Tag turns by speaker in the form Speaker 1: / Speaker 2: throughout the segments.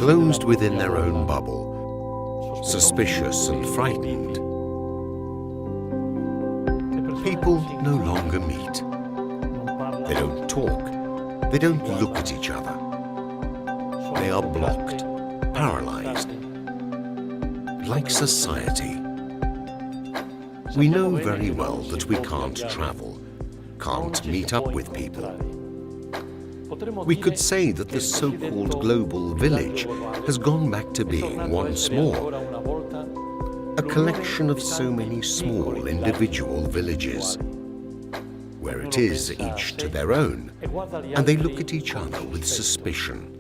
Speaker 1: closed within their own bubble, suspicious and frightened. People no longer meet. They don't talk. They don't look at each other. They are blocked, paralyzed. Like society. We know very well that we can't travel, can't meet up with people. We could say that the so-called global village has gone back to being once more a collection of so many small individual villages, where it is each to their own, and they look at each other with suspicion.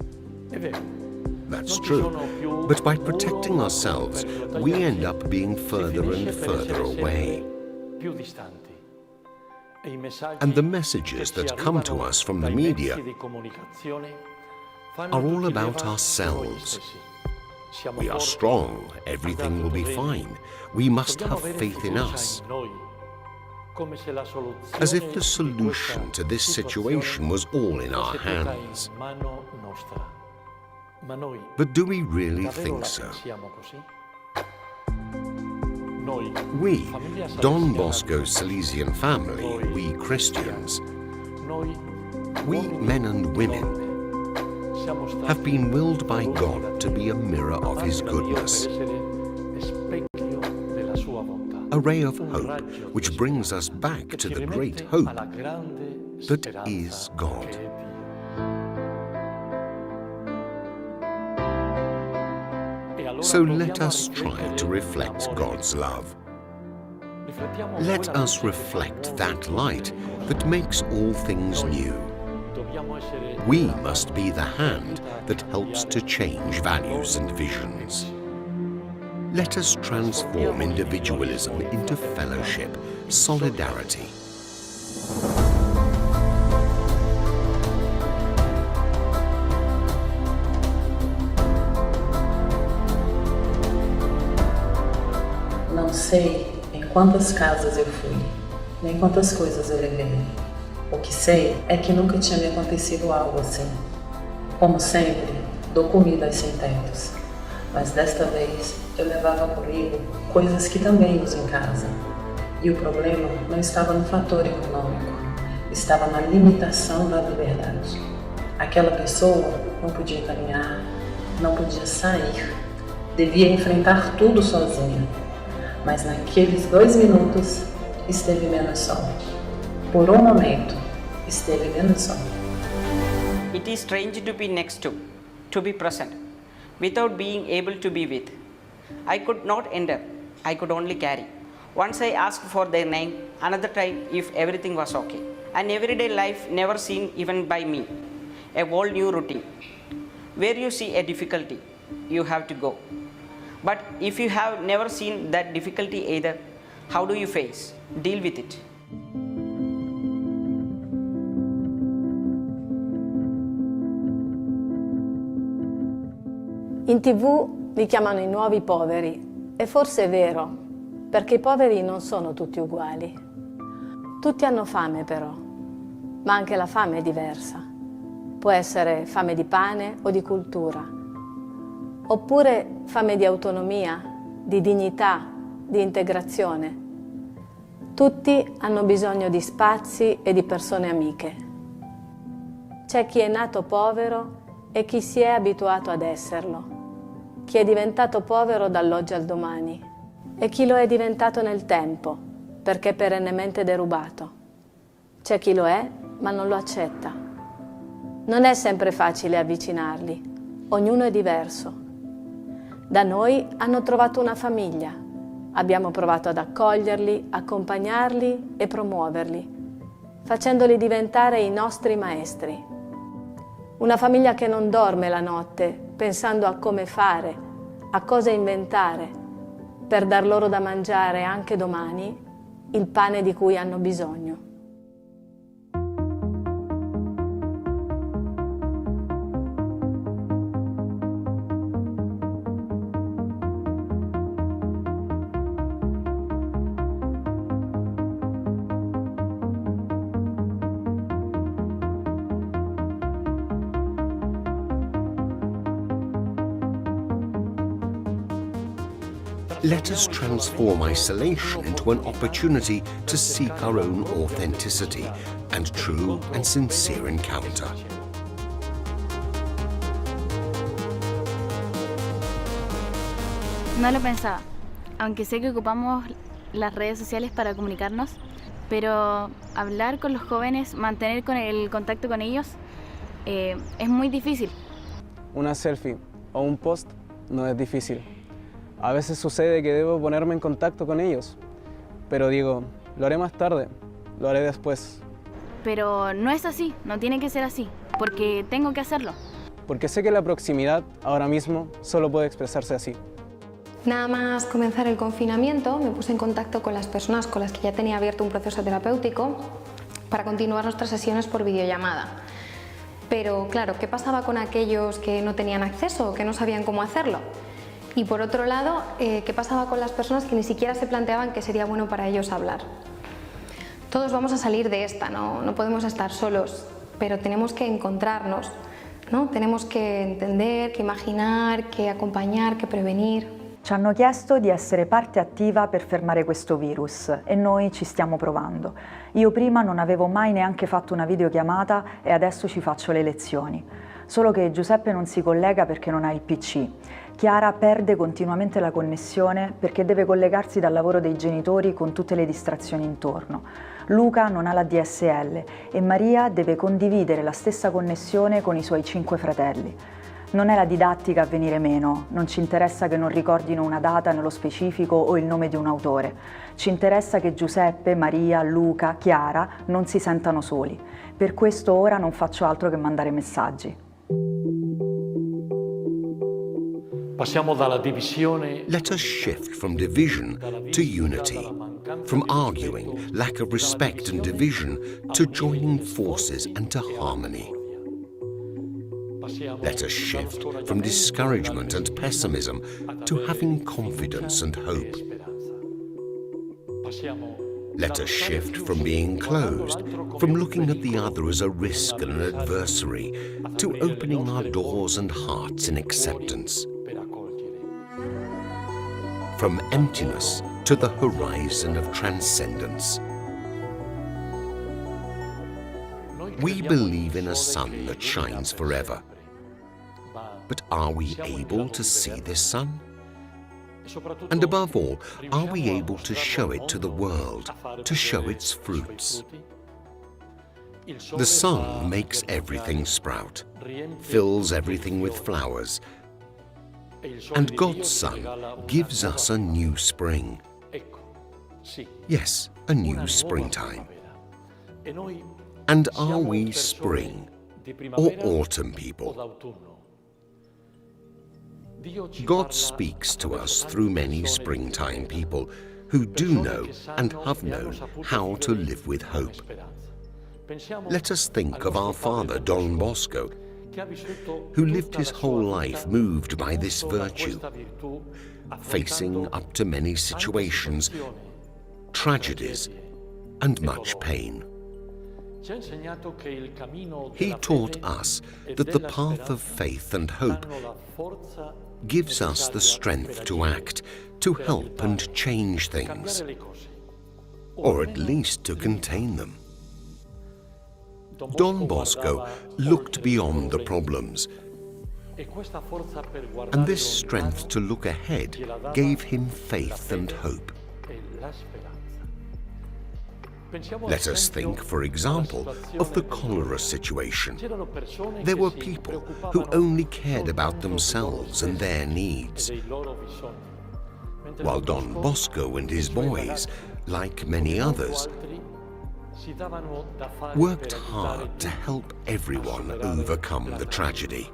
Speaker 1: That's true, but by protecting ourselves, we end up being further and further away. And the messages that come to us from the media are all about ourselves. We are strong, everything will be fine, we must have faith in us. As if the solution to this situation was all in our hands. But do we really think so? We, Don Bosco's Salesian family, we Christians, we men and women, have been willed by God to be a mirror of His goodness, a ray of hope which brings us back to the great hope that is God. So let us try to reflect God's love. Let us reflect that light that makes all things new. We must be the hand that helps to change values and visions. Let us transform individualism into fellowship, solidarity.
Speaker 2: Não sei em quantas casas eu fui, nem quantas coisas eu levei. O que sei é que nunca tinha me acontecido algo assim. Como sempre, dou comida aos sem-tetos, mas desta vez eu levava comigo coisas que também uso em casa. E o problema não estava no fator econômico, estava na limitação da liberdade. Aquela pessoa não podia caminhar, não podia sair, devia enfrentar tudo sozinha. Mas naqueles 2 minutos esteve menos só. Por um momento, esteve menos só.
Speaker 3: It is strange to be next to be present, without being able to be with. I could not enter, I could only carry. Once I asked for their name, another time if everything was okay. An everyday life never seen even by me, a whole new routine. Where you see a difficulty, you have to go. But if you have never seen that difficulty either, how do you face, deal with it?
Speaker 4: In TV li chiamano i nuovi poveri, e forse è vero, perché i poveri non sono tutti uguali. Tutti hanno fame però, ma anche la fame è diversa. Può essere fame di pane o di cultura, oppure fame di autonomia, di dignità, di integrazione. Tutti hanno bisogno di spazi e di persone amiche. C'è chi è nato povero e chi si è abituato ad esserlo, chi è diventato povero dall'oggi al domani e chi lo è diventato nel tempo perché è perennemente derubato. C'è chi lo è ma non lo accetta. Non è sempre facile avvicinarli, ognuno è diverso. Da noi hanno trovato una famiglia, abbiamo provato ad accoglierli, accompagnarli e promuoverli, facendoli diventare i nostri maestri. Una famiglia che non dorme la notte pensando a come fare, a cosa inventare, per dar loro da mangiare anche domani il pane di cui hanno bisogno.
Speaker 1: Let us transform isolation into an opportunity to seek our own authenticity and true and sincere encounter.
Speaker 5: No lo pensaba, aunque sé que ocupamos las redes sociales para comunicarnos, pero hablar con los jóvenes, mantener el contacto con ellos, es muy difícil.
Speaker 6: Una selfie o un post no es difícil. A veces sucede que debo ponerme en contacto con ellos, pero digo, lo haré más tarde, lo haré después.
Speaker 5: Pero no es así, no tiene que ser así, porque tengo que hacerlo.
Speaker 6: Porque sé que la proximidad, ahora mismo, solo puede expresarse así.
Speaker 7: Nada más comenzar el confinamiento, me puse en contacto con las personas con las que ya tenía abierto un proceso terapéutico para continuar nuestras sesiones por videollamada. Pero claro, ¿qué pasaba con aquellos que no tenían acceso o que no sabían cómo hacerlo? Y por otro lado, ¿qué pasaba con las personas que ni siquiera se planteaban que sería bueno para ellos hablar? Todos vamos a salir de esta, no podemos estar solos, pero tenemos que encontrarnos, ¿no? Tenemos que entender, que imaginar, que acompañar, que prevenir.
Speaker 8: Ci hanno chiesto di essere parte attiva per fermare questo virus e noi ci stiamo provando. Io prima non avevo mai neanche fatto una videochiamata e adesso ci faccio le lezioni. Solo che Giuseppe non si collega perché non ha il PC. Chiara perde continuamente la connessione perché deve collegarsi dal lavoro dei genitori con tutte le distrazioni intorno. Luca non ha la DSL e Maria deve condividere la stessa connessione con i suoi 5 fratelli. Non è la didattica a venire meno, non ci interessa che non ricordino una data nello specifico o il nome di un autore. Ci interessa che Giuseppe, Maria, Luca, Chiara non si sentano soli. Per questo ora non faccio altro che mandare messaggi.
Speaker 9: Passiamo dalla divisione.
Speaker 1: Let us shift from division to unity, from arguing, lack of respect and division, to joining forces and to harmony. Let us shift from discouragement and pessimism to having confidence and hope. Let us shift from being closed, from looking at the other as a risk and an adversary, to opening our doors and hearts in acceptance. From emptiness to the horizon of transcendence. We believe in a sun that shines forever. But are we able to see this sun? And above all, are we able to show it to the world, to show its fruits? The sun makes everything sprout, fills everything with flowers, and God's Son gives us a new spring. Yes, a new springtime. And are we spring or autumn people? God speaks to us through many springtime people who do know and have known how to live with hope. Let us think of our father Don Bosco, who lived his whole life moved by this virtue, facing up to many situations, tragedies, and much pain. He taught us that the path of faith and hope gives us the strength to act, to help and change things, or at least to contain them. Don Bosco looked beyond the problems, and this strength to look ahead gave him faith and hope. Let us think, for example, of the cholera situation. There were people who only cared about themselves and their needs, while Don Bosco and his boys, like many others, worked hard to help everyone overcome the tragedy,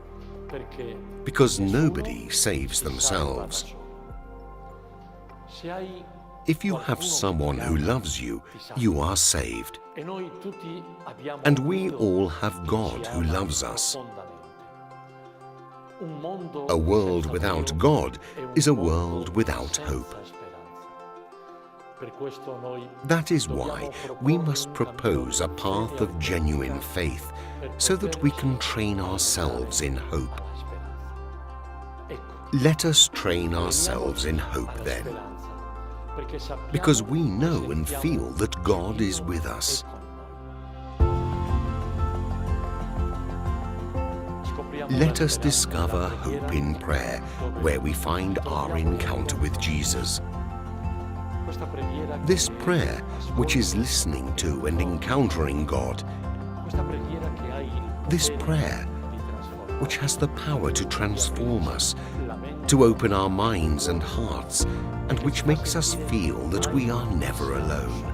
Speaker 1: because nobody saves themselves. If you have someone who loves you, you are saved. And we all have God who loves us. A world without God is a world without hope. That is why we must propose a path of genuine faith, so that we can train ourselves in hope. Let us train ourselves in hope then, because we know and feel that God is with us. Let us discover hope in prayer, where we find our encounter with Jesus. This prayer, which is listening to and encountering God, this prayer, which has the power to transform us, to open our minds and hearts, and which makes us feel that we are never alone.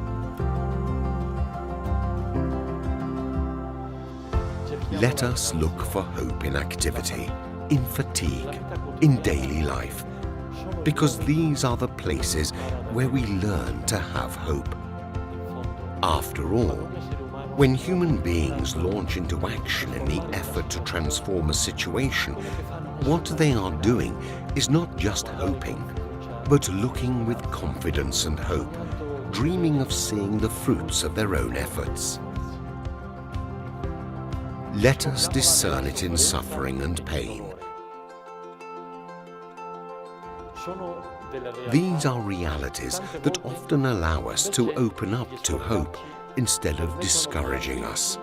Speaker 1: Let us look for hope in activity, in fatigue, in daily life, because these are the places where we learn to have hope. After all, when human beings launch into action in the effort to transform a situation, what they are doing is not just hoping, but looking with confidence and hope, dreaming of seeing the fruits of their own efforts. Let us discern it in suffering and pain. These are realities that often allow us to open up to hope instead of discouraging us.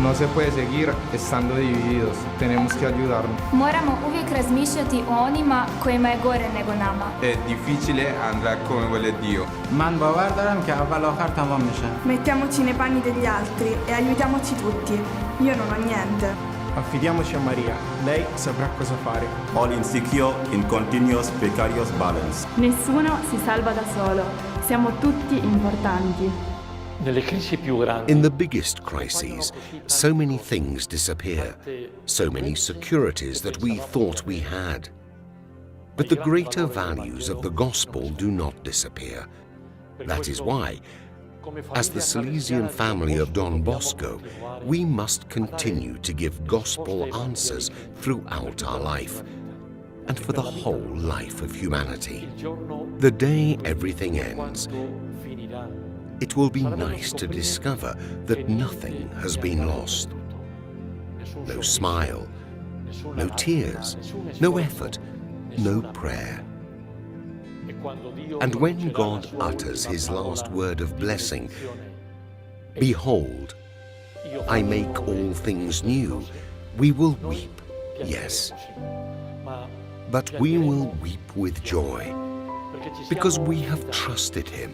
Speaker 10: No se puede seguir estando divididos. Tenemos que ayudarnos.
Speaker 11: Moramo uvijek razmišljati o onima kojima je gore nego nama.
Speaker 10: È difficile andare come vuole Dio.
Speaker 12: من باور دارم که اول آخر تمام میشه.
Speaker 13: Mettiamoci nei panni degli altri e aiutiamoci tutti. Io non ho niente.
Speaker 12: Affidiamoci a Maria. Lei saprà cosa fare.
Speaker 14: All insecure in continuous precarious balance.
Speaker 15: Nessuno si salva da solo. Siamo tutti importanti.
Speaker 1: In the biggest crises, so many things disappear, so many securities that we thought we had. But the greater values of the gospel do not disappear. That is why, as the Salesian family of Don Bosco, we must continue to give gospel answers throughout our life, and for the whole life of humanity. The day everything ends, it will be nice to discover that nothing has been lost. No smile, no tears, no effort, no prayer. And when God utters his last word of blessing, "Behold, I make all things new," we will weep, yes. But we will weep with joy, because we have trusted him,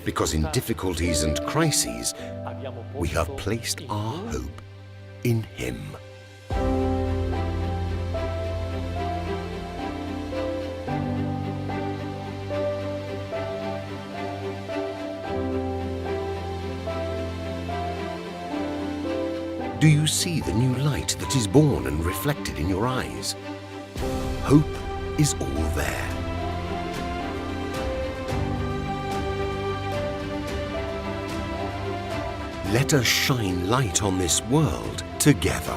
Speaker 1: because in difficulties and crises, we have placed our hope in him. Do you see the new light that is born and reflected in your eyes? Hope is all there. Let us shine light on this world together.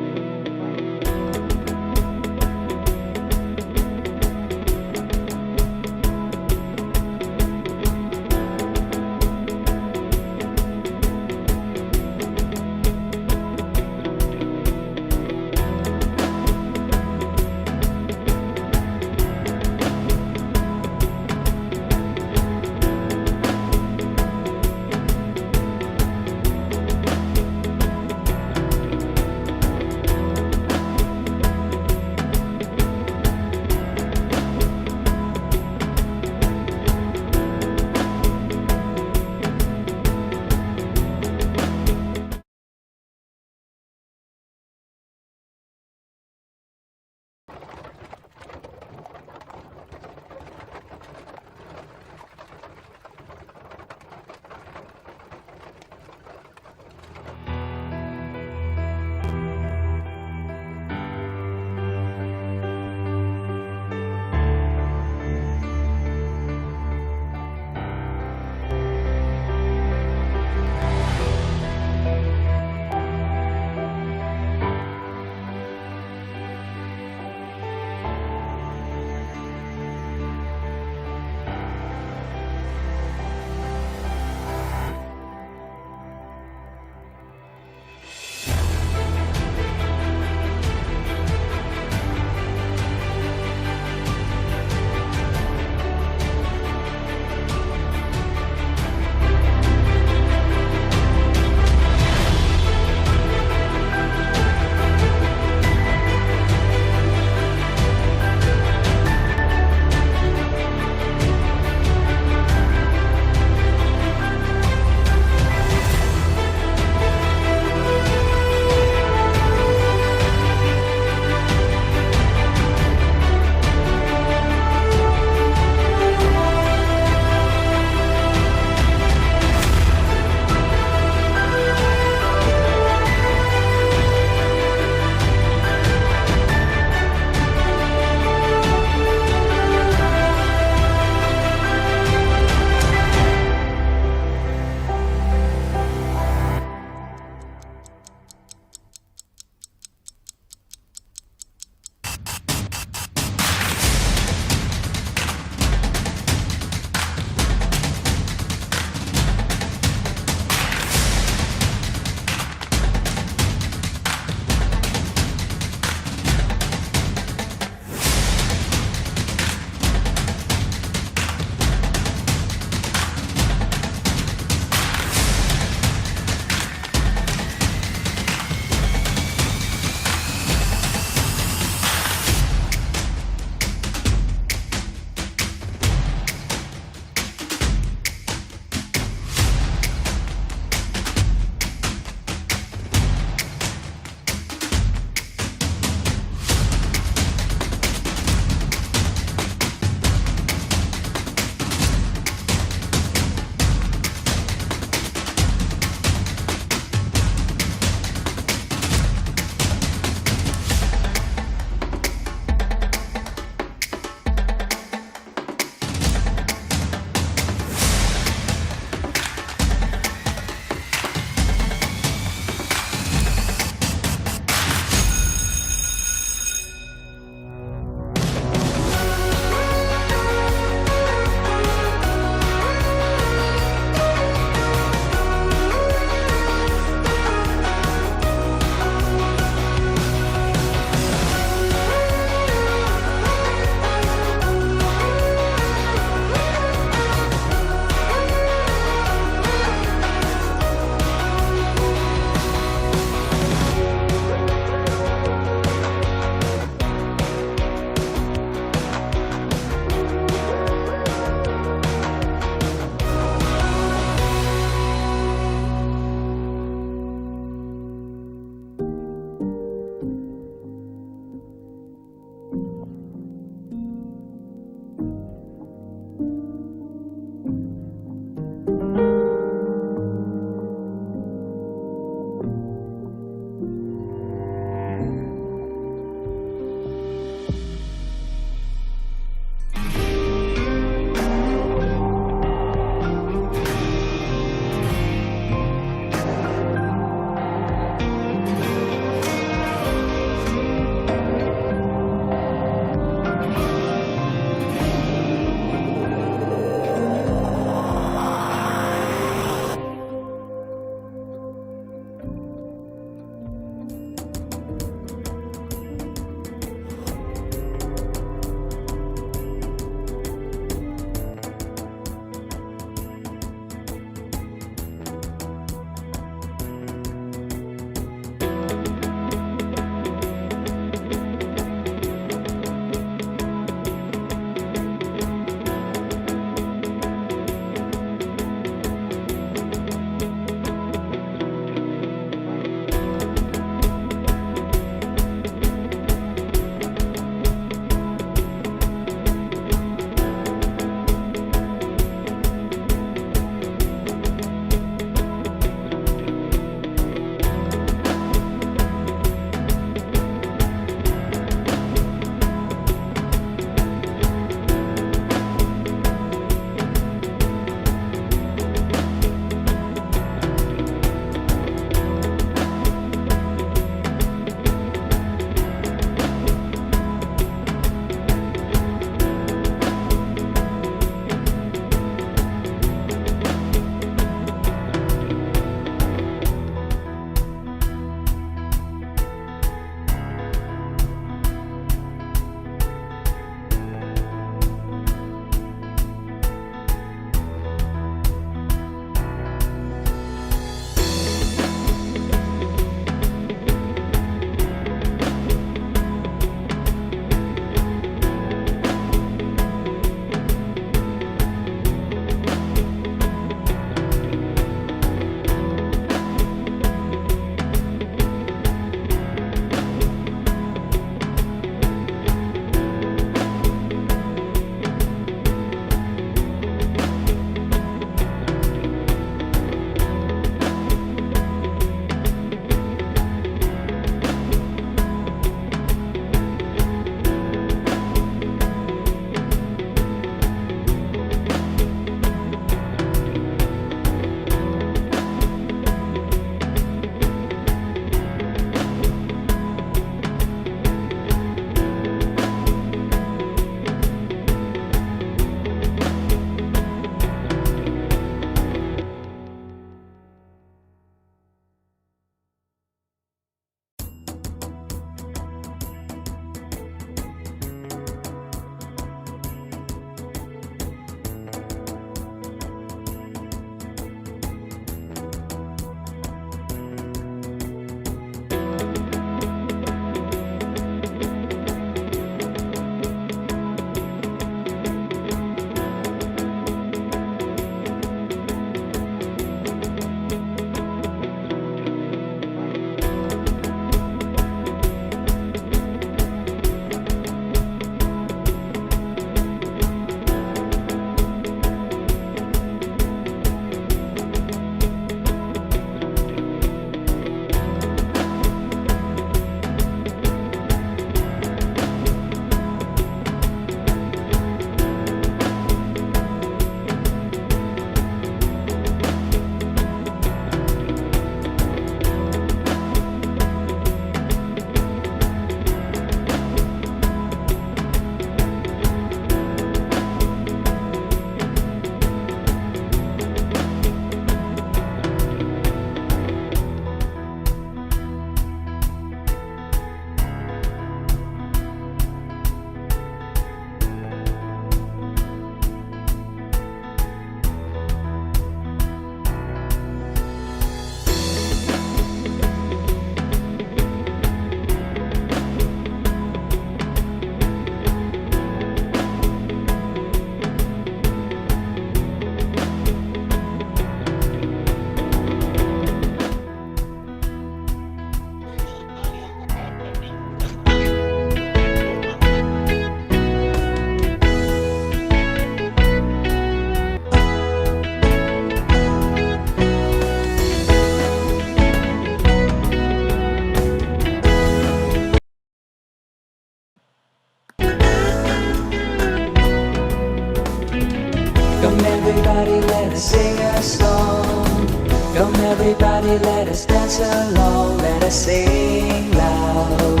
Speaker 16: us sing a song. Come everybody, let us dance along. Let us sing loud.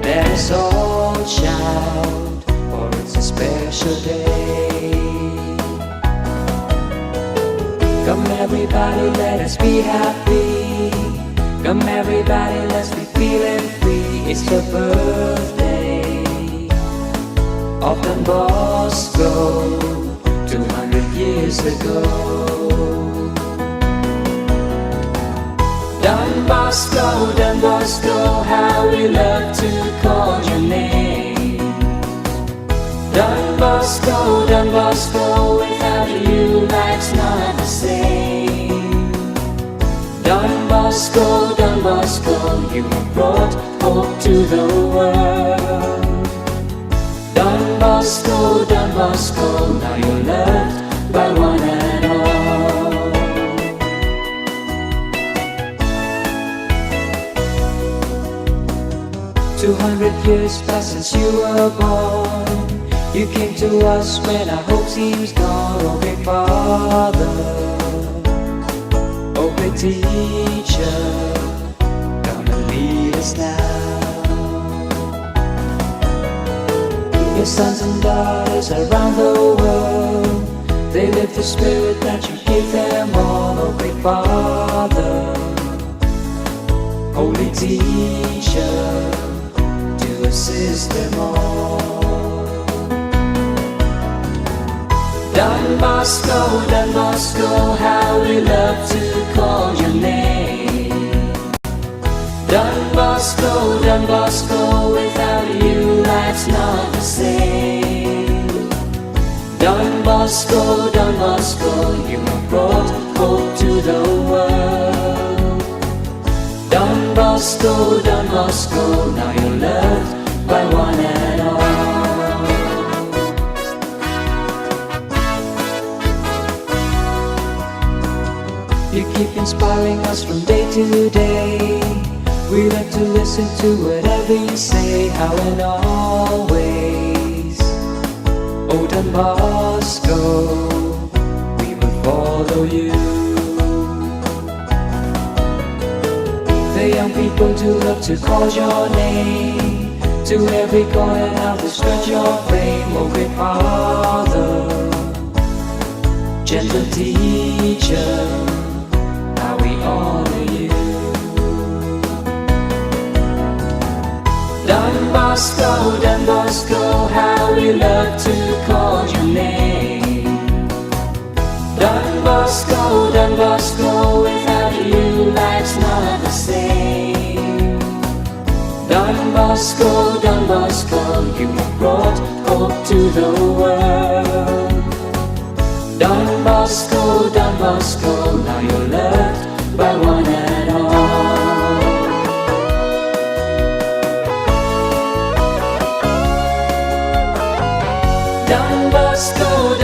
Speaker 16: Let us all shout, for it's a special day. Come everybody, let us be happy. Come everybody, let's be feeling free. It's the birthday of Don Bosco, 200 years ago. Don Bosco, how we love to call your name. Don Bosco, without you life's not the same. Don Bosco, you have brought hope to the world. Don Bosco, now you're loved by one and all. 200 years past since you were born. You came to us when our hope seems gone. Oh great Father, oh great Teacher, come and lead us now. Your sons and daughters around the world, they live the spirit that you gave them all. Oh great Father, Holy Teacher, to assist them all. Don Bosco, how we love to call your name. Don Bosco, without you life's not the same. Don Bosco, you have brought hope to the world. Don Bosco, now you're loved by one and all. You keep inspiring us from day to day. We like to listen to whatever you say, how and always. Oh Don Bosco, we will follow you. The young people do love to call your name. To every corner now to stretch your fame. Oh great Father, gentle Teacher, how we honor you. Don Bosco, how we love to call your name. Don Bosco, without you life's not the same. Don Bosco, you have brought hope to the world. Don Bosco, now you're loved by one and all. Don Bosco,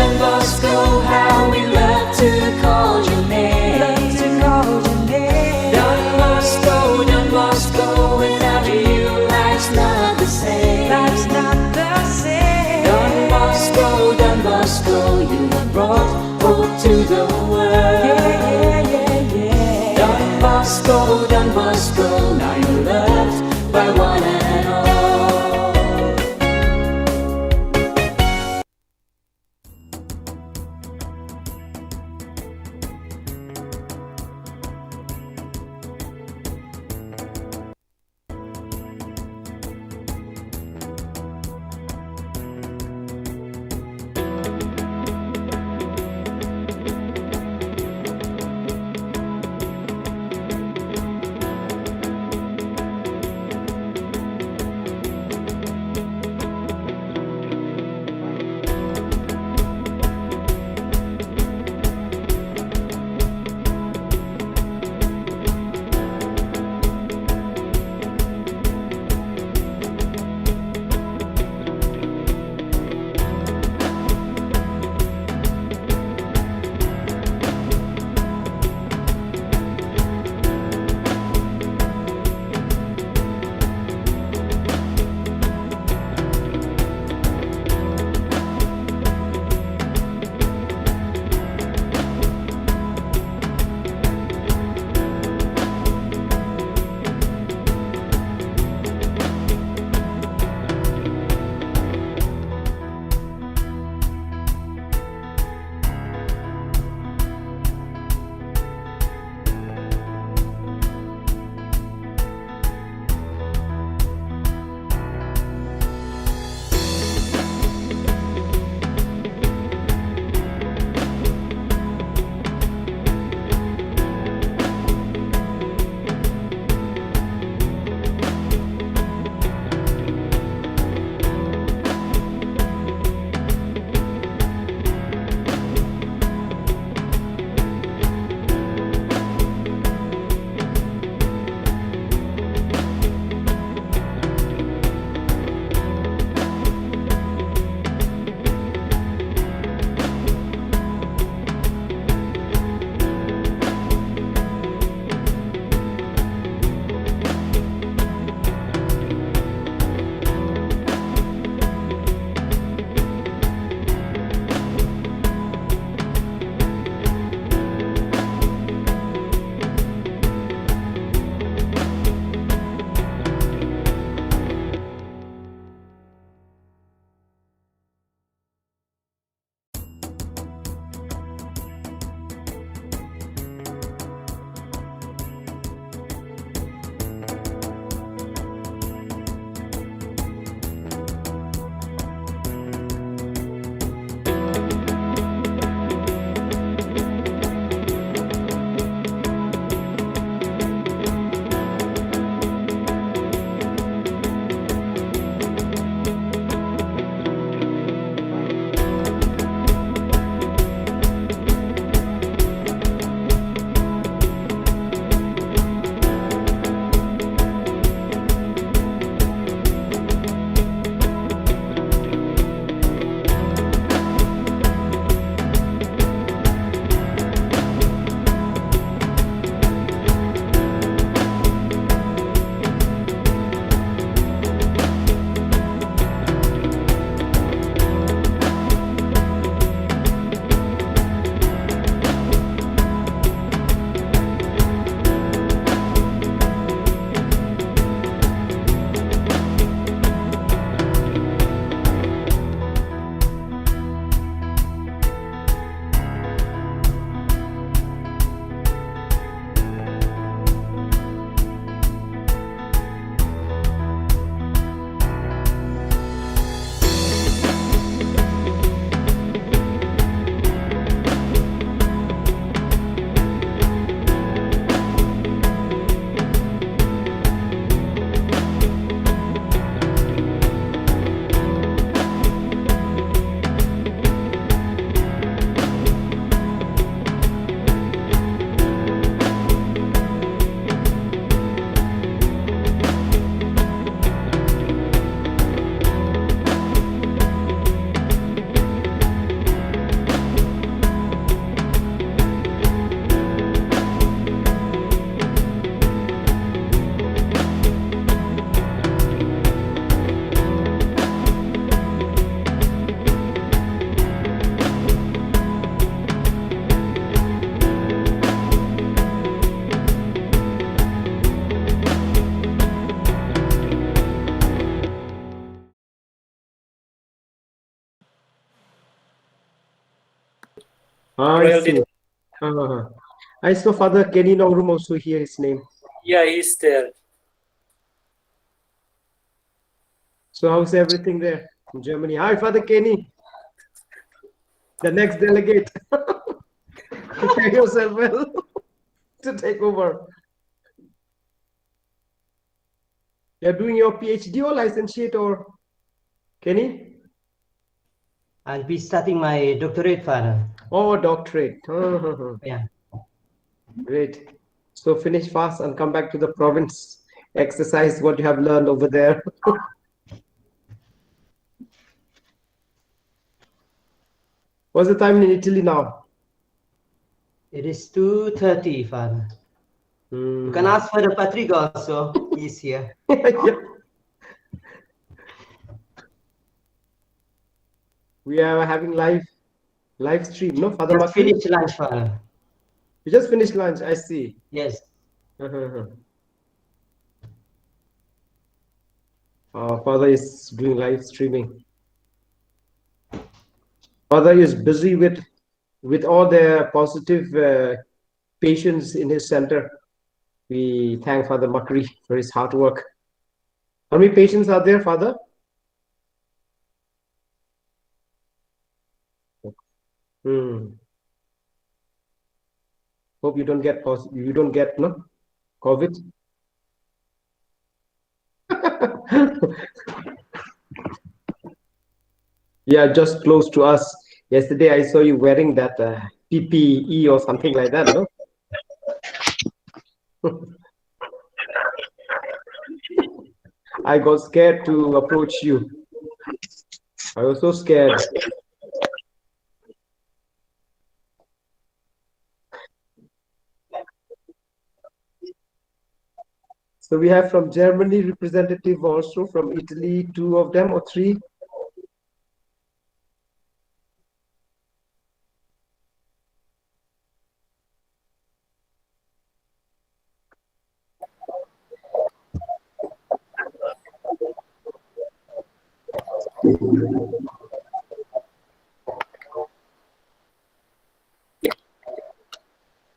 Speaker 16: how we love to call your name. Don Bosco, without you life's not the same. Don Bosco, you have brought hope to the world. Don Bosco, now you're loved by one and all.
Speaker 17: I see. I saw Father Kenny Nongrum also hear his name.
Speaker 18: Yeah, he's there.
Speaker 17: So how's everything there in Germany? Hi, Father Kenny, the next delegate. Prepare yourself well to take over. You're doing your PhD or licentiate or Kenny?
Speaker 19: I'll be starting my doctorate, Father.
Speaker 17: Oh, doctorate.
Speaker 19: Yeah.
Speaker 17: Great. So finish fast and come back to the province. Exercise what you have learned over there. What's the time in Italy now?
Speaker 19: It is 2:30, Father. You can ask for the Patrick also. He's here.
Speaker 17: Yeah. We are having live stream, no, Father?
Speaker 19: Just finished lunch, Father.
Speaker 17: You just finished lunch, I see.
Speaker 19: Yes.
Speaker 17: Father is doing live streaming. Father is busy with all the positive patients in his center. We thank Father Makri for his hard work. How many patients are there, Father? Hope you don't get no COVID. Yeah, just close to us. Yesterday I saw you wearing that PPE or something like that, no? I got scared to approach you. I was so scared. So we have from Germany representative also, from Italy, 2 of them or 3.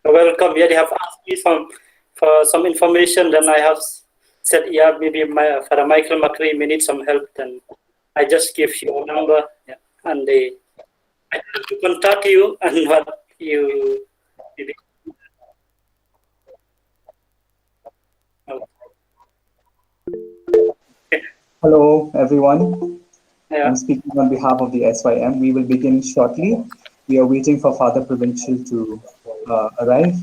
Speaker 18: Welcome. Yeah, they have asked me for some information. Then I have said, yeah, maybe Father Michael Macri may need some help. Then I just give you a number, yeah, and I have to contact you and what you maybe.
Speaker 20: Hello, everyone.
Speaker 18: Yeah.
Speaker 20: I'm speaking on behalf of the SYM. We will begin shortly. We are waiting for Father Provincial to arrive.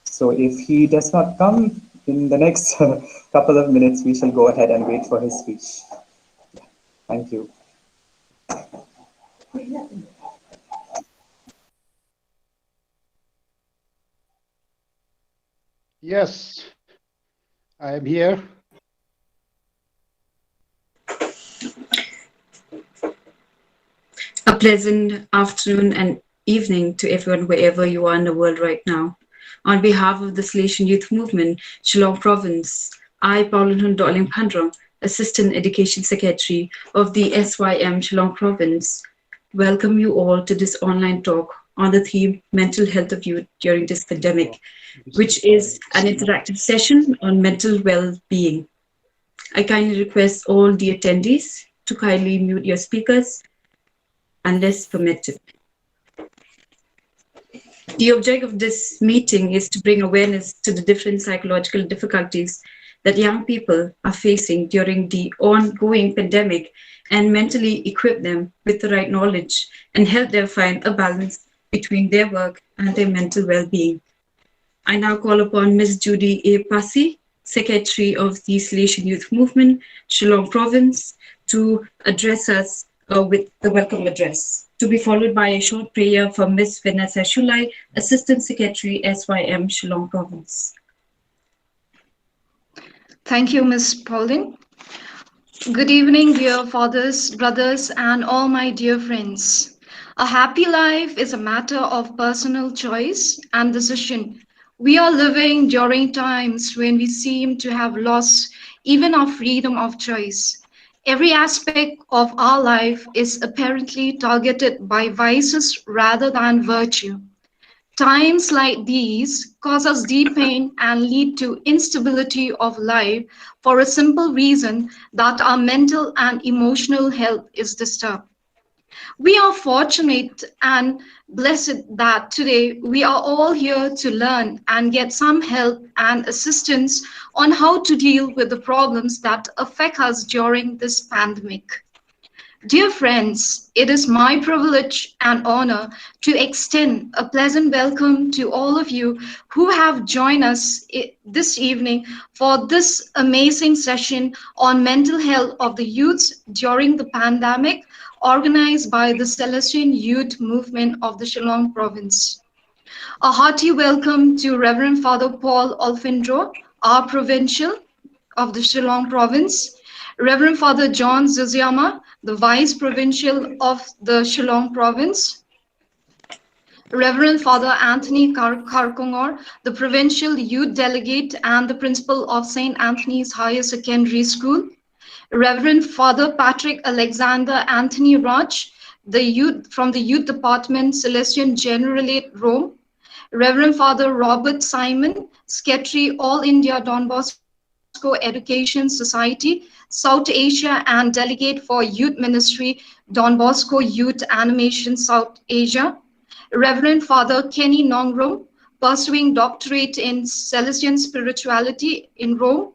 Speaker 20: So if he does not come in the next couple of minutes, we shall go ahead and wait for his speech. Thank you.
Speaker 21: Yes, I am here.
Speaker 22: A pleasant afternoon and evening to everyone wherever you are in the world right now. On behalf of the Salesian Youth Movement, Shillong Province, I, Pauline Doling Pandrong, Assistant Education Secretary of the SYM Shillong Province, welcome you all to this online talk on the theme Mental Health of Youth During this Pandemic, which is an interactive session on mental well-being. I kindly request all the attendees to kindly mute your speakers unless permitted. The object of this meeting is to bring awareness to the different psychological difficulties that young people are facing during the ongoing pandemic and mentally equip them with the right knowledge and help them find a balance between their work and their mental well-being. I now call upon Ms. Judy A. Passy, Secretary of the Salesian Youth Movement, Shillong Province, to address us with the welcome address, to be followed by a short prayer from Ms. Vanessa Shulai, Assistant Secretary, SYM Shillong Province.
Speaker 23: Thank you, Ms. Pauline. Good evening, dear fathers, brothers, and all my dear friends. A happy life is a matter of personal choice and decision. We are living during times when we seem to have lost even our freedom of choice. Every aspect of our life is apparently targeted by vices rather than virtue. Times like these cause us deep pain and lead to instability of life for a simple reason that our mental and emotional health is disturbed. We are fortunate and blessed that today we are all here to learn and get some help and assistance on how to deal with the problems that affect us during this pandemic. Dear friends, it is my privilege and honor to extend a pleasant welcome to all of you who have joined us this evening for this amazing session on mental health of the youths during the pandemic, organized by the Salesian Youth Movement of the Shillong province. A hearty welcome to Reverend Father Paul Olfindro, our Provincial of the Shillong province, Reverend Father John Zuziyama, the Vice Provincial of the Shillong province, Reverend Father Anthony Karkongor, the Provincial Youth Delegate and the Principal of St. Anthony's Higher Secondary School, Reverend Father Patrick Alexander Anthony Raj, from the Youth Department, Salesian Generalate, Rome, Reverend Father Robert Simon, Secretary, All India Don Bosco Education Society, South Asia and Delegate for Youth Ministry, Don Bosco Youth Animation South Asia, Reverend Father Kenny Nongrum, pursuing doctorate in Salesian Spirituality in Rome,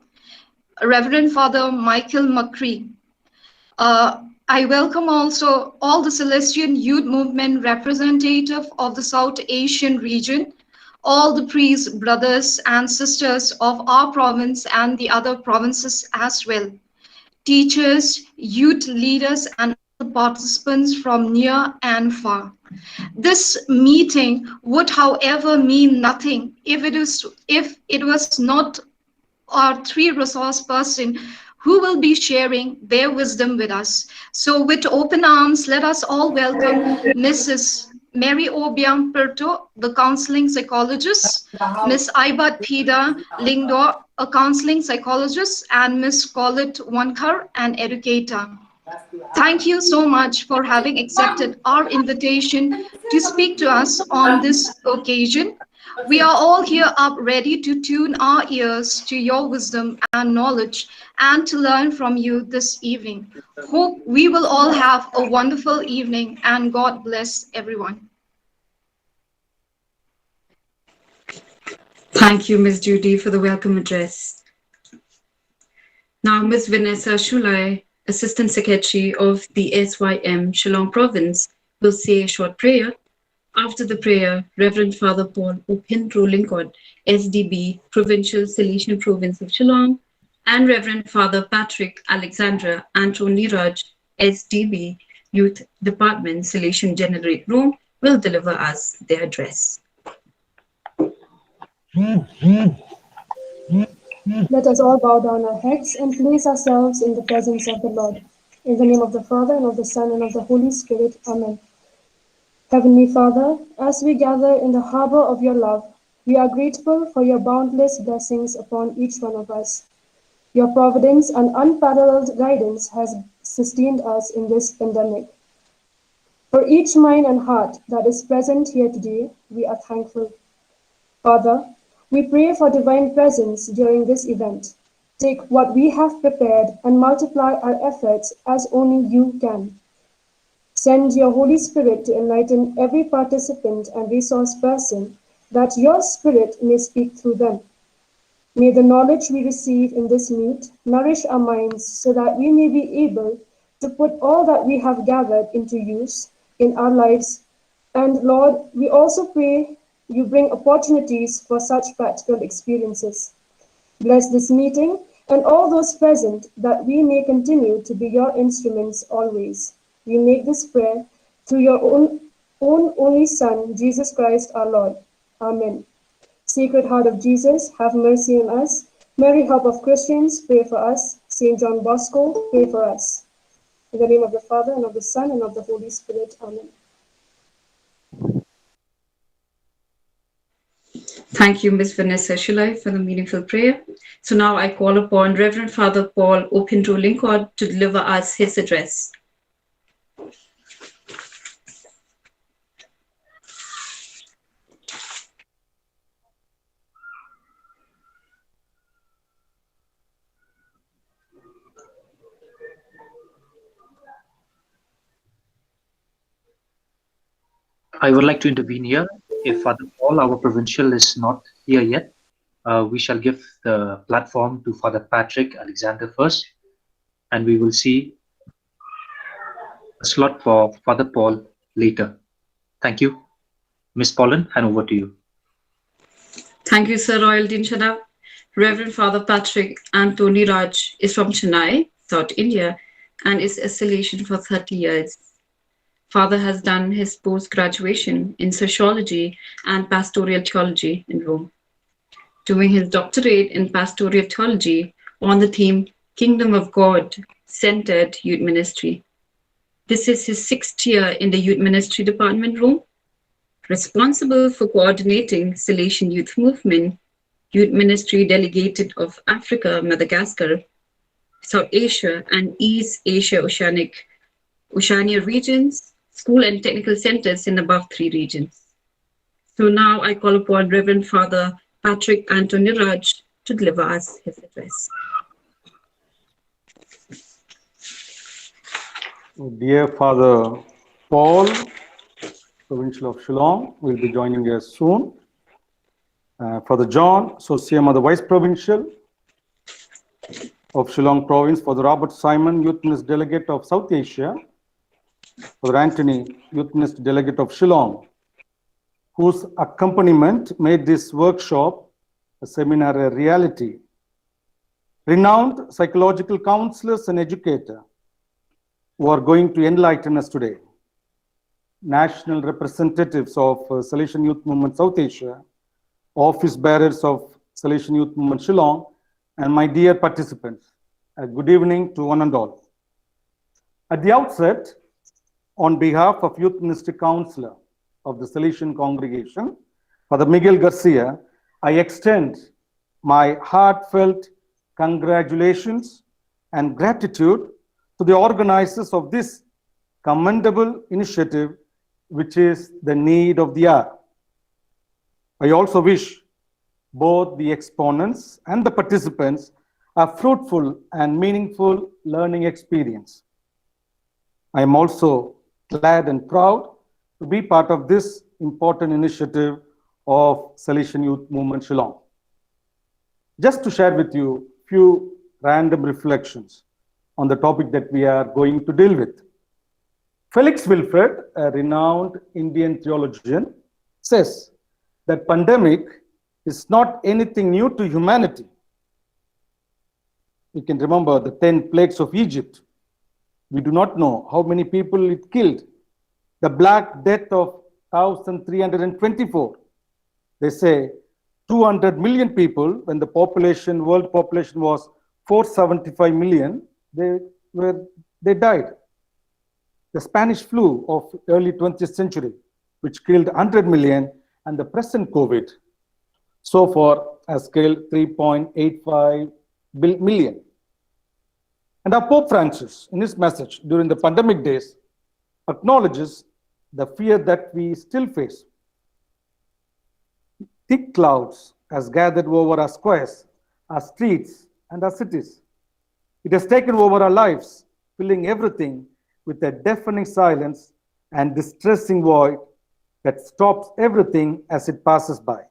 Speaker 23: Reverend Father Michael McCree. I welcome also all the Salesian Youth Movement representative of the South Asian region, all the priests, brothers and sisters of our province and the other provinces as well, teachers, youth leaders and participants from near and far. This meeting would, however, mean nothing if it was not our three resource person who will be sharing their wisdom with us. So with open arms, let us all welcome Mrs Maryobiang Pyrtuh, the counseling psychologist, Ms. Aibatphida, Lyngdoh, a counseling psychologist, and Ms. Colette, Wankhar, an educator. Thank you so much for having accepted our invitation to speak to us on this occasion. We are all here up ready to tune our ears to your wisdom and knowledge and to learn from you this evening. Hope we will all have a wonderful evening and God bless everyone.
Speaker 22: Thank you, Ms. Judy, for the welcome address. Now, Ms. Vanessa Shulai, Assistant Secretary of the SYM Shillong Province, will say a short prayer. After the prayer, Reverend Father Paul Olfindro Lyngdoh, SDB, Provincial Salesian Province of Shillong, and Reverend Father Patrick Alexander Anthony Raj, SDB, Youth Department, Salesian Generate Room, will deliver us their address.
Speaker 2: Let us all bow down our heads and place ourselves in the presence of the Lord. In the name of the Father, and of the Son, and of the Holy Spirit. Amen. Heavenly Father, as we gather in the harbor of your love, we are grateful for your boundless blessings upon each one of us. Your providence and unparalleled guidance has sustained us in this pandemic. For each mind and heart that is present here today, we are thankful. Father, we pray for divine presence during this event. Take what we have prepared and multiply our efforts as only you can. Send your Holy Spirit to enlighten every participant and resource person, that your Spirit may speak through them. May the knowledge we receive in this meet nourish our minds so that we may be able to put all that we have gathered into use in our lives. And Lord, we also pray you bring opportunities for such practical experiences. Bless this meeting and all those present, that we may continue to be your instruments always. We make this prayer through your own only Son, Jesus Christ our Lord. Amen. Sacred Heart of Jesus, have mercy on us. Mary, Help of Christians, pray for us. Saint John Bosco, pray for us. In the name of the Father, and of the Son, and of the Holy Spirit. Amen.
Speaker 22: Thank you, Ms. Vanessa Shillong, for the meaningful prayer. So now I call upon Reverend Father Paul Opindro Lyngdoh to deliver us his address.
Speaker 3: I would like to intervene here. If Father Paul, our provincial, is not here yet, we shall give the platform to Father Patrick Alexander first, and we will see a slot for Father Paul later. Thank you. Ms. Paulin, hand over to you.
Speaker 22: Thank you, Sir Royal Dean Chadha. Reverend Father Patrick Anthony Raj is from Chennai, South India, and is a Salesian for 30 years. Father has done his post-graduation in sociology and pastoral theology in Rome, doing his doctorate in pastoral theology on the theme Kingdom of God Centered Youth Ministry. This is his 6th year in the Youth Ministry Department, Rome, responsible for coordinating Salesian Youth Movement, Youth Ministry Delegated of Africa, Madagascar, South Asia, and East Asia Oceania regions, school and technical centers in above 3 regions. So now I call upon Reverend Father Patrick Anthony Raj to deliver us his address.
Speaker 4: Dear Father Paul, Provincial of Shillong, will be joining us soon. Father John, Socium of the Vice Provincial of Shillong Province, Father Robert Simon, Youth Minister Delegate of South Asia, Father Anthony, Youth Minister Delegate of Shillong, whose accompaniment made this workshop, a seminar, a reality. Renowned psychological counselors and educators who are going to enlighten us today. National representatives of Salesian Youth Movement South Asia, office bearers of Salesian Youth Movement Shillong, and my dear participants. Good evening to one and all. At the outset, on behalf of Youth Ministry Counselor of the Salesian congregation, Father Miguel Garcia, I extend my heartfelt congratulations and gratitude to the organizers of this commendable initiative, which is the need of the hour. I also wish both the exponents and the participants a fruitful and meaningful learning experience. I am also glad and proud to be part of this important initiative of Salesian Youth Movement Shillong. Just to share with you a few random reflections on the topic that we are going to deal with. Felix Wilfred, a renowned Indian theologian, says that pandemic is not anything new to humanity. We can remember the 10 plagues of Egypt. We do not know how many people it killed. The Black Death of 1324. They say 200 million people, when the population, world population was 475 million, they died. The Spanish flu of early 20th century, which killed 100 million, and the present COVID, so far has killed 3.85 million. And our Pope Francis, in his message during the pandemic days, acknowledges the fear that we still face. Thick clouds has gathered over our squares, our streets, and our cities. It has taken over our lives, filling everything with a deafening silence and distressing void that stops everything as it passes by.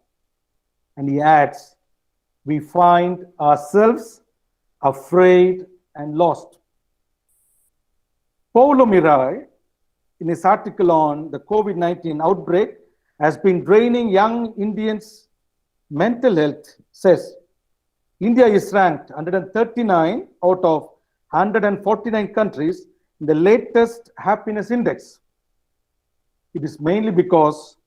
Speaker 4: And he adds, we find ourselves afraid and lost. Paulo Mirai, in his article on the COVID-19 outbreak, has been draining young Indians' mental health, says, India is ranked 139 out of 149 countries in the latest happiness index. It is mainly because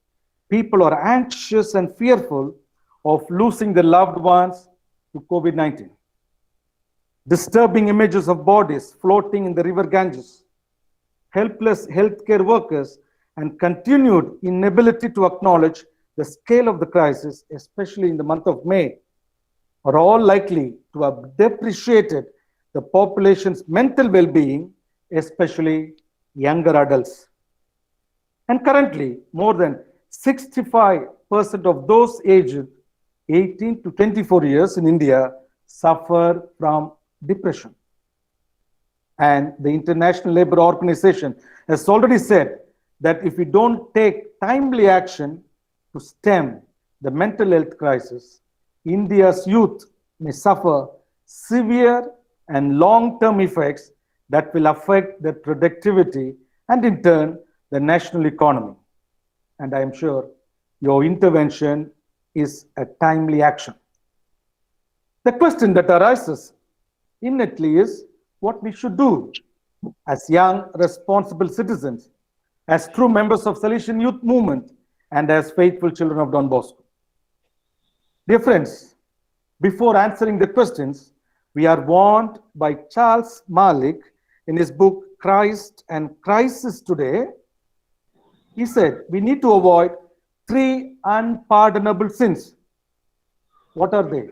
Speaker 4: people are anxious and fearful of losing their loved ones to COVID-19. Disturbing images of bodies floating in the river Ganges, helpless healthcare workers, and continued inability to acknowledge the scale of the crisis, especially in the month of May, are all likely to have depreciated the population's mental well-being, especially younger adults. And currently, more than 65% of those aged 18 to 24 years in India suffer from depression. And the International Labour Organization has already said that if we don't take timely action to stem the mental health crisis, India's youth may suffer severe and long-term effects that will affect their productivity and in turn the national economy. And I am sure your intervention is a timely action. The question that arises innately is what we should do as young, responsible citizens, as true members of Salesian youth movement, and as faithful children of Don Bosco. Dear friends, before answering the questions, we are warned by Charles Malik in his book Christ and Crisis Today. He said we need to avoid 3 unpardonable sins. What are they?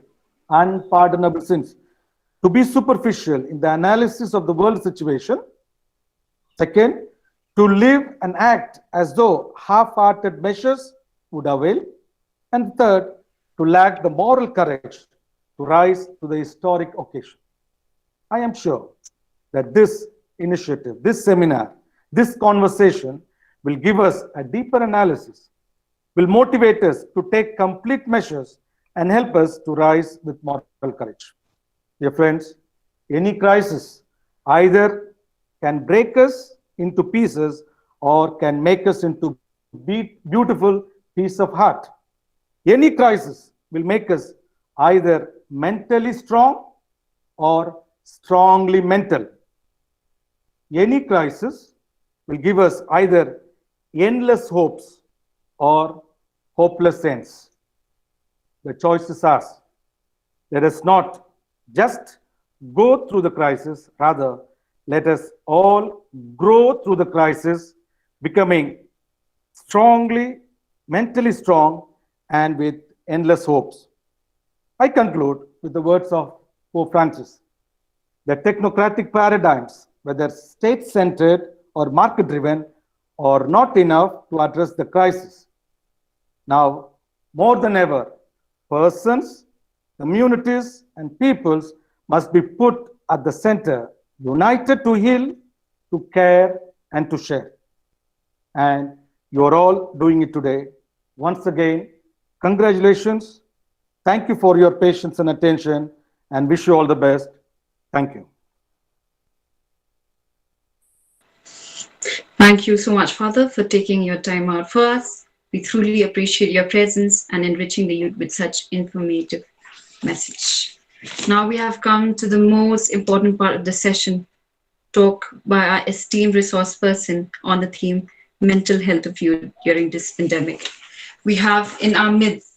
Speaker 4: Unpardonable sins. To be superficial in the analysis of the world situation. Second, to live and act as though half-hearted measures would avail. And third, to lack the moral courage to rise to the historic occasion. I am sure that this initiative, this seminar, this conversation will give us a deeper analysis, will motivate us to take complete measures and help us to rise with moral courage. Dear friends, any crisis either can break us into pieces or can make us into beautiful piece of heart. Any crisis will make us either mentally strong or strongly mental. Any crisis will give us either endless hopes or hopeless ends. The choice is ours. Let us not just go through the crisis, rather, let us all grow through the crisis, becoming strongly, mentally strong, and with endless hopes. I conclude with the words of Pope Francis. The technocratic paradigms, whether state-centered or market-driven, are not enough to address the crisis. Now, more than ever, persons, communities, and peoples must be put at the center, united to heal, to care, and to share. And you are all doing it today. Once again, congratulations. Thank you for your patience and attention, and wish you all the best. Thank you.
Speaker 22: Thank you so much, Father, for taking your time out for us. We truly appreciate your presence and enriching the youth with such informative message. Now we have come to the most important part of the session, talk by our esteemed resource person on the theme mental health of youth during this pandemic. We have in our midst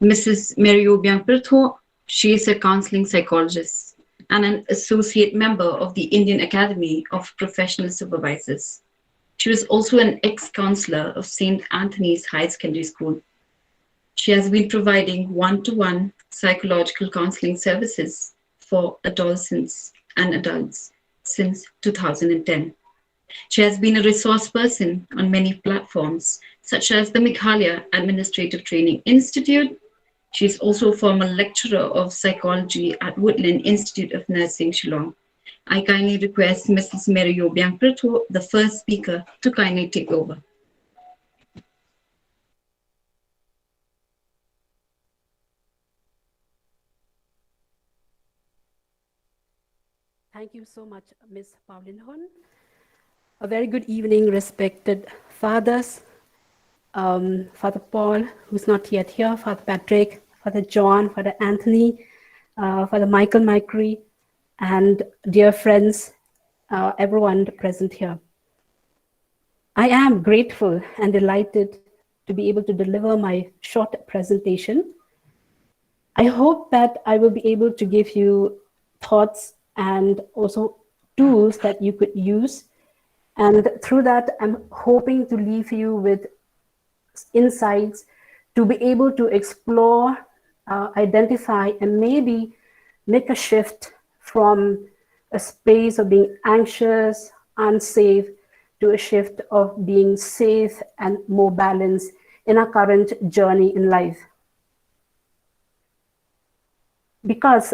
Speaker 22: Mrs Maryobiang Pyrtuh. She is a counseling psychologist and an associate member of the Indian Academy of Professional Supervisors. She was also an ex-counselor of St. Anthony's High Secondary School. She has been providing one-to-one psychological counseling services for adolescents and adults since 2010. She has been a resource person on many platforms, such as the Meghalaya Administrative Training Institute. She is also a former lecturer of psychology at Woodland Institute of Nursing, Shillong. I kindly request Mrs Maryobiang Pyrtuh, the first speaker, to kindly take over.
Speaker 5: Thank you so much, Ms. Pauline Hon. A very good evening, respected fathers, Father Paul, who's not yet here, Father Patrick, Father John, Father Anthony, Father Michael Macri, and dear friends, everyone present here. I am grateful and delighted to be able to deliver my short presentation. I hope that I will be able to give you thoughts and also tools that you could use. And through that, I'm hoping to leave you with insights to be able to explore, identify, and maybe make a shift from a space of being anxious, unsafe, to a shift of being safe and more balanced in our current journey in life. Because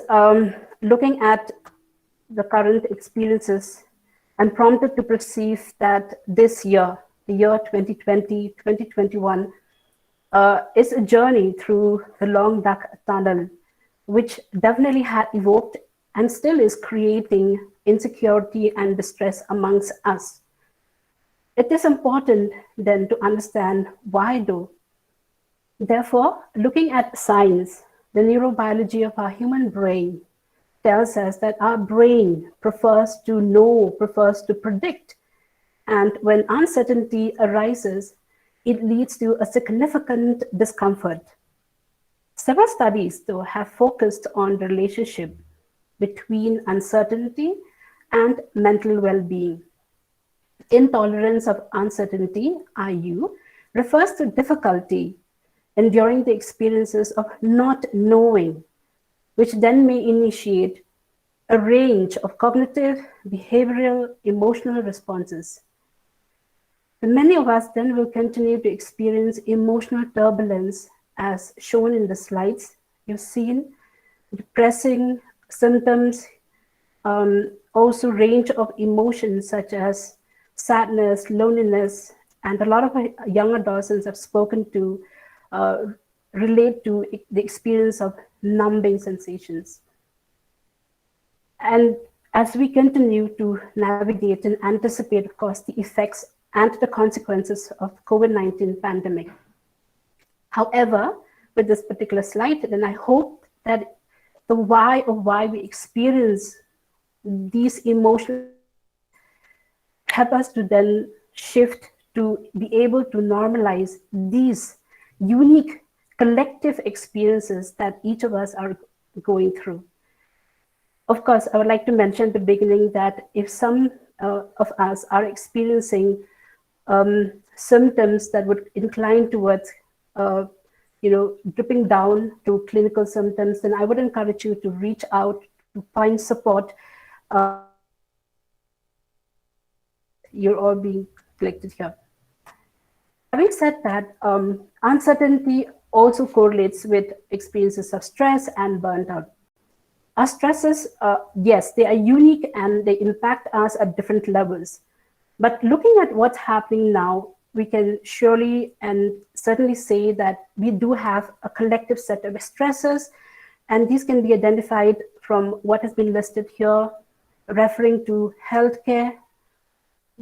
Speaker 5: looking at the current experiences, I'm prompted to perceive that this year, the year 2020, 2021, is a journey through the long dark tunnel, which definitely had evoked and still is creating insecurity and distress amongst us. It is important then to understand why though. Therefore, looking at science, the neurobiology of our human brain tells us that our brain prefers to know, prefers to predict. And when uncertainty arises, it leads to a significant discomfort. Several studies, though, have focused on the relationship between uncertainty and mental well-being. Intolerance of uncertainty, IU, refers to difficulty enduring the experiences of not knowing, which then may initiate a range of cognitive, behavioral, emotional responses. And many of us then will continue to experience emotional turbulence, as shown in the slides you've seen, depressing symptoms, also range of emotions such as sadness, loneliness, and a lot of young adolescents have spoken to relate to the experience of numbing sensations. And as we continue to navigate and anticipate, of course, the effects and the consequences of COVID-19 pandemic. However, with this particular slide, then I hope that the why of why we experience these emotions help us to then shift to be able to normalize these unique collective experiences that each of us are going through. Of course, I would like to mention at the beginning that if some of us are experiencing symptoms that would incline towards, dripping down to clinical symptoms, then I would encourage you to reach out to find support. You're all being collected here. Having said that, uncertainty also correlates with experiences of stress and burnt out. Our stresses, yes, they are unique and they impact us at different levels. But looking at what's happening now, we can surely and certainly say that we do have a collective set of stresses, and these can be identified from what has been listed here, referring to healthcare,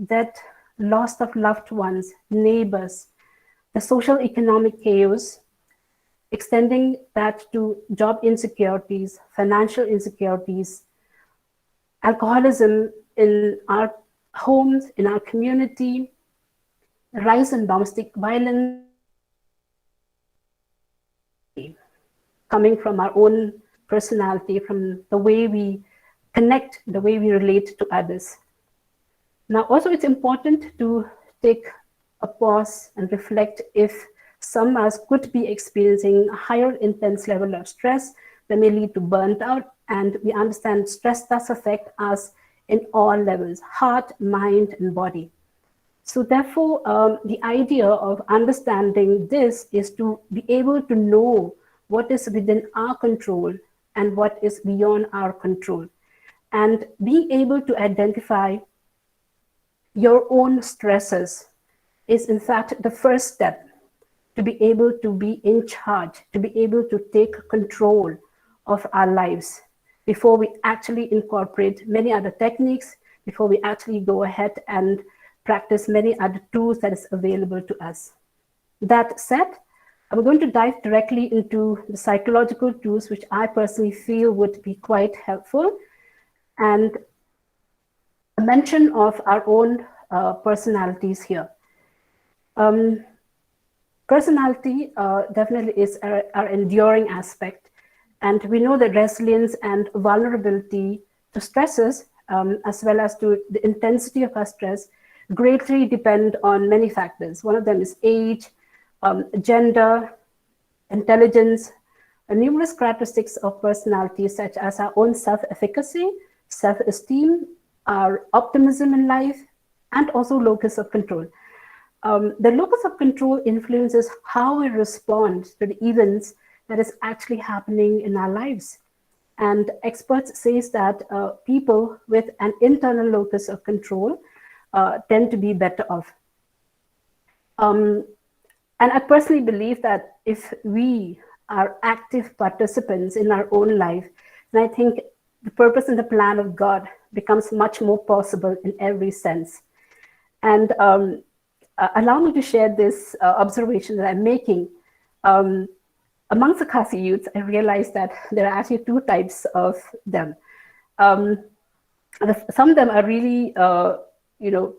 Speaker 5: death, loss of loved ones, neighbors, the social economic chaos, extending that to job insecurities, financial insecurities, alcoholism in our homes, in our community, rise in domestic violence, coming from our own personality, from the way we connect, the way we relate to others. Now, also it's important to take a pause and reflect if some of us could be experiencing a higher intense level of stress that may lead to burnt out. And we understand stress does affect us in all levels, heart, mind, and body. So therefore, the idea of understanding this is to be able to know what is within our control and what is beyond our control. And being able to identify your own stresses is in fact the first step to be able to be in charge, to be able to take control of our lives before we actually incorporate many other techniques, before we actually go ahead and practice many other tools that is available to us. That said, I'm going to dive directly into the psychological tools, which I personally feel would be quite helpful, and a mention of our own personalities here. Personality definitely is our enduring aspect, and we know that resilience and vulnerability to stresses, as well as to the intensity of our stress, greatly depend on many factors. One of them is age, gender, intelligence, numerous characteristics of personality such as our own self-efficacy, self-esteem, our optimism in life, and also locus of control. The locus of control influences how we respond to the events that is actually happening in our lives. And experts say that people with an internal locus of control tend to be better off. And I personally believe that if we are active participants in our own life, then I think the purpose and the plan of God becomes much more possible in every sense. And allow me to share this observation that I'm making. Amongst the Khasi youths, I realized that there are actually two types of them. Some of them are really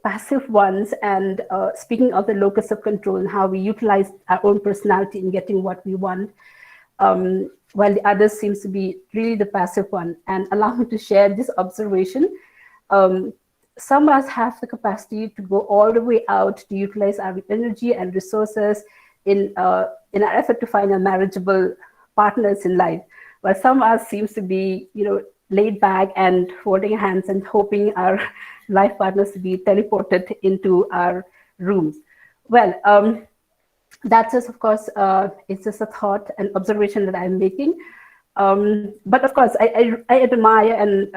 Speaker 5: passive ones, and speaking of the locus of control and how we utilize our own personality in getting what we want, while the others seems to be really the passive one. And allow me to share this observation. Some of us have the capacity to go all the way out to utilize our energy and resources in our effort to find a marriageable partners in life, while some of us seems to be, laid back and folding hands and hoping our life partners to be teleported into our rooms. Well, that's just, of course, it's just a thought and observation that I'm making. But of course, I admire and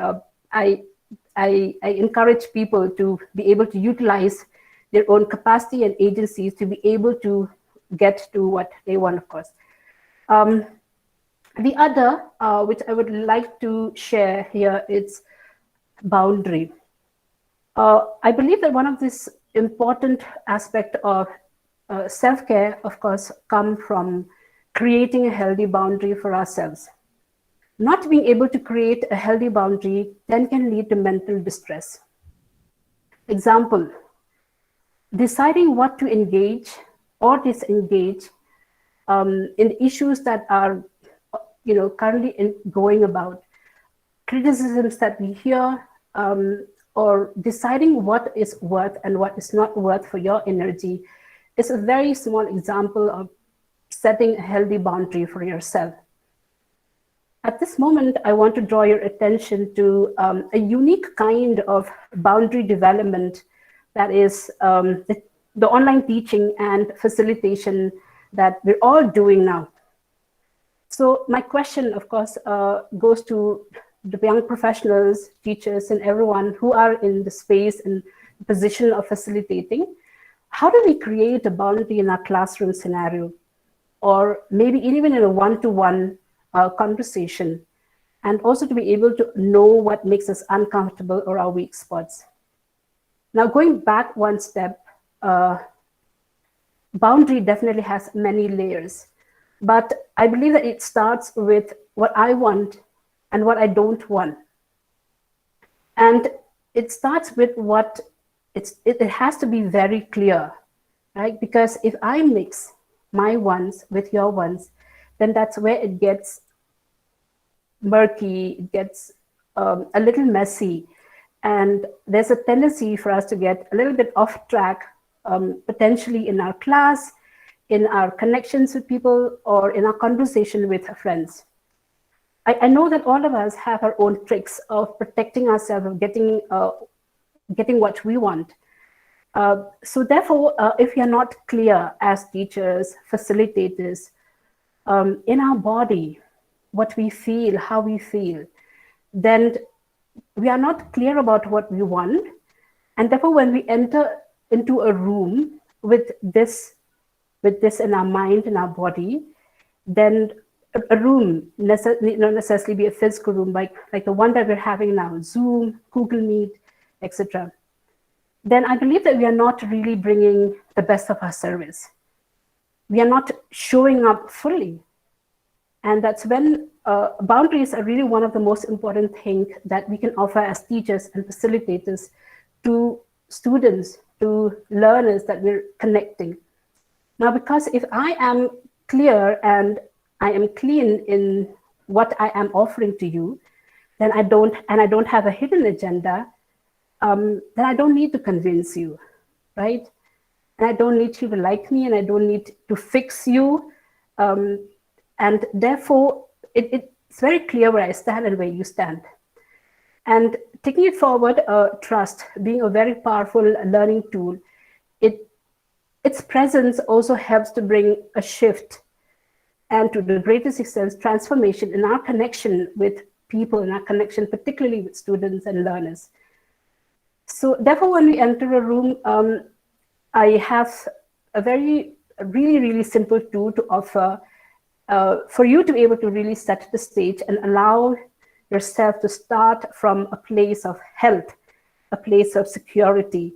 Speaker 5: I encourage people to be able to utilize their own capacity and agencies to be able to get to what they want, of course. The other, which I would like to share here, is boundary. I believe that one of this important aspect of self-care, of course, come from creating a healthy boundary for ourselves. Not being able to create a healthy boundary then can lead to mental distress. Example, deciding what to engage or disengage in issues that are currently going about, criticisms that we hear, or deciding what is worth and what is not worth for your energy is a very small example of setting a healthy boundary for yourself. At this moment, I want to draw your attention to a unique kind of boundary development that is the online teaching and facilitation that we're all doing now. So my question, of course, goes to the young professionals, teachers, and everyone who are in the space and position of facilitating. How do we create a boundary in our classroom scenario, or maybe even in a one-to-one conversation, and also to be able to know what makes us uncomfortable or our weak spots? Now, going back one step, boundary definitely has many layers, but I believe that it starts with what I want and what I don't want. And it starts with what it has to be very clear, right? Because if I mix my wants with your wants, then that's where it gets murky, it gets a little messy. And there's a tendency for us to get a little bit off track, potentially in our class, in our connections with people, or in our conversation with friends. I know that all of us have our own tricks of protecting ourselves, of getting what we want. So therefore, if we are not clear as teachers, facilitators, in our body, what we feel, how we feel, then we are not clear about what we want. And therefore, when we enter into a room with this in our mind, in our body, then a room need not necessarily be a physical room like the one that we're having now, Zoom, Google Meet, etc. Then I believe that we are not really bringing the best of our service. We are not showing up fully. And that's when boundaries are really one of the most important things that we can offer as teachers and facilitators to students, to learners that we're connecting. Now, because if I am clear and I am clean in what I am offering to you, then I don't have a hidden agenda, then I don't need to convince you, right? And I don't need you to like me, and I don't need to fix you. And therefore, it's very clear where I stand and where you stand. And taking it forward, trust being a very powerful learning tool, its presence also helps to bring a shift and, to the greatest extent, transformation in our connection with people, in our connection particularly with students and learners. So therefore, when we enter a room, I have a really simple tool to offer for you to be able to really set the stage and allow yourself to start from a place of health, a place of security,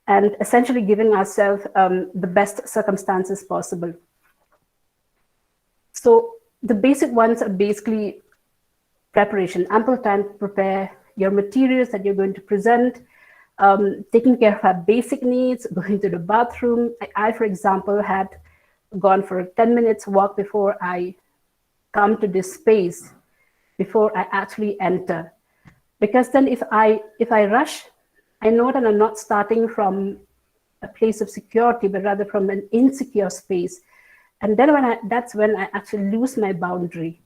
Speaker 5: and essentially giving ourselves the best circumstances possible. So the basic ones are basically preparation, ample time to prepare your materials that you're going to present, taking care of our basic needs, going to the bathroom. I, for example, had gone for a 10 minutes walk before I come to this space, before I actually enter. Because then if I rush, I know that I'm not starting from a place of security, but rather from an insecure space. And then that's when I actually lose my boundary.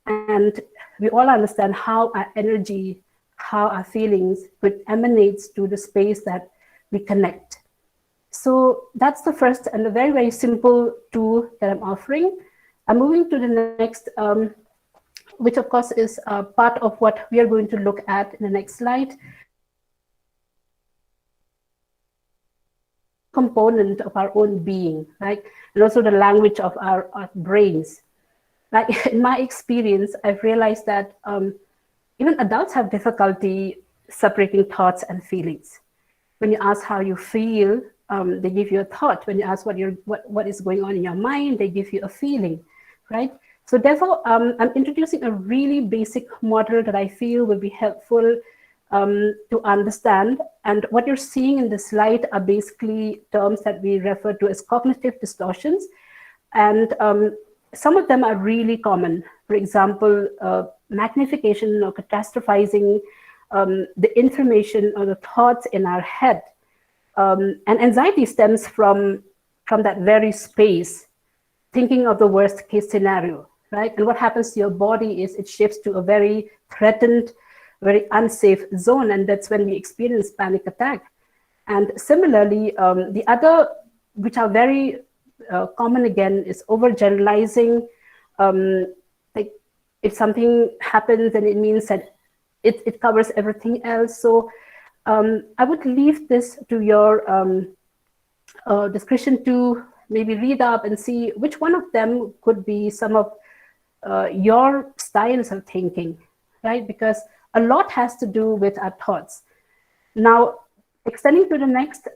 Speaker 5: And we all understand how our energy, how our feelings could emanates to the space that we connect. So that's the first and a very simple tool that I'm offering. I'm moving to the next, which of course is part of what we are going to look at in the next slide. Component of our own being, right? And also the language of our brains. Like in my experience, I've realized that even adults have difficulty separating thoughts and feelings. When you ask how you feel, they give you a thought. When you ask what is going on in your mind, they give you a feeling, right? So therefore, I'm introducing a really basic model that I feel will be helpful to understand. And what you're seeing in the slide are basically terms that we refer to as cognitive distortions. And some of them are really common. For example, magnification or catastrophizing the information or the thoughts in our head. And anxiety stems from that very space, thinking of the worst case scenario, right? And what happens to your body is it shifts to a very threatened, very unsafe zone, and that's when we experience panic attack. And similarly, the other, which are very common again, is overgeneralizing. Like if something happens, then it means that it covers everything else. So I would leave this to your discretion to maybe read up and see which one of them could be some of your styles of thinking, right? Because a lot has to do with our thoughts. Now, extending to the next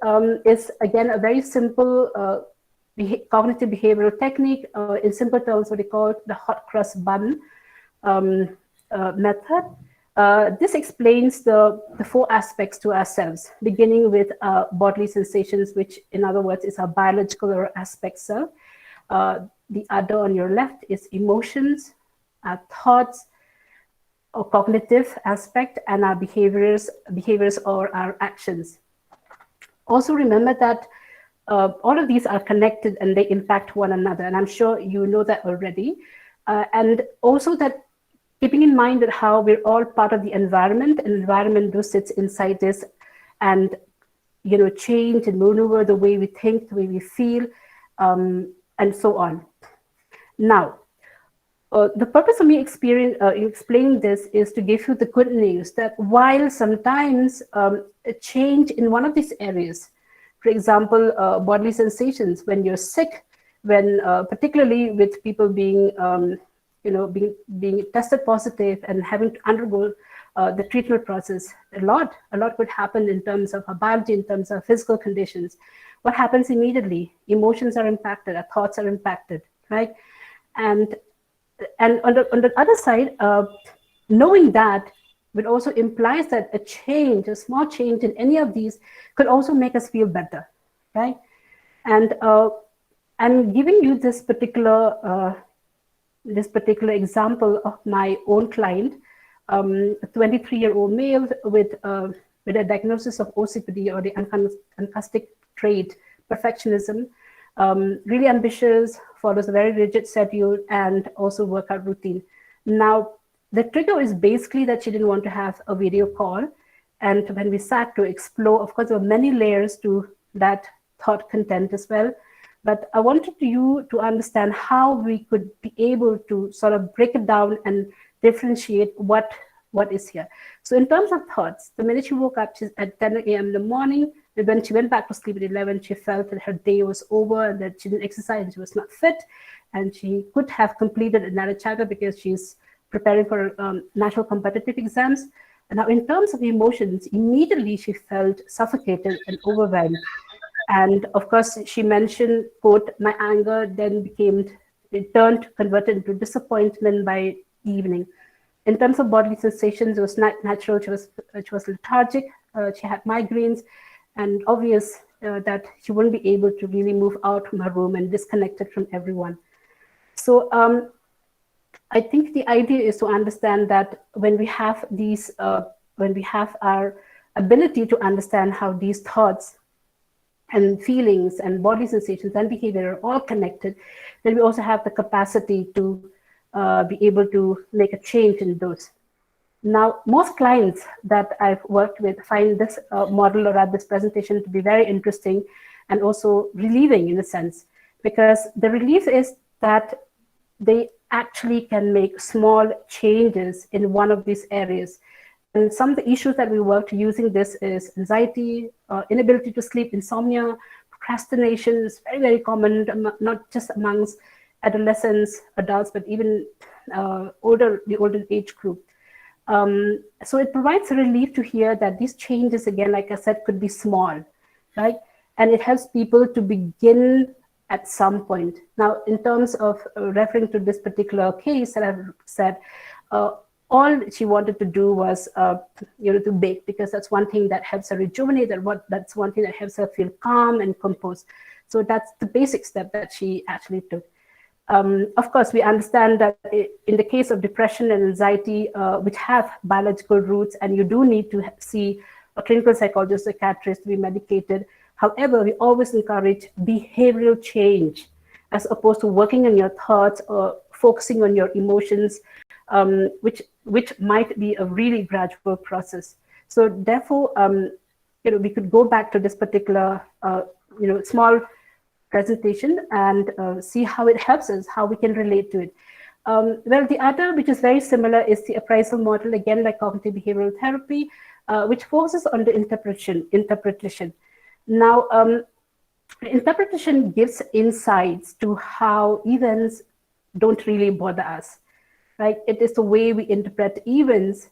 Speaker 5: is again a very simple cognitive behavioral technique. In simple terms, what they call the hot cross bun method. This explains the four aspects to ourselves, beginning with bodily sensations, which in other words is our biological or aspect self. The other on your left is emotions, our thoughts, or cognitive aspect, and our behaviors or our actions. Also remember that all of these are connected and they impact one another, and I'm sure you know that already. And also that keeping in mind that how we're all part of the environment, and environment does sits inside this, and change and maneuver the way we think, the way we feel, and so on. Now, the purpose of me explaining this is to give you the good news that while sometimes a change in one of these areas, for example, bodily sensations, when you're sick, when particularly with people being being tested positive and having to undergo the treatment process, a lot could happen in terms of our biology, in terms of physical conditions. What happens immediately? Emotions are impacted, our thoughts are impacted, right? And on the other side, knowing that would also implies that a small change in any of these could also make us feel better, right? And I'm giving you this particular example of my own client, a 23-year-old male with a diagnosis of OCPD, or the uncastic trait, perfectionism. really ambitious, follows a very rigid schedule, and also workout routine. Now, the trigger is basically that she didn't want to have a video call. And when we sat to explore, of course, there were many layers to that thought content as well. But I wanted you to understand how we could be able to sort of break it down and differentiate what is here. So in terms of thoughts, the minute she woke up at 10 a.m. in the morning, and when she went back to sleep at 11, she felt that her day was over and that she didn't exercise and she was not fit. And she could have completed another chapter because she's preparing for national competitive exams. And now in terms of emotions, immediately she felt suffocated and overwhelmed. And of course, she mentioned, quote, my anger then converted into disappointment by evening. In terms of bodily sensations, it was not natural. She was lethargic. She had migraines, and obvious that she wouldn't be able to really move out from her room and disconnected from everyone. So I think the idea is to understand that when we have these, when we have our ability to understand how these thoughts and feelings and body sensations and behavior are all connected, then we also have the capacity to be able to make a change in those. Now, most clients that I've worked with find this model or this presentation to be very interesting and also relieving in a sense, because the relief is that they actually can make small changes in one of these areas. And some of the issues that we worked using this is anxiety, inability to sleep, insomnia, procrastination is very, very common, not just amongst adolescents, adults, but even the older age group. So it provides a relief to hear that these changes, again, like I said, could be small, right? And it helps people to begin at some point. Now, in terms of referring to this particular case that I've said, all she wanted to do was, to bake, because that's one thing that helps her rejuvenate, that's one thing that helps her feel calm and composed. So that's the basic step that she actually took. Of course, we understand that in the case of depression and anxiety, which have biological roots, and you do need to see a clinical psychologist, psychiatrist to be medicated. However, we always encourage behavioral change as opposed to working on your thoughts or focusing on your emotions, which might be a really gradual process. So therefore, we could go back to this particular, small presentation and see how it helps us, how we can relate to it. Well, the other, which is very similar, is the appraisal model, again, like cognitive behavioral therapy, which focuses on the interpretation. Now, interpretation gives insights to how events don't really bother us, right? It is the way we interpret events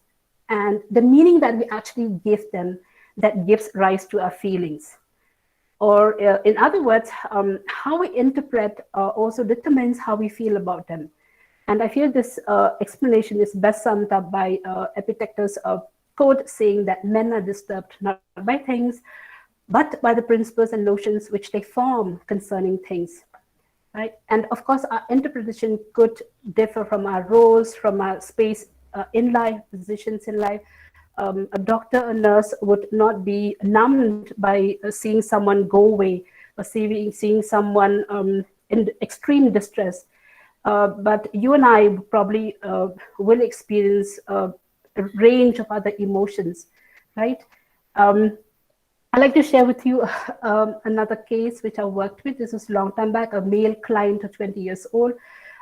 Speaker 5: and the meaning that we actually give them that gives rise to our feelings. Or in other words, how we interpret also determines how we feel about them. And I feel this explanation is best summed up by Epictetus' quote saying that men are disturbed not by things, but by the principles and notions which they form concerning things, right? And of course, our interpretation could differ from our roles, from our space in life, positions in life. A doctor or nurse would not be numbed by seeing someone go away or seeing someone in extreme distress. But you and I probably will experience a range of other emotions, right? I'd like to share with you another case which I worked with. This was a long time back, a male client of 20 years old,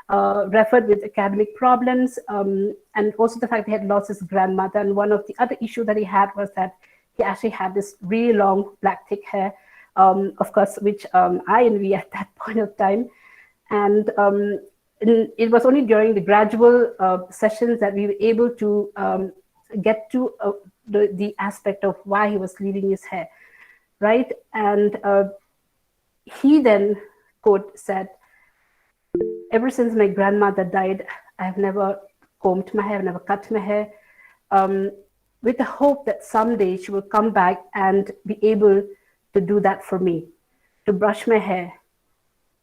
Speaker 5: referred with academic problems, and also the fact he had lost his grandmother. And one of the other issues that he had was that he actually had this really long, black, thick hair, of course, which I envy at that point of time. And it was only during the gradual sessions that we were able to get to the aspect of why he was leaving his hair, right? And he then, quote, said, ever since my grandmother died, I have never combed my hair, never cut my hair, with the hope that someday she will come back and be able to do that for me, to brush my hair.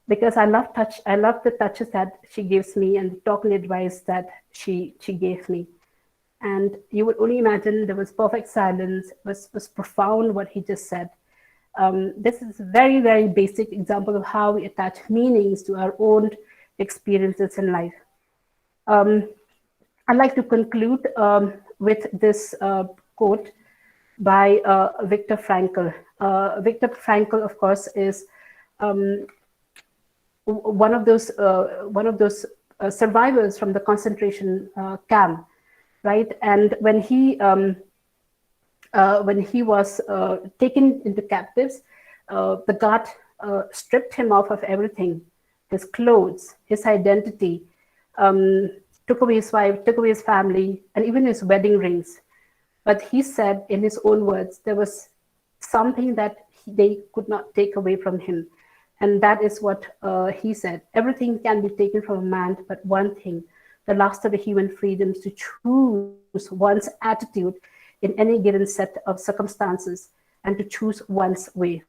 Speaker 5: Because I love the touches that she gives me and the talking advice that she gave me. And you would only imagine there was perfect silence, was profound what he just said. This is a very, very basic example of how we attach meanings to our own experiences in life. I'd like to conclude with this quote by Viktor Frankl. Viktor Frankl, of course, is one of those survivors from the concentration camp, right? And when he was taken into captives, the guard stripped him off of everything, his clothes, his identity, took away his wife, took away his family, and even his wedding rings. But he said, in his own words, there was something that they could not take away from him. And that is what he said. Everything can be taken from a man, but one thing, the last of the human freedoms, to choose one's attitude in any given set of circumstances and to choose one's way.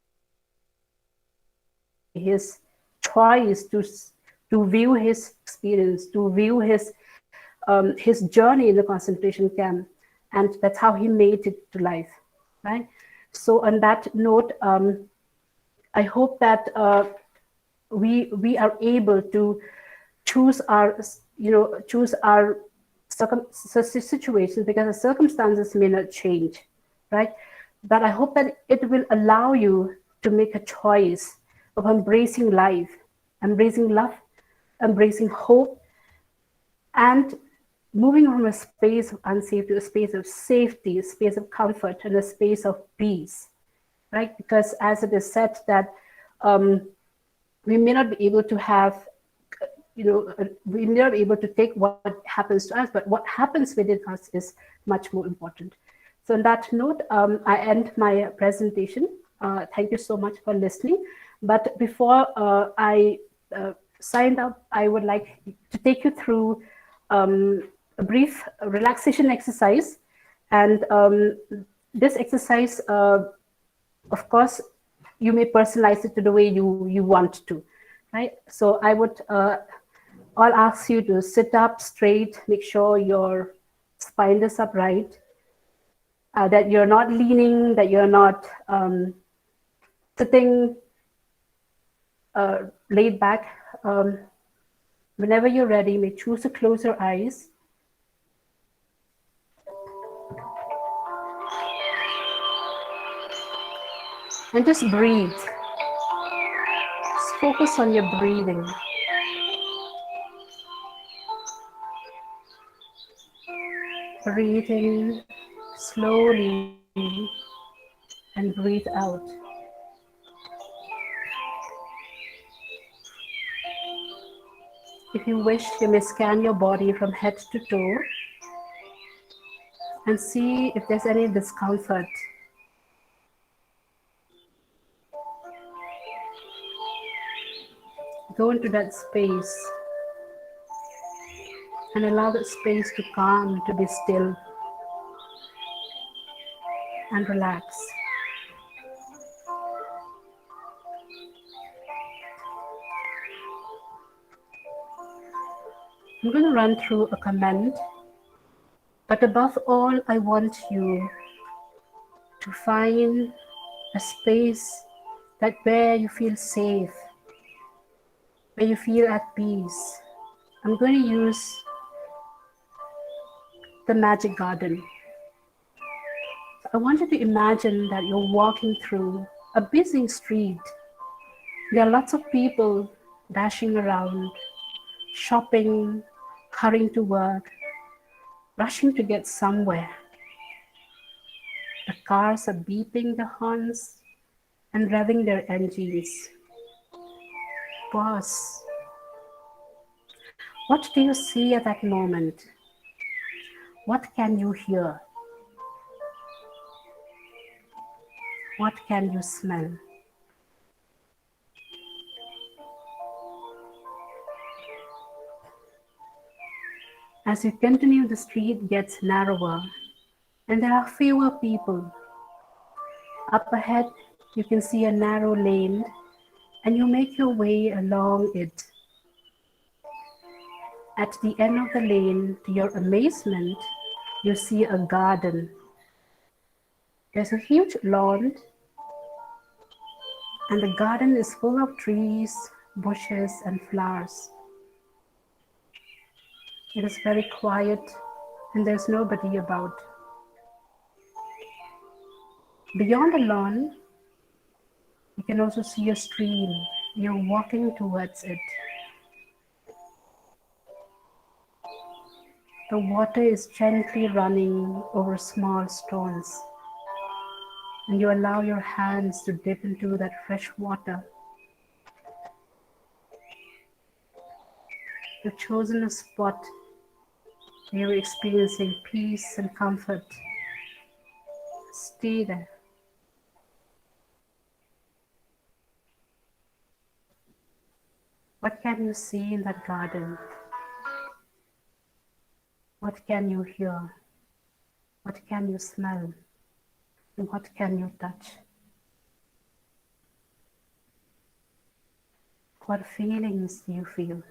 Speaker 5: His choice to view his experience, to view his journey in the concentration camp, and that's how he made it to life, right? So on that note, I hope that we are able to choose our situations, because the circumstances may not change, right? But I hope that it will allow you to make a choice of embracing life, embracing love, embracing hope, and moving from a space of unsafe to a space of safety, a space of comfort, and a space of peace, right? Because as it is said that we may not be able to have, we may not be able to take what happens to us, but what happens within us is much more important. So on that note, I end my presentation. Thank you so much for listening. But before I sign up, I would like to take you through a brief relaxation exercise. And this exercise, of course, you may personalize it to the way you want to, right? So I would all ask you to sit up straight, make sure your spine is upright, that you're not leaning, that you're not sitting laid back. Whenever you're ready, you may choose to close your eyes. And just breathe. Just focus on your breathing. Breathe in slowly and breathe out. If you wish, you may scan your body from head to toe and see if there's any discomfort. Go into that space and allow that space to calm, to be still and relax. I'm going to run through a command, but above all, I want you to find a space that where you feel safe, where you feel at peace. I'm going to use the magic garden. I want you to imagine that you're walking through a busy street. There are lots of people dashing around, shopping, hurrying to work, rushing to get somewhere. The cars are beeping the horns and revving their engines. Pause. What do you see at that moment? What can you hear? What can you smell? As you continue, the street gets narrower and there are fewer people. Up ahead, you can see a narrow lane and you make your way along it. At the end of the lane, to your amazement, you see a garden. There's a huge lawn And the garden is full of trees, bushes, and flowers. It is very quiet and there's nobody about. Beyond the lawn, you can also see a stream. You're walking towards it. The water is gently running over small stones, and you allow your hands to dip into that fresh water. You've chosen a spot where you're experiencing peace and comfort. Stay there. What can you see in that garden? What can you hear? What can you smell? And what can you touch? What feelings do you feel?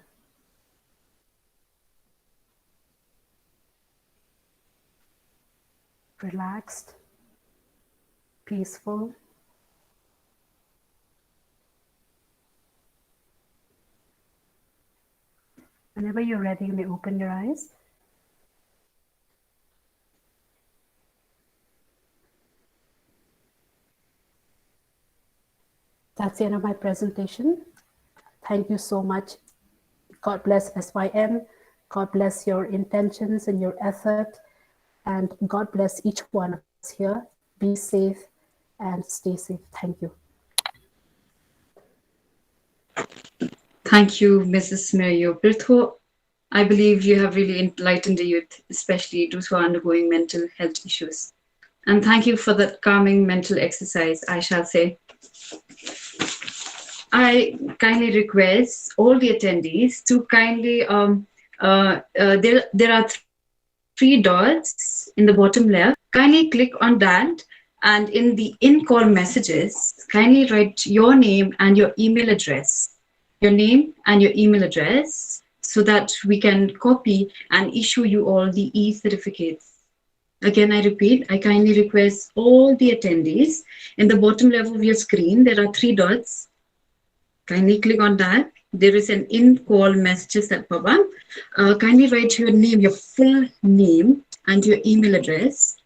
Speaker 5: Relaxed, peaceful. Whenever you're ready, you may open your eyes. That's the end of my presentation. Thank you so much. God bless SYM. God bless your intentions and your effort. And God bless each one of us here. Be safe and stay safe. Thank you.
Speaker 22: Thank you, Mrs. Maryobiang Pyrtuh. I believe you have really enlightened the youth, especially those who are undergoing mental health issues. And thank you for that calming mental exercise, I shall say. I kindly request all the attendees to kindly, there are three dots in the bottom left. Kindly click on that, and in the in-call messages, kindly write your name and your email address. Your name and your email address, so that we can copy and issue you all the e-certificates. Again, I repeat, I kindly request all the attendees, in the bottom left of your screen, there are three dots. Kindly click on that. There is an in-call messages that pop up. Kindly write your name, your full name and your email address,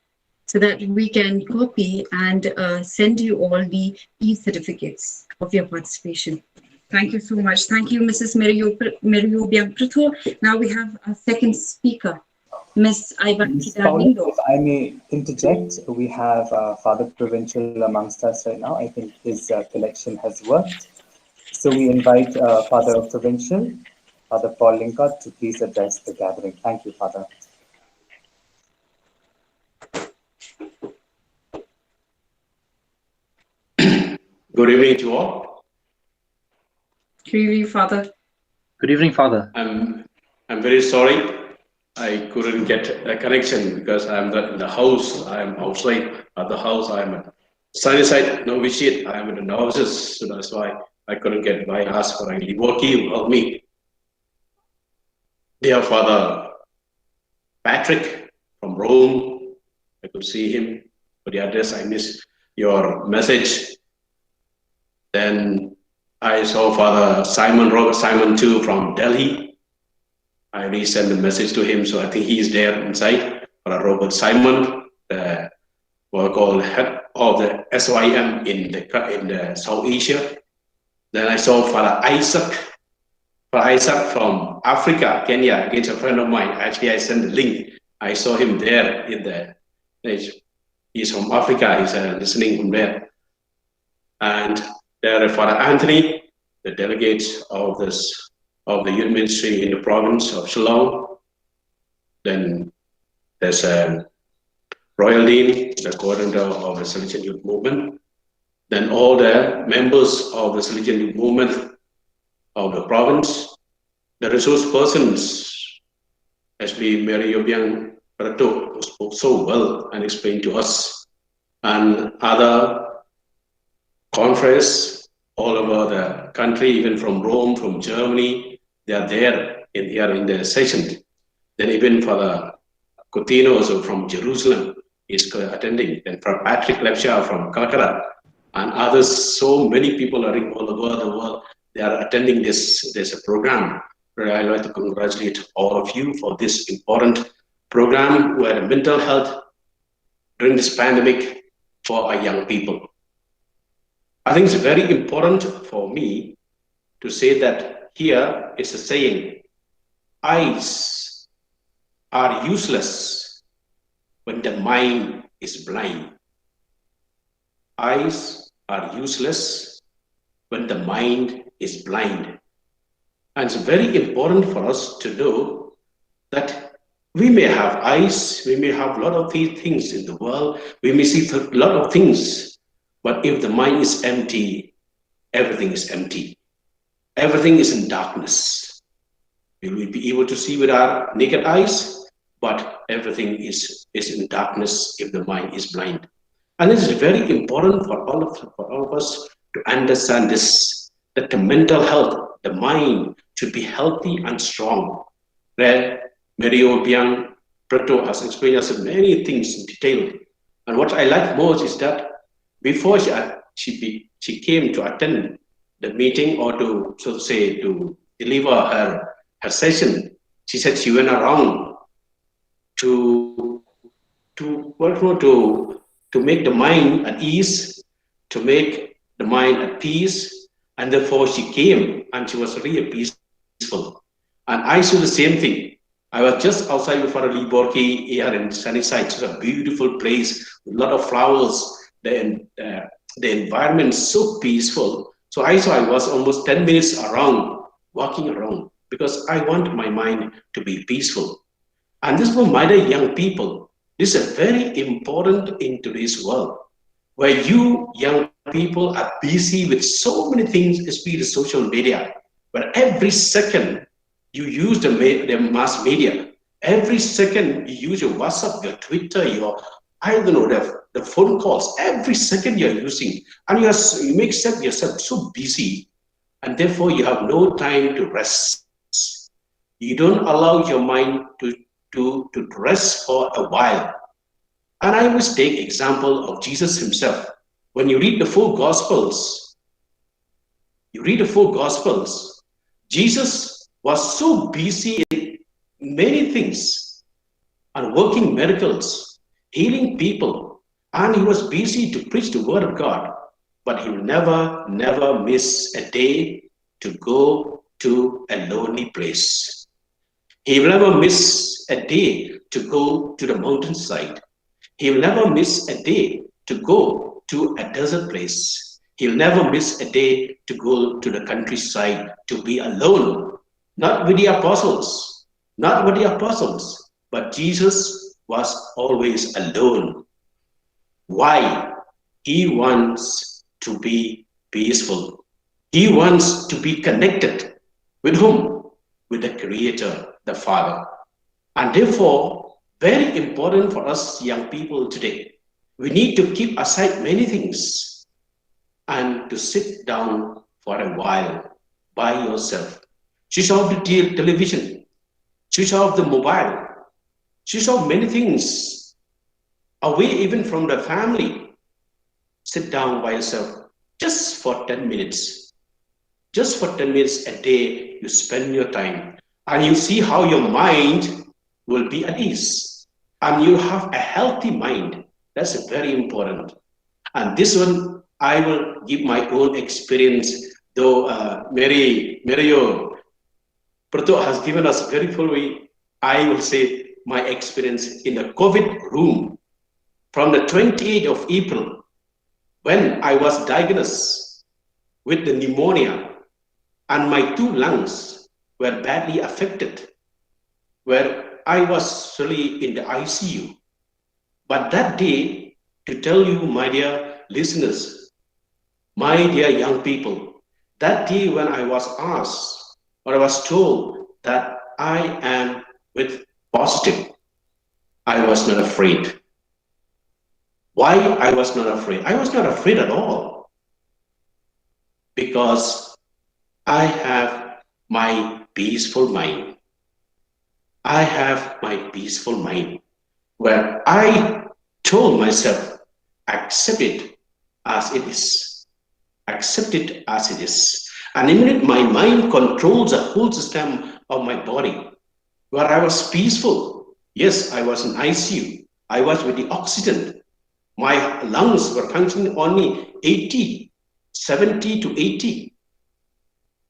Speaker 22: so that we can copy and send you all the e-certificates of your participation. Thank you so much. Thank you, Mrs. Maryobiang Pyrtuh. Now we have a second speaker, Ms. Aibatphida.
Speaker 20: If I may interject, we have Father Provincial amongst us right now. I think his connection has worked. So we invite Father Provincial, Father Paul Lyngdoh, to please address the gathering. Thank you, Father.
Speaker 6: Good evening to all.
Speaker 22: Good evening, Father.
Speaker 3: Good evening, Father.
Speaker 6: I'm very sorry I couldn't get a connection because I'm in the house. I'm outside of the house. I'm at sunny side novitiate. I'm in the novices, so that's why I couldn't get by. Ask for a devotee to help me. Dear Father Patrick from Rome, I could see him, but the address I missed your message. Then I saw Father Robert Simon too from Delhi. I resent the message to him, so I think he's there inside. Father Robert Simon, the called head of the SYM in the South Asia. Then I saw Father Isaac from Africa, Kenya, against a friend of mine. Actually, I sent the link. I saw him there in the. He's from Africa. He's listening from there. And there, Father Anthony, the delegate of the youth ministry in the province of Shillong. Then there's Royal Dean, the coordinator of the Salesian Youth Movement. Then all the members of the Salesian Youth Movement of the province, the resource persons, especially Maryobiang Pyrtuh, who spoke so well and explained to us, and other conference all over the country, even from Rome, from Germany, they are there here in the session. Then even Father Coutinho, also from Jerusalem, is attending. And Father Patrick Lepsha from Calcutta, and others, so many people are all over the world. They are attending this program. I'd like to congratulate all of you for this important program where mental health during this pandemic for our young people. I think it's very important for me to say that here is a saying, eyes are useless when the mind is blind. Eyes are useless when the mind is blind. And it's very important for us to know that we may have eyes, we may have a lot of things in the world, we may see a lot of things, but if the mind is empty, everything is empty. Everything is in darkness. We will be able to see with our naked eyes, but everything is in darkness if the mind is blind. And this is very important for all of us to understand this, that the mental health, the mind should be healthy and strong. Mrs Maryobiang Pyrtuh has explained us many things in detail. And what I like most is that before she came to attend the meeting or to, so to say, to deliver her session, she said she went around to make the mind at ease, to make the mind at peace, and therefore she came and she was really peaceful. And I saw the same thing. I was just outside for Lyngdoh here in Sunnyside. It's a beautiful place with a lot of flowers. The environment is so peaceful. So I was almost 10 minutes around, walking around, because I want my mind to be peaceful. And this for my young people, this is very important in today's world, where you young people are busy with so many things, especially the social media, where every second you use the mass media. Every second you use your WhatsApp, your Twitter, your, I don't know, the phone calls. Every second you're using, and you make yourself so busy, and therefore you have no time to rest. You don't allow your mind to rest for a while. And I must take example of Jesus himself. When you read the four Gospels, Jesus was so busy in many things and working miracles, healing people, and he was busy to preach the word of God, but he will never miss a day to go to a lonely place. He will never miss a day to go to the mountainside. He will never miss a day to go to a desert place. He'll never miss a day to go to the countryside to be alone. Not with the apostles, but Jesus was always alone. Why? He wants to be peaceful. He wants to be connected with whom? With the Creator, the Father. And therefore, very important for us young people today, we need to keep aside many things and to sit down for a while by yourself. Switch off the television, switch off the mobile, switch off many things, away even from the family. Sit down by yourself just for 10 minutes. Just for 10 minutes a day, you spend your time and you see how your mind will be at ease and you have a healthy mind. That's very important. And this one, I will give my own experience, though Maryobiang Pyrtuh has given us very fully. I will say my experience in the COVID room from the 28th of April, when I was diagnosed with the pneumonia and my 2 lungs were badly affected, where I was really in the ICU. But that day, to tell you, my dear listeners, my dear young people, that day when I was asked or I was told that I am with positive, I was not afraid. Why I was not afraid? I was not afraid at all, because I have my peaceful mind. I have my peaceful mind where I told myself, accept it, as it is. Accept it as it is. And immediately my mind controls the whole system of my body, where I was peaceful. Yes, I was in ICU. I was with the oxygen. My lungs were functioning only 80, 70 to 80.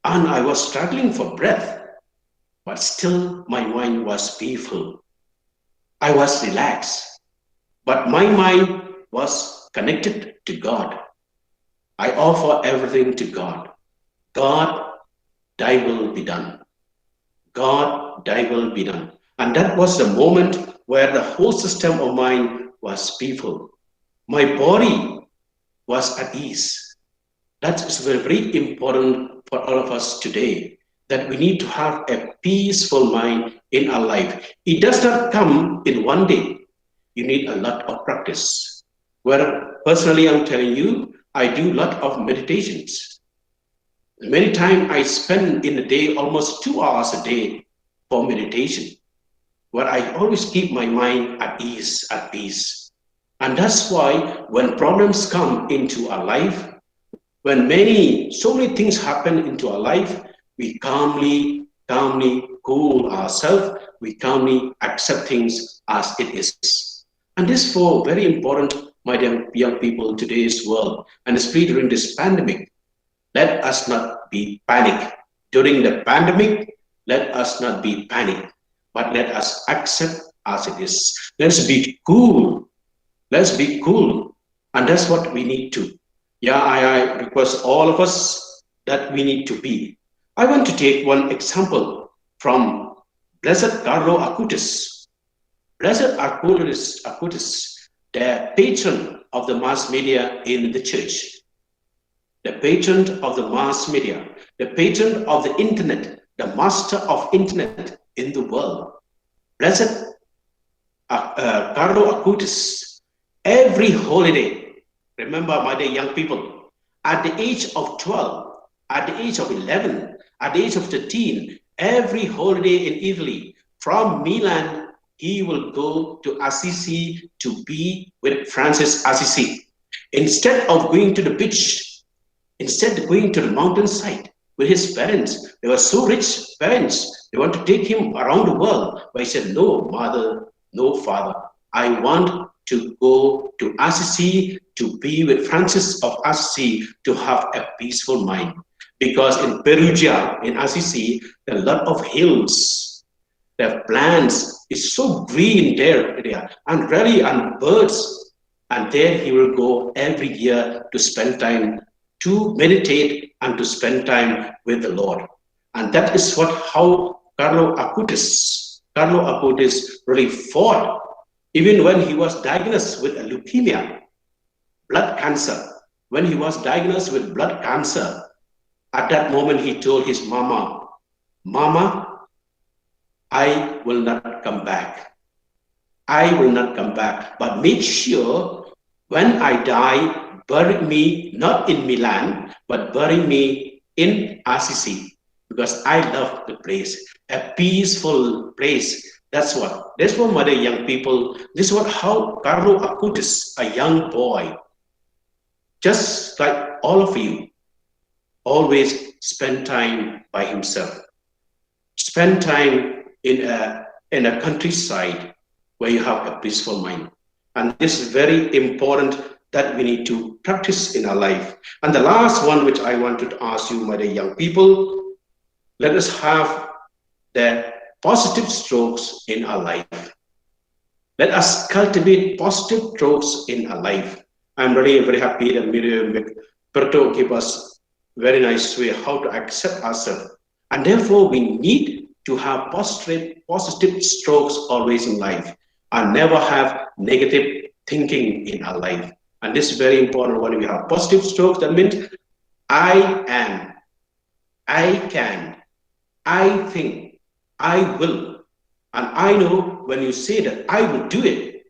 Speaker 6: And I was struggling for breath, but still my mind was peaceful. I was relaxed, but my mind was connected to God. I offer everything to God. God, thy will be done. God, thy will be done. And that was the moment where the whole system of mine was peaceful. My body was at ease. That is very important for all of us today, that we need to have a peaceful mind in our life. It does not come in one day. You need a lot of practice. Where personally, I'm telling you, I do a lot of meditations. Many times I spend in a day almost 2 hours a day for meditation, where I always keep my mind at ease, at peace. And that's why when problems come into our life, when so many things happen into our life, we calmly cool ourselves, we calmly accept things as it is. And this is for very important, my dear young people, in today's world, and especially during this pandemic. Let us not be panic. During the pandemic, let us not be panic, but let us accept as it is. Let's be cool. Let's be cool. And that's what we need to. Yeah, I request all of us that we need to be. I want to take one example from Blessed Carlo Acutis. Blessed Acutis, the patron of the mass media in the church, the patron of the mass media, the patron of the internet, the master of internet in the world. Blessed Carlo Acutis, every holiday, remember my dear young people, at the age of 12, at the age of 11, at the age of 13, every holiday in Italy, from Milan, he will go to Assisi to be with Francis Assisi. Instead of going to the beach, instead of going to the mountainside with his parents, they were so rich parents, they want to take him around the world. But he said, no, mother, no, father, I want to go to Assisi to be with Francis of Assisi to have a peaceful mind. Because in Perugia, in Assisi, there are a lot of hills, there are plants, it's so green there, and really, and birds. And there he will go every year to spend time, to meditate and to spend time with the Lord. And that is how Carlo Acutis really fought, even when he was diagnosed with a leukemia, blood cancer. When he was diagnosed with blood cancer, at that moment he told his mama, Mama, I will not come back. I will not come back, but make sure when I die, bury me not in Milan, but bury me in Assisi, because I love the place, a peaceful place. That's what my dear young people, this is how Carlo Acutis, a young boy, just like all of you, always spend time by himself. Spend time in a countryside where you have a peaceful mind. And this is very important that we need to practice in our life. And the last one which I wanted to ask you, my dear young people, let us have the positive strokes in our life. Let us cultivate positive strokes in our life. I'm really very happy that Maryobiang Pyrtuh gave us very nice way how to accept ourselves. And therefore we need to have positive strokes always in life and never have negative thinking in our life. And this is very important. When we have positive strokes, that means I am, I can, I think, I will. And I know when you say that I will do it,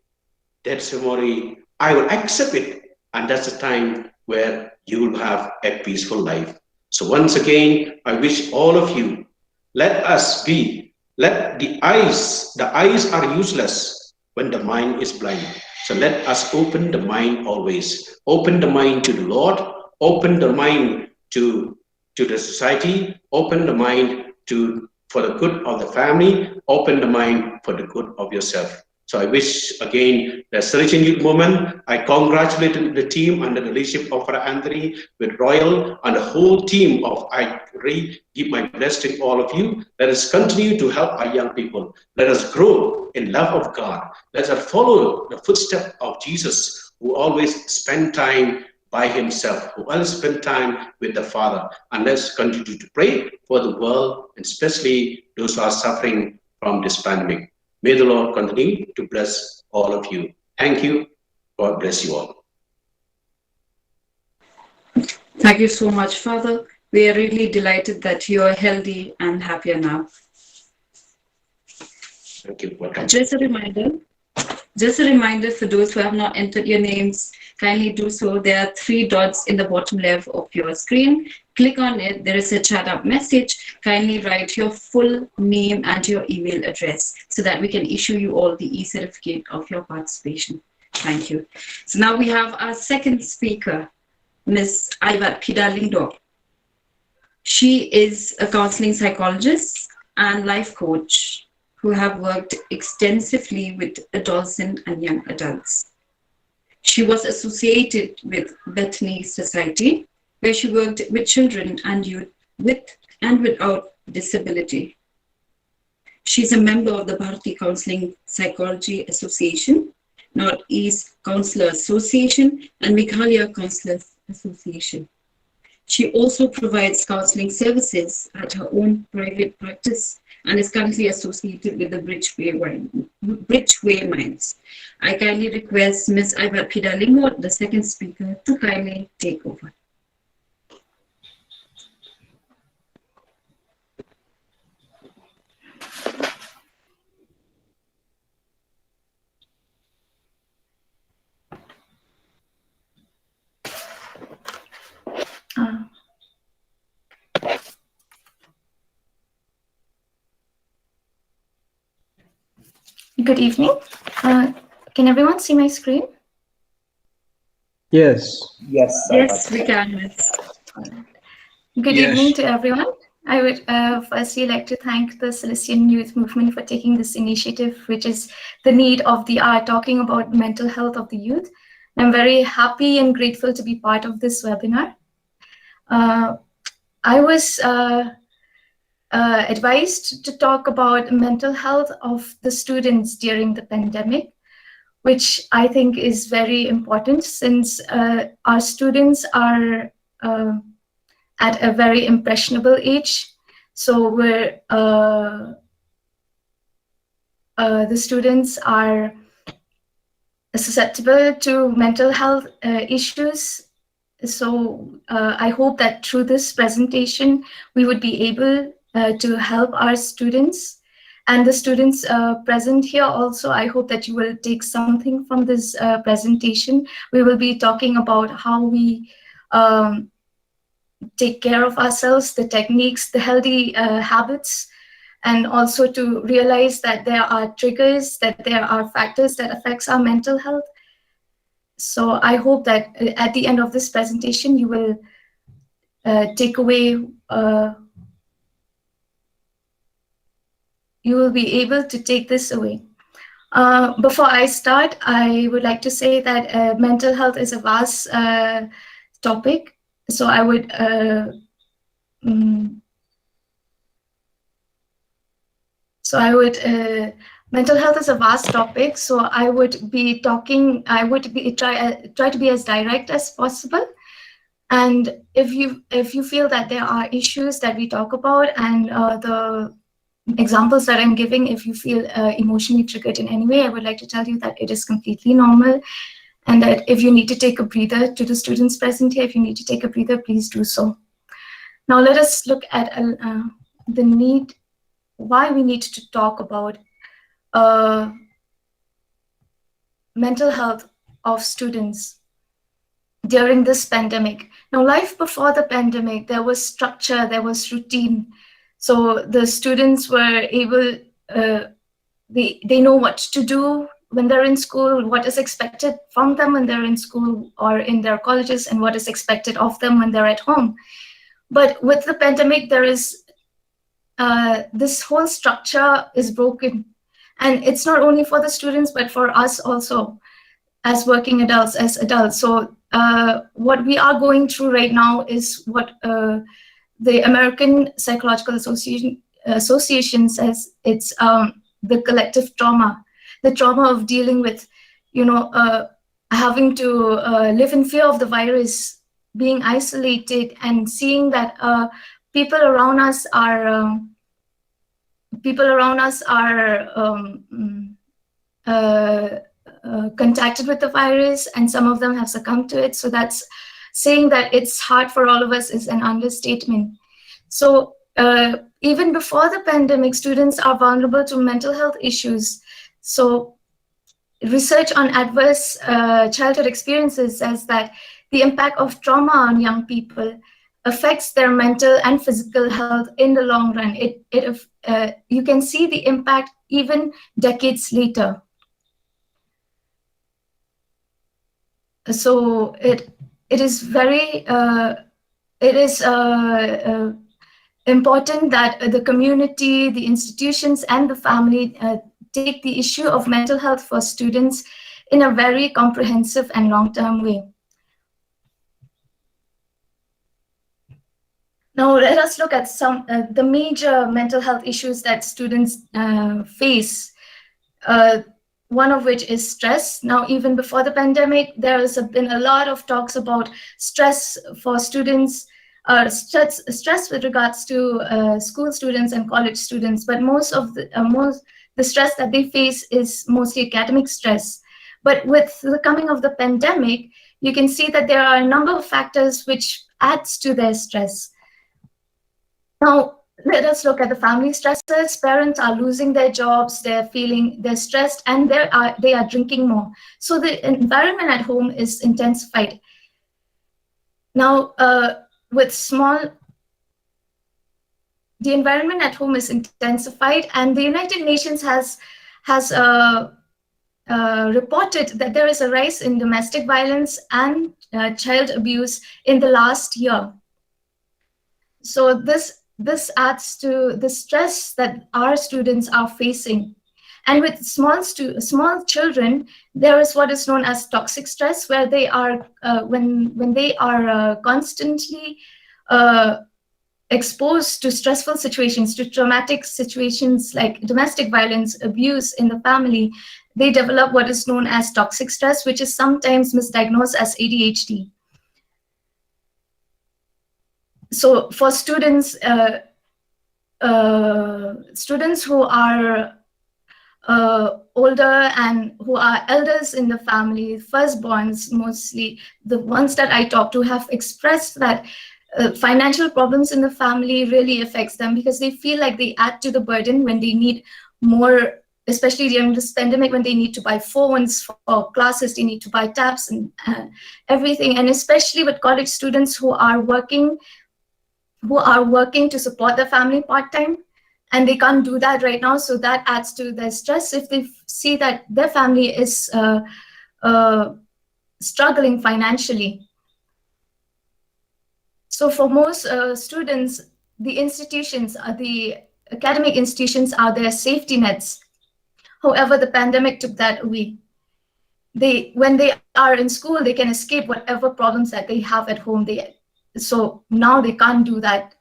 Speaker 6: that's a I will accept it. And that's the time where you will have a peaceful life. So once again, I wish all of you, let the eyes are useless when the mind is blind. So let us open the mind always. Open the mind to the Lord. Open the mind to the society. Open the mind for the good of the family. Open the mind for the good of yourself. So I wish again the Salesian Youth Movement. I congratulate the team under the leadership of Father Anthony with Royal and the whole team of I really give my blessing to all of you. Let us continue to help our young people. Let us grow in love of God. Let us follow the footsteps of Jesus, who always spent time by himself, who always spent time with the Father. And let's continue to pray for the world, and especially those who are suffering from this pandemic. May the Lord continue to bless all of you. Thank you. God bless you all.
Speaker 22: Thank you so much, Father. We are really delighted that you are healthy and happier now.
Speaker 6: Thank you. Welcome.
Speaker 22: Just a reminder for those who have not entered your names, kindly do so. There are 3 dots in the bottom left of your screen. Click on it. There is a chat up message. Kindly write your full name and your email address so that we can issue you all the e-certificate of your participation. Thank you. So now we have our second speaker, Ms. Aibatphida Lyngdoh. She is a counseling psychologist and life coach who have worked extensively with adolescent and young adults. She was associated with Bethany Society, where she worked with children and youth with and without disability. She's a member of the Bharati Counseling Psychology Association, Northeast Counselor Association, and Meghalaya Counselors Association. She also provides counseling services at her own private practice and is currently associated with the Bridgeway Minds. I kindly request Ms. Aibatphida Lyngdoh, the second speaker, to kindly take over.
Speaker 7: Good evening. Can everyone see my screen?
Speaker 17: Yes.
Speaker 20: Yes.
Speaker 22: Yes, we can.
Speaker 7: Good
Speaker 17: Yes.
Speaker 7: evening to everyone. I would firstly like to thank the Salesian Youth Movement for taking this initiative, which is the need of the hour, talking about mental health of the youth. I'm very happy and grateful to be part of this webinar. I was advised to talk about mental health of the students during the pandemic, which I think is very important since our students are at a very impressionable age. So we're, the students are susceptible to mental health issues. So I hope that through this presentation, we would be able to help our students. And the students present here also, I hope that you will take something from this presentation. We will be talking about how we take care of ourselves, the techniques, the healthy habits, and also to realize that there are triggers, that there are factors that affects our mental health. So I hope that at the end of this presentation, you will take away, you will be able to take this away. Before I start, I would like to say that mental health is a vast topic. So I would mental health is a vast topic. So I would be talking. I would be try to be as direct as possible. And if you feel that there are issues that we talk about and the examples that I'm giving, if you feel emotionally triggered in any way, I would like to tell you that it is completely normal. And that if you need to take a breather, to the students present here, if you need to take a breather, please do so. Now let us look at the need, why we need to talk about mental health of students during this pandemic. Now, life before the pandemic, there was structure, there was routine. So the students were able, they know what to do when they're in school, what is expected from them when they're in school or in their colleges, and what is expected of them when they're at home. But with the pandemic, there is this whole structure is broken, and it's not only for the students but for us also as working adults, as adults. So what we are going through right now is what the American Psychological Association says. It's the collective trauma, the trauma of dealing with, having to live in fear of the virus, being isolated, and seeing that people around us are contacted with the virus, and some of them have succumbed to it. So that's saying that it's hard for all of us is an understatement. So even before the pandemic, students are vulnerable to mental health issues. So research on adverse childhood experiences says that the impact of trauma on young people affects their mental and physical health in the long run. You can see the impact even decades later. So it is very important that the community, the institutions, and the family take the issue of mental health for students in a very comprehensive and long-term way. Now let us look at some the major mental health issues that students face. One of which is stress. Now, even before the pandemic, there has been a lot of talks about stress for students, stress with regards to school students and college students. But most of the stress that they face is mostly academic stress. But with the coming of the pandemic, you can see that there are a number of factors which adds to their stress. Now, let us look at the family stresses. Parents are losing their jobs, they're stressed, and they are drinking more. So the environment at home is intensified. Now, the environment at home is intensified, and the United Nations has reported that there is a rise in domestic violence and child abuse in the last year. So this adds to the stress that our students are facing. And with small children, there is what is known as toxic stress, where they are when they are constantly exposed to stressful situations, to traumatic situations like domestic violence, abuse in the family, they develop what is known as toxic stress, which is sometimes misdiagnosed as ADHD. So for students, students who are older and who are elders in the family, firstborns mostly, the ones that I talk to have expressed that financial problems in the family really affects them, because they feel like they add to the burden when they need more, especially during this pandemic, when they need to buy phones for classes, they need to buy tabs and everything. And especially with college students who are working to support their family part-time, and they can't do that right now. So that adds to their stress if they see that their family is struggling financially. So for most students, the academic institutions are their safety nets. However, the pandemic took that away. When they are in school, they can escape whatever problems that they have at home. So now they can't do that.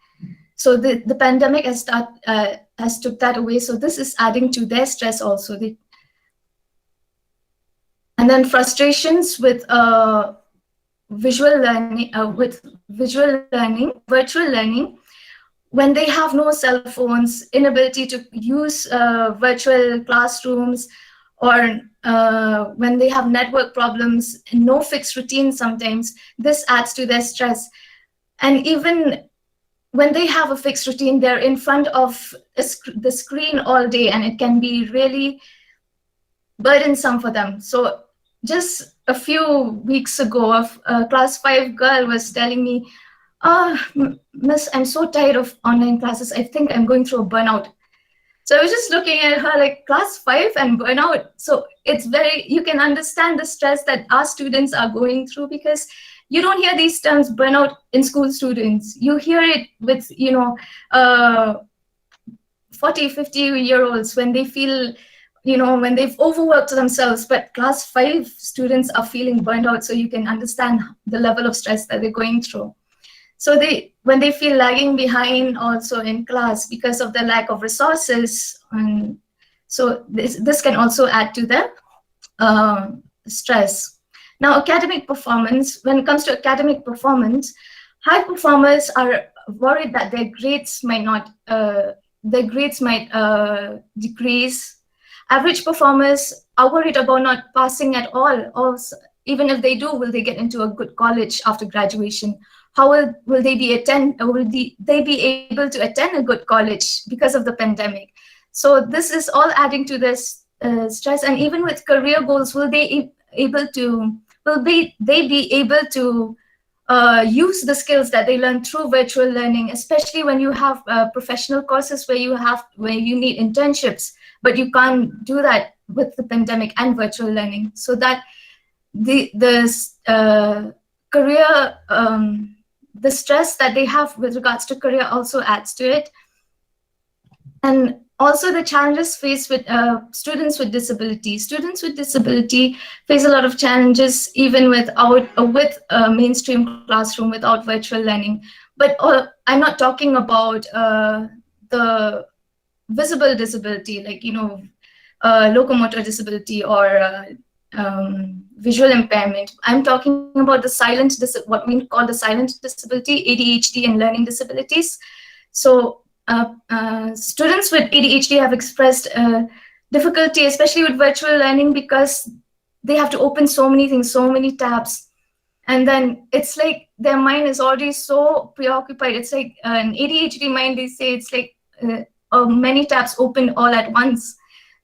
Speaker 7: So the pandemic has took that away. So this is adding to their stress also. And then frustrations with virtual learning, when they have no cell phones, inability to use virtual classrooms, or when they have network problems, no fixed routine sometimes, this adds to their stress. And even when they have a fixed routine, they're in front of the screen all day, and it can be really burdensome for them. So just a few weeks ago, a class 5 girl was telling me, Miss, I'm so tired of online classes. I think I'm going through a burnout. So I was just looking at her like, class 5 and burnout. So it's very, you can understand the stress that our students are going through, because you don't hear these terms burnout in school students. You hear it with, 40, 50-year-olds when they feel, when they've overworked themselves, but class 5 students are feeling burned out. So you can understand the level of stress that they're going through. So when they feel lagging behind also in class because of the lack of resources, and so this can also add to the stress. Now, academic performance, when it comes to academic performance, high performers are worried that their grades might decrease. Average performers are worried about not passing at all, or even if they do, will they get into a good college after graduation? How will they be able to attend a good college because of the pandemic? So this is all adding to this stress. And even with career goals, will they be able to use the skills that they learn through virtual learning, especially when you have professional courses where you need internships, but you can't do that with the pandemic and virtual learning. So that the stress that they have with regards to career also adds to it. And also the challenges faced with students with disability. Students with disability face a lot of challenges even with a mainstream classroom, without virtual learning. But I'm not talking about the visible disability, like, locomotor disability or visual impairment. I'm talking about the what we call the silent disability, ADHD and learning disabilities. So students with ADHD have expressed difficulty, especially with virtual learning, because they have to open so many things, so many tabs. And then it's like their mind is already so preoccupied. It's like an ADHD mind, they say it's like many tabs open all at once.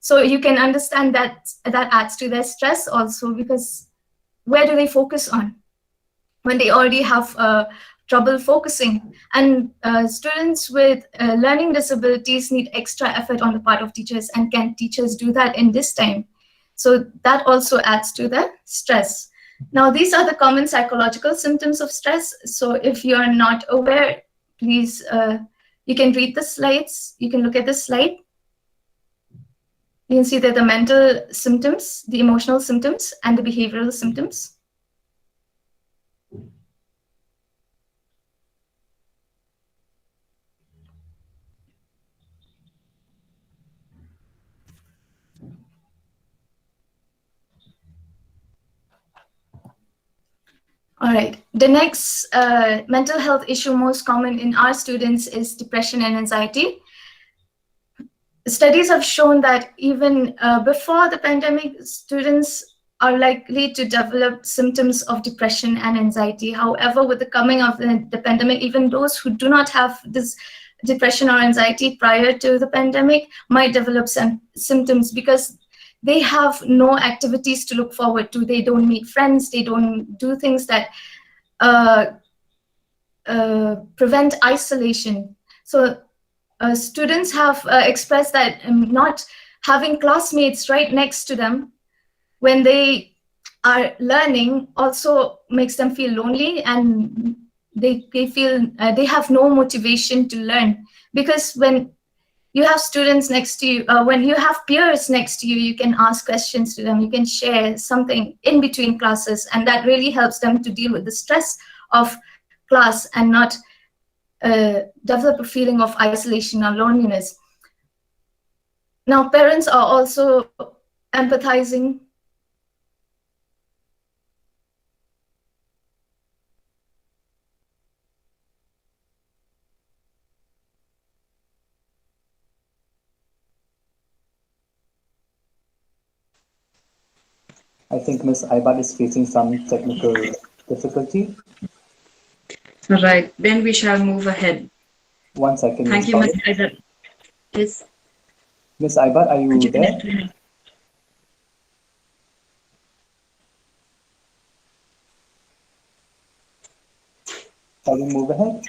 Speaker 7: So you can understand that adds to their stress also, because where do they focus on when they already have trouble focusing? And students with learning disabilities need extra effort on the part of teachers, and can teachers do that in this time? So that also adds to the stress. Now, these are the common psychological symptoms of stress. So if you are not aware, please, you can read the slides. You can look at the slide. You can see that the mental symptoms, the emotional symptoms, and the behavioral symptoms. All right, the next mental health issue most common in our students is depression and anxiety. Studies have shown that even before the pandemic, students are likely to develop symptoms of depression and anxiety. However, with the coming of the pandemic, even those who do not have this depression or anxiety prior to the pandemic might develop some symptoms, because they have no activities to look forward to. They don't meet friends. They don't do things that prevent isolation. So students have expressed that not having classmates right next to them when they are learning also makes them feel lonely, and they feel they have no motivation to learn. Because when you have students next to you, when you have peers next to you, you can ask questions to them, you can share something in between classes, and that really helps them to deal with the stress of class and not develop a feeling of isolation or loneliness. Now, parents are also empathizing.
Speaker 20: I think Ms. Aibat is facing some technical difficulty.
Speaker 22: All right, then we shall move ahead.
Speaker 20: 1 second.
Speaker 22: Thank you, Ms. Aibat. Yes.
Speaker 20: Ms. Aibat, are you there? Shall we move ahead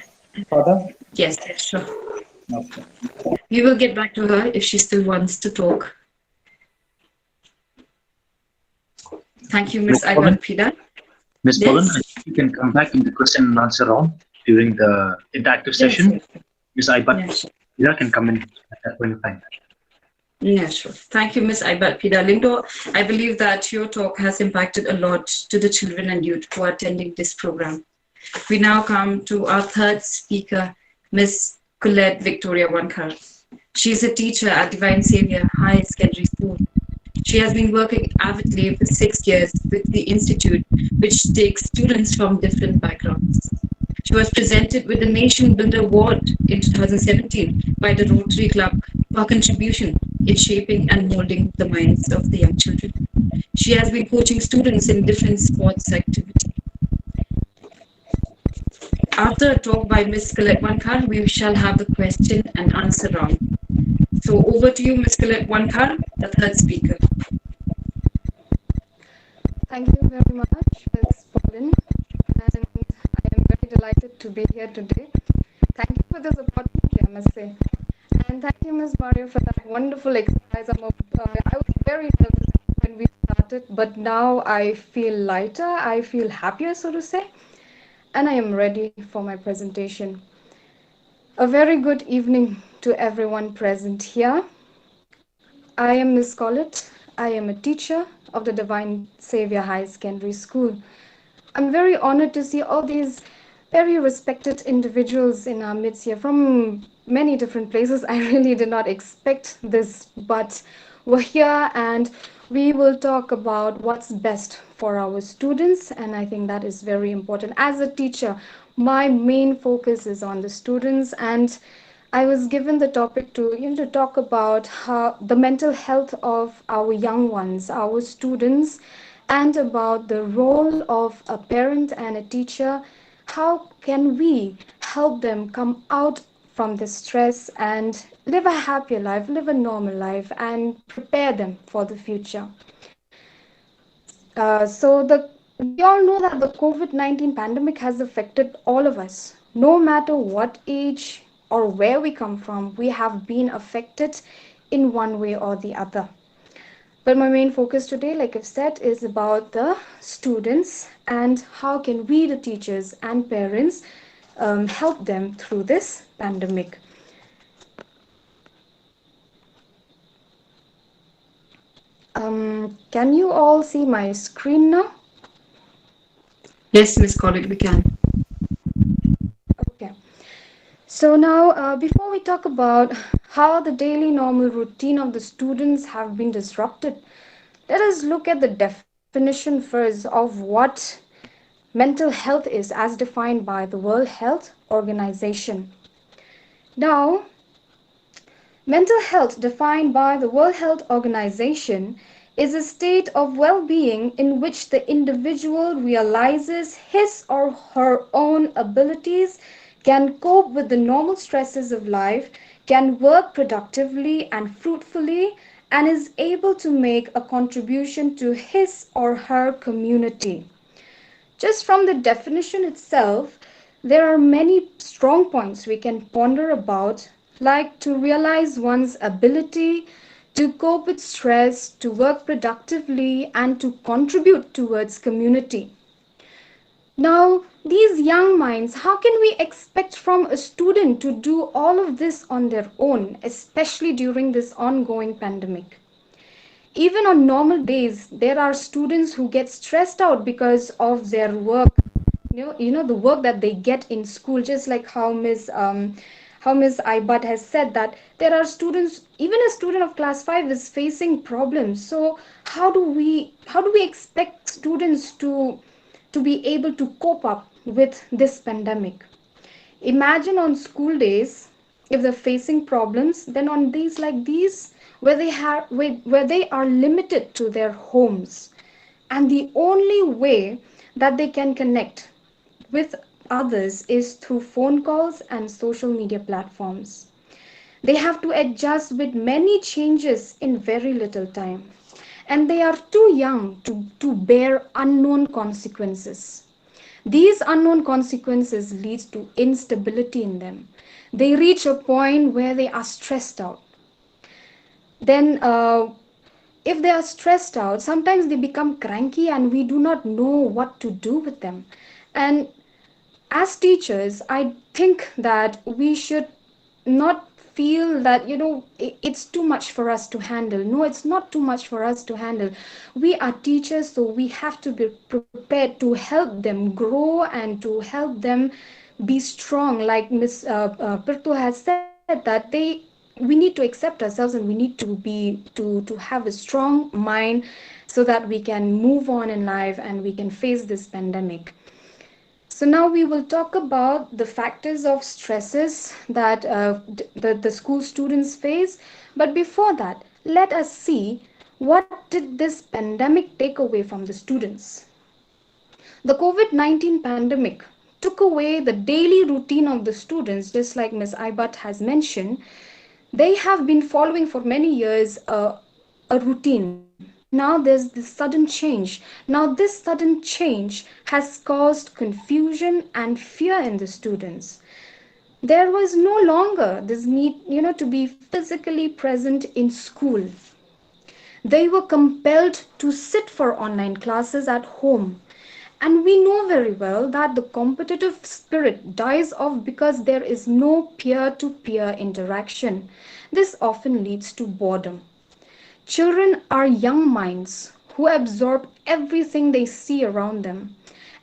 Speaker 20: further?
Speaker 22: Yes, sure.
Speaker 20: Okay.
Speaker 22: We will get back to her if she still wants to talk. Thank you, Ms.
Speaker 3: Pauline?
Speaker 22: Aibatphida.
Speaker 3: Ms.
Speaker 22: Yes.
Speaker 3: Pauline, you can come back in the question and answer round during the interactive session.
Speaker 22: Yes.
Speaker 3: Ms. Aibatphida can come in at that point of time.
Speaker 22: Yeah, sure. Thank you, Ms. Aibatphida. Lyngdoh, I believe that your talk has impacted a lot to the children and youth who are attending this program. We now come to our third speaker, Ms. Colette Victoria Wankhar. She is a teacher at Divine Saviour High Secondary School. She has been working avidly for 6 years with the institute, which takes students from different backgrounds. She was presented with the Nation Builder Award in 2017 by the Rotary Club for her contribution in shaping and molding the minds of the young children. She has been coaching students in different sports activities. After a talk by Ms. Colette Wankhar, we shall have the question and answer round. So over to you, Ms. Colette Wankhar, the third speaker.
Speaker 23: Thank you very much, Ms. Pauline, and I am very delighted to be here today. Thank you for this opportunity, I must say. And thank you, Ms. Mario, for that wonderful exercise. I was very nervous when we started, but now I feel lighter, I feel happier, so to say, and I am ready for my presentation. A very good evening to everyone present here. I am Ms. Colette. I am a teacher of the Divine Saviour High Secondary School. I'm very honored to see all these very respected individuals in our midst here from many different places. I really did not expect this, but we're here and we will talk about what's best for our students, and I think that is very important. As a teacher, my main focus is on the students, and I was given the topic to talk about how the mental health of our young ones, our students, and about the role of a parent and a teacher. How can we help them come out from the stress and live a happier life, live a normal life, and prepare them for the future? We all know that the COVID-19 pandemic has affected all of us. No matter what age or where we come from, we have been affected in one way or the other. But my main focus today, like I've said, is about the students and how can we, the teachers and parents, help them through this pandemic. Can you all see my screen now?
Speaker 22: Yes, Ms. Colette, we can.
Speaker 23: Okay. So now, before we talk about how the daily normal routine of the students have been disrupted, let us look at the definition first of what mental health is as defined by the World Health Organization. Now, mental health defined by the World Health Organization is a state of well-being in which the individual realizes his or her own abilities, can cope with the normal stresses of life, can work productively and fruitfully, and is able to make a contribution to his or her community. Just from the definition itself, there are many strong points we can ponder about, like to realize one's ability, to cope with stress, to work productively, and to contribute towards community. Now, these young minds, how can we expect from a student to do all of this on their own, especially during this ongoing pandemic? Even on normal days, there are students who get stressed out because of their work, the work that they get in school, just like how Ms. Aibat has said that there are students, even a student of class 5 is facing problems. So how do we expect students to be able to cope up with this pandemic? Imagine on school days, if they're facing problems, then on days like these, where they are limited to their homes, and the only way that they can connect with others is through phone calls and social media platforms. They have to adjust with many changes in very little time, and they are too young to bear unknown consequences. These unknown consequences lead to instability in them. They reach a point where they are stressed out. Then
Speaker 8: if they are stressed out, sometimes they become cranky and we do not know what to do with them. And as teachers, I think that we should not feel that, it's too much for us to handle. No, it's not too much for us to handle. We are teachers, so we have to be prepared to help them grow and to help them be strong. Like Ms. Pyrtuh has said, that we need to accept ourselves and we need to have a strong mind so that we can move on in life and we can face this pandemic. So now we will talk about the factors of stresses that the school students face. But before that, let us see, what did this pandemic take away from the students? The COVID-19 pandemic took away the daily routine of the students, just like Ms. Aibat has mentioned. They have been following for many years a routine. Now there's this sudden change. Now this sudden change has caused confusion and fear in the students. There was no longer this need, to be physically present in school. They were compelled to sit for online classes at home. And we know very well that the competitive spirit dies off because there is no peer-to-peer interaction. This often leads to boredom. Children are young minds who absorb everything they see around them.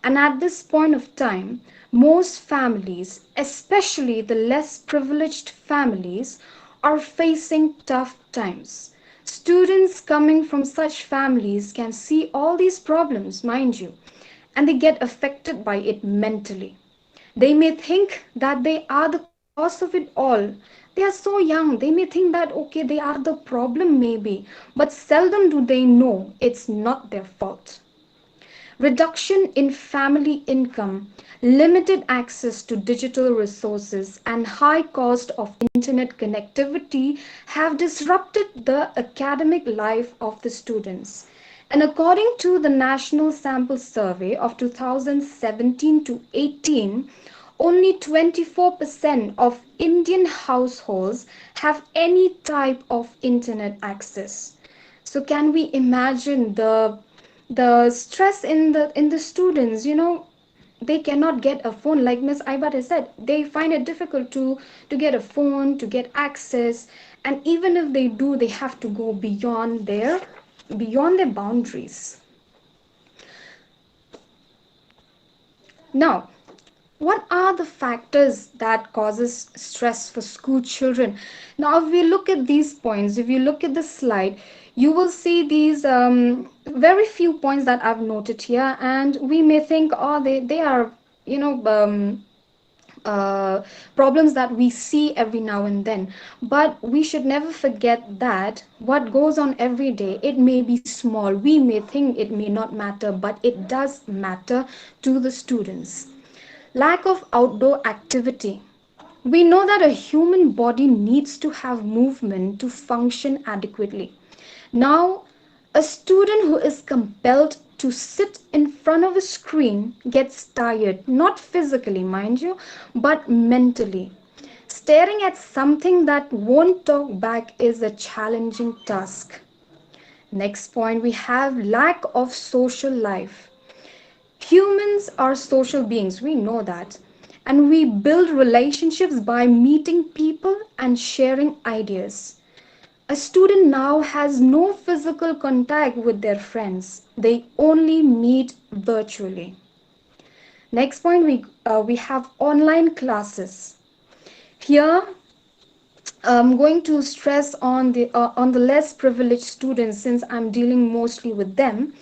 Speaker 8: And at this point of time, most families, especially the less privileged families, are facing tough times. Students coming from such families can see all these problems, mind you, and they get affected by it mentally. They may think that they are the cause of it all. They are so young, they may think that, okay, they are the problem maybe, but seldom do they know it's not their fault. Reduction in family income, limited access to digital resources, and high cost of internet connectivity have disrupted the academic life of the students. And according to the National Sample Survey of 2017 to 18, only 24% of Indian households have any type of internet access. So can we imagine the stress in the students? They cannot get a phone. Like Ms. Aibat has said, they find it difficult to get a phone, to get access, and even if they do, they have to go beyond their boundaries. Now, what are the factors that causes stress for school children? Now, if we look at these points, if you look at the slide, you will see these very few points that I've noted here, and we may think, oh, they are, problems that we see every now and then. But we should never forget that what goes on every day, it may be small. We may think it may not matter, but it does matter to the students. Lack of outdoor activity. We know that a human body needs to have movement to function adequately. Now, a student who is compelled to sit in front of a screen gets tired, not physically, mind you, but mentally. Staring at something that won't talk back is a challenging task. Next point, we have lack of social life. Humans are social beings, we know that. And we build relationships by meeting people and sharing ideas. A student now has no physical contact with their friends. They only meet virtually. Next point, we have online classes. Here, I'm going to stress on the less privileged students, since I'm dealing mostly with them.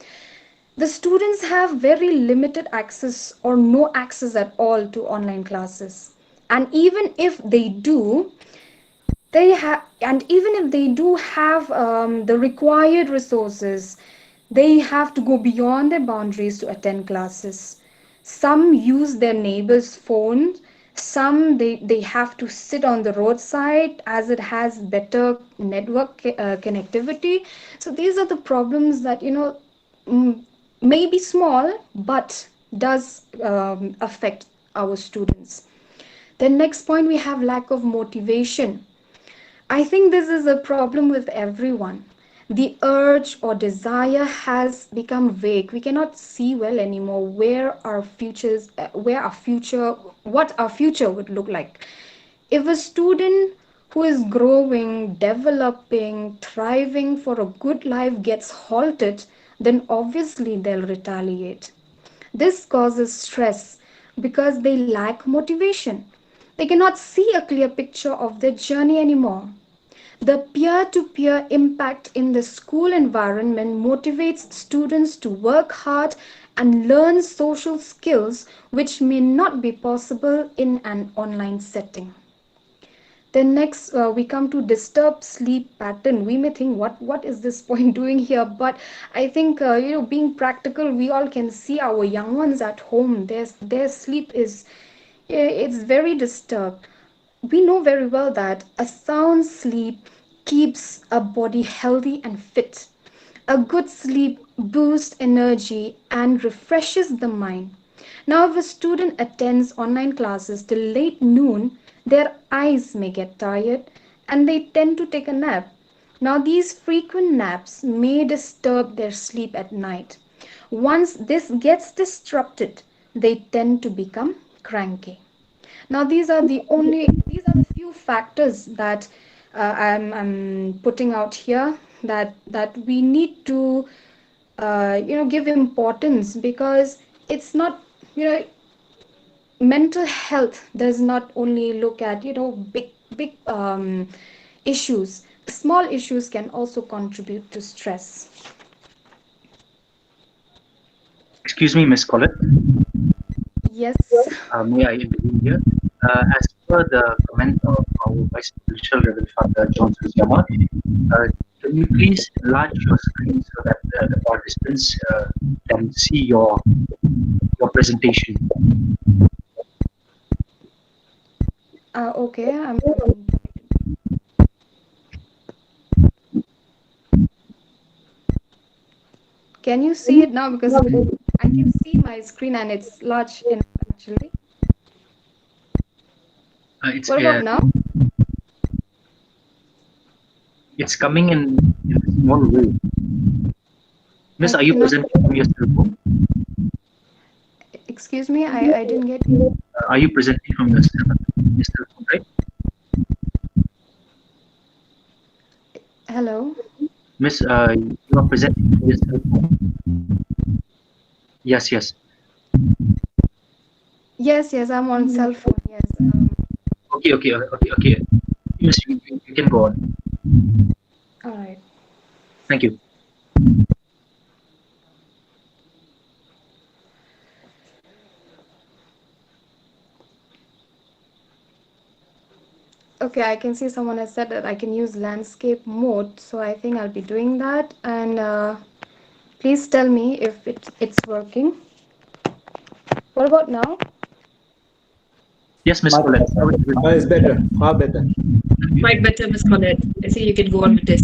Speaker 8: The students have very limited access or no access at all to online classes. And even if they do, have the required resources, they have to go beyond their boundaries to attend classes. Some use their neighbor's phone. Some they have to sit on the roadside as it has better network connectivity. So these are the problems that may be small but does affect our students. The next point, we have lack of motivation. I think this is a problem with everyone. The urge or desire has become vague. We cannot see well anymore what our future would look like. If a student who is growing, developing, thriving for a good life gets halted, then obviously they'll retaliate. This causes stress because they lack motivation. They cannot see a clear picture of their journey anymore. The peer-to-peer impact in the school environment motivates students to work hard and learn social skills which may not be possible in an online setting. Then next, we come to disturbed sleep pattern. We may think, what is this point doing here? But I think, being practical, we all can see our young ones at home. Their sleep it's very disturbed. We know very well that a sound sleep keeps a body healthy and fit. A good sleep boosts energy and refreshes the mind. Now, if a student attends online classes till late noon, their eyes may get tired and they tend to take a nap. Now, these frequent naps may disturb their sleep at night. Once this gets disrupted, they tend to become cranky. Now, these are the few factors that I'm putting out here that we need to give importance, because it's not, mental health does not only look at big issues. Small issues can also contribute to stress.
Speaker 3: Excuse me, Miss Colette.
Speaker 8: Yes.
Speaker 3: May I intervene here? As per the comment of our Vice Provincial, Reverend Father John Suziyama, can you please enlarge your screen so that the participants can see your presentation?
Speaker 8: Okay. Can you see it now? Because I can see my screen and it's large enough actually. What about now?
Speaker 3: It's coming in a small way. Miss, are you presenting from your cell phone?
Speaker 8: Excuse me, I didn't get you.
Speaker 3: Are you presenting from your cell phone, right?
Speaker 8: Hello?
Speaker 3: Miss, you are presenting from your cell phone. Yes.
Speaker 8: Yes, I'm on cell phone, yes.
Speaker 3: Okay. Miss, you can go on.
Speaker 8: All right.
Speaker 3: Thank you.
Speaker 8: Okay, I can see someone has said that I can use landscape mode, so I think I'll be doing that. And please tell me if it's working. What about now?
Speaker 3: Yes, Miss Colette.
Speaker 17: It's better, far better.
Speaker 22: Quite better, Miss Colette. I think you can go on with this.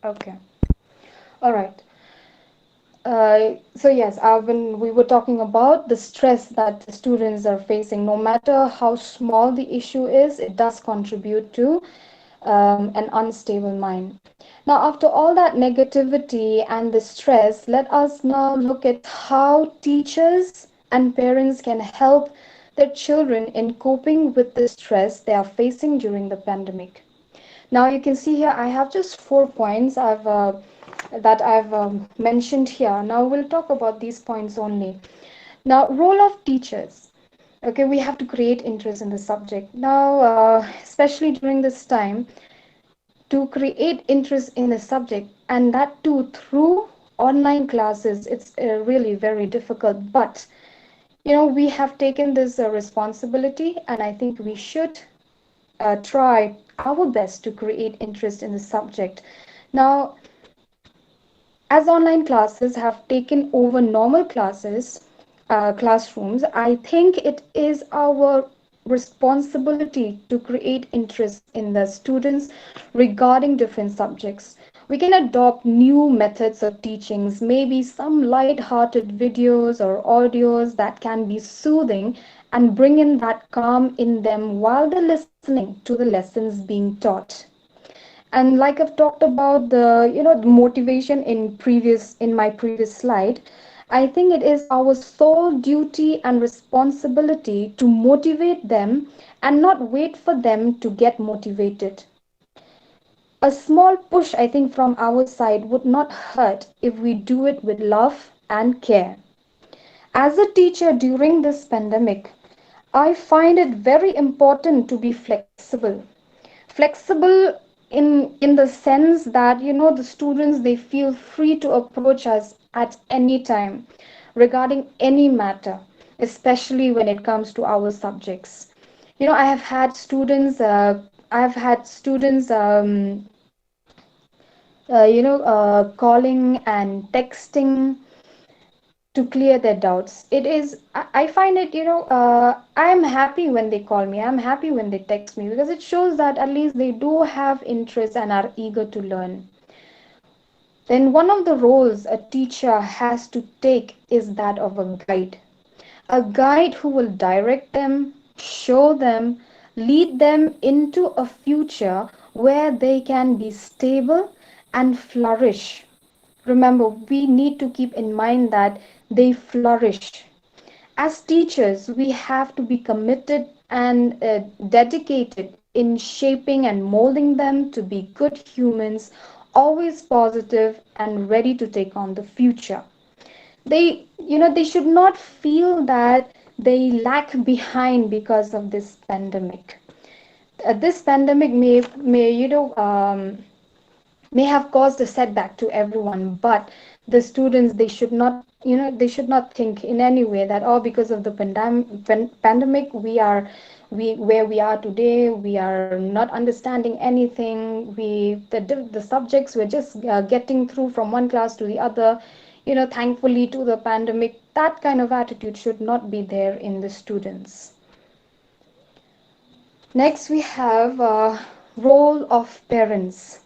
Speaker 8: Okay. All right. So yes, we were talking about the stress that the students are facing. No matter how small the issue is, it does contribute to an unstable mind. Now, after all that negativity and the stress, let us now look at how teachers and parents can help their children in coping with the stress they are facing during the pandemic. Now, you can see here, I have just 4 points that I've mentioned here. Now we'll talk about these points only. Now, role of teachers. Okay, we have to create interest in the subject. Now, especially during this time, to create interest in the subject, and that too through online classes, it's really very difficult. But, we have taken this responsibility, and I think we should try our best to create interest in the subject. Now, as online classes have taken over normal classrooms, I think it is our responsibility to create interest in the students regarding different subjects. We can adopt new methods of teachings, maybe some light-hearted videos or audios that can be soothing and bring in that calm in them while they're listening to the lessons being taught. And like I've talked about the motivation in my previous slide, I think it is our sole duty and responsibility to motivate them and not wait for them to get motivated. A small push, I think, from our side would not hurt if we do it with love and care. As a teacher during this pandemic, I find it very important to be flexible. Flexible in the sense that the students, they feel free to approach us at any time regarding any matter, especially when it comes to our subjects. I have had students calling and texting to clear their doubts. I find it, I am happy when they call me, I'm happy when they text me, because it shows that at least they do have interest and are eager to learn. Then one of the roles a teacher has to take is that of a guide who will direct them, show them, lead them into a future where they can be stable and flourish. Remember, we need to keep in mind that they flourish. As teachers, we have to be committed and dedicated in shaping and molding them to be good humans, always positive and ready to take on the future. They should not feel that they lag behind because of this pandemic. This pandemic may have caused a setback to everyone, but the students, they should not think in any way that, oh, because of the pandemic we where we are today, we are not understanding anything, the subjects, we're just getting through from one class to the other, thankfully to the pandemic. That kind of attitude should not be there in the students. Next, we have role of parents.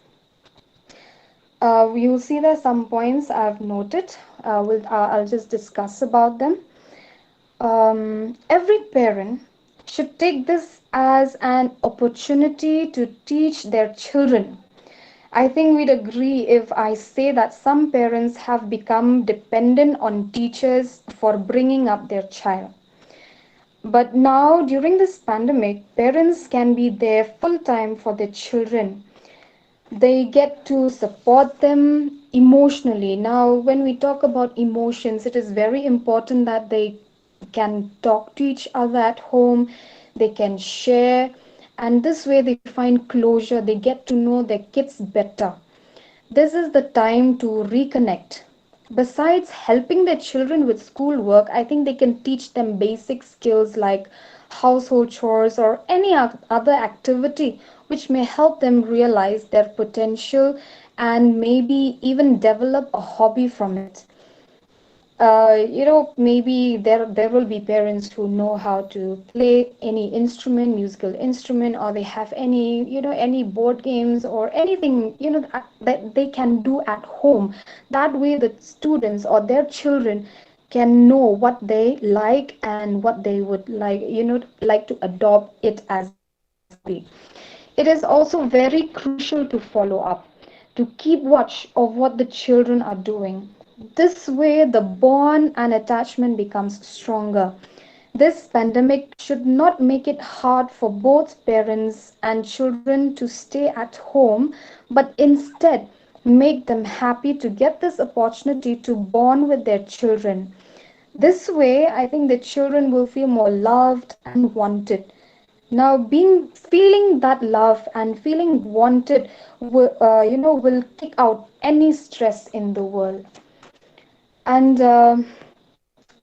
Speaker 8: You'll see there some points I've noted. I'll just discuss about them. Every parent should take this as an opportunity to teach their children. I think we'd agree if I say that some parents have become dependent on teachers for bringing up their child. But now, during this pandemic, parents can be there full time for their children. They get to support them emotionally. Now, when we talk about emotions, it is very important that they can talk to each other at home, they can share, and this way they find closure, they get to know their kids better. This is the time to reconnect. Besides helping their children with schoolwork, I think they can teach them basic skills like household chores or any other activity which may help them realize their potential and maybe even develop a hobby from it. Maybe there will be parents who know how to play any instrument, musical instrument, or they have any board games or anything, that they can do at home. That way the students or their children can know what they like and what they would like to adopt it as a hobby. It is also very crucial to follow up, to keep watch of what the children are doing. This way, the bond and attachment becomes stronger. This pandemic should not make it hard for both parents and children to stay at home, but instead make them happy to get this opportunity to bond with their children. This way, I think the children will feel more loved and wanted. Now, feeling that love and feeling wanted will kick out any stress in the world. And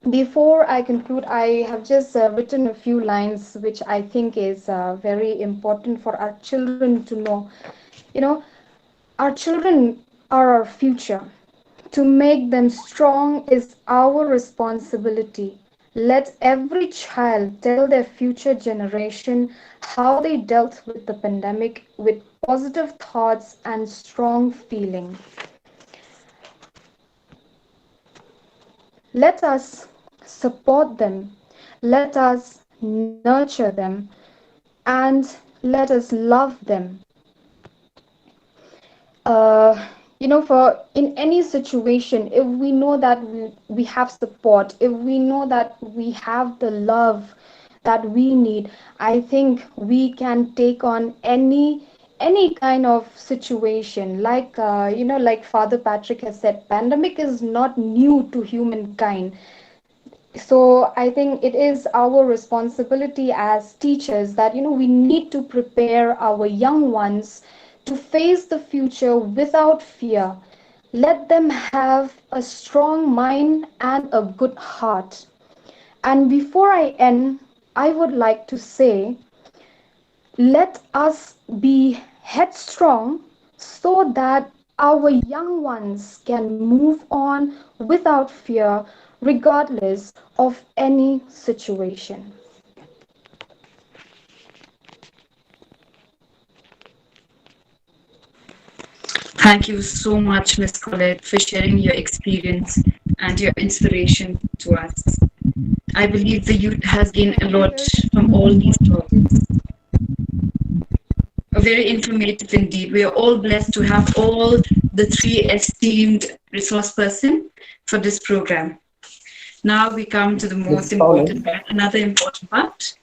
Speaker 8: before I conclude, I have just written a few lines which I think is very important for our children to know. Our children are our future. To make them strong is our responsibility. Let every child tell their future generation how they dealt with the pandemic with positive thoughts and strong feeling. Let us support them, let us nurture them, and let us love them. for in any situation, if we know that we have support, if we know that we have the love that we need, I think we can take on any kind of situation. Like like Father Patrick has said, pandemic is not new to humankind. So I think it is our responsibility as teachers that we need to prepare our young ones to face the future without fear. Let them have a strong mind and a good heart. And before I end, I would like to say, let us be headstrong so that our young ones can move on without fear, regardless of any situation.
Speaker 22: Thank you so much, Ms. Colette, for sharing your experience and your inspiration to us. I believe the youth has gained a lot from all these topics. Very informative indeed. We are all blessed to have all the three esteemed resource persons for this program. Now we come to the most important part, another important part.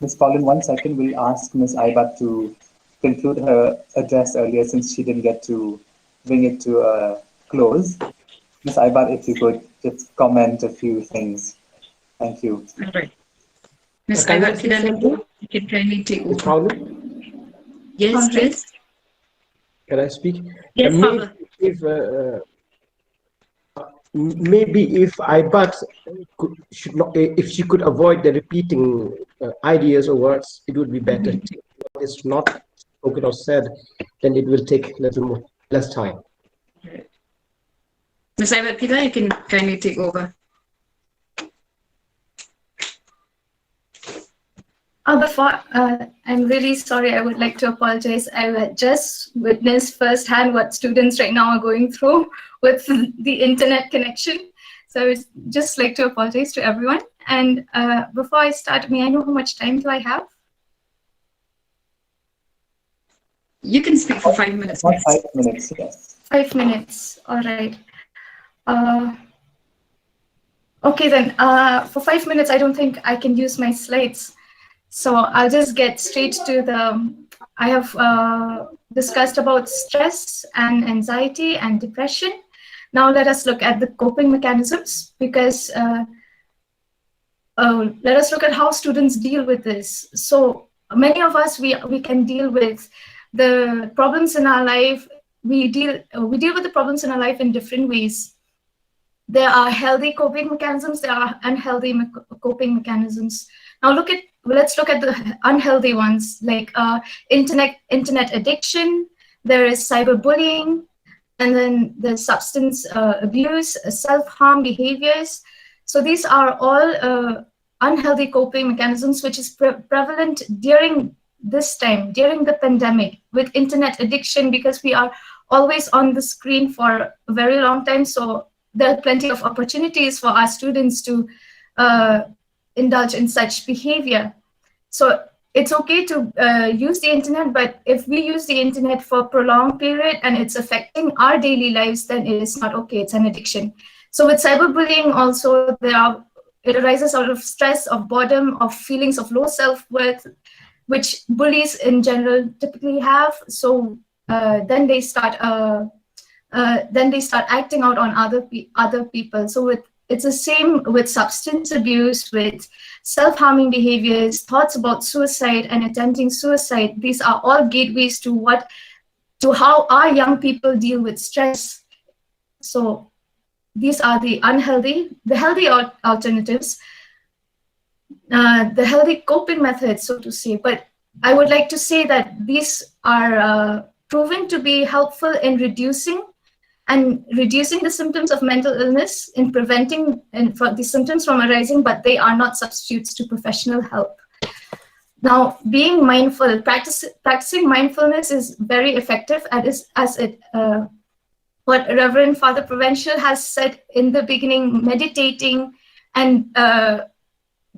Speaker 20: Ms. Pauline, 1 second, we'll ask Ms. Aibat to conclude her address earlier since she didn't get to bring it to a close. Ms. Aibat, if you could just comment a few things. Thank you.
Speaker 22: All right. Ms. Aibatphida, you can kindly take over. Yes, Chris.
Speaker 17: Can I speak?
Speaker 22: Yes, Father.
Speaker 17: Maybe if Aibat should not, if she could avoid the repeating ideas or words, it would be better. If it's not spoken or said, then it will take a little less time.
Speaker 22: Ms. Aibatphida, you can kindly take over.
Speaker 7: Before, I'm really sorry. I would like to apologize. I just witnessed firsthand what students right now are going through with the internet connection. So I would just like to apologize to everyone. And before I start, may I know how much time do I have?
Speaker 22: You can speak for 5 minutes.
Speaker 20: 5 minutes, yes.
Speaker 7: 5 minutes, all right. Okay then, for 5 minutes, I don't think I can use my slides. So I'll just get straight to I have discussed about stress and anxiety and depression. Now let us look at the coping mechanisms, because let us look at how students deal with this. So many of us, we can deal with the problems in our life. We deal with the problems in our life in different ways. There are healthy coping mechanisms, there are unhealthy coping mechanisms. Now let's look at the unhealthy ones, like internet addiction, there is cyberbullying, and then there's substance abuse, self-harm behaviors. So these are all unhealthy coping mechanisms, which is prevalent during this time, during the pandemic, with internet addiction, because we are always on the screen for a very long time. So there are plenty of opportunities for our students to indulge in such behavior. So it's okay to use the internet, but if we use the internet for a prolonged period and it's affecting our daily lives, then it is not okay, it's an addiction. So with cyberbullying also, it arises out of stress, of boredom, of feelings of low self-worth, which bullies in general typically have. So then they start acting out on other people. So it's the same with substance abuse, with self-harming behaviors, thoughts about suicide and attempting suicide. These are all gateways to how our young people deal with stress. So these are the unhealthy, the healthy alternatives, the healthy coping methods, so to say. But I would like to say that these are proven to be helpful in reducing the symptoms of mental illness, in preventing for the symptoms from arising, but they are not substitutes to professional help. Now, being mindful, practicing mindfulness is very effective, what Reverend Father Provincial has said in the beginning, meditating and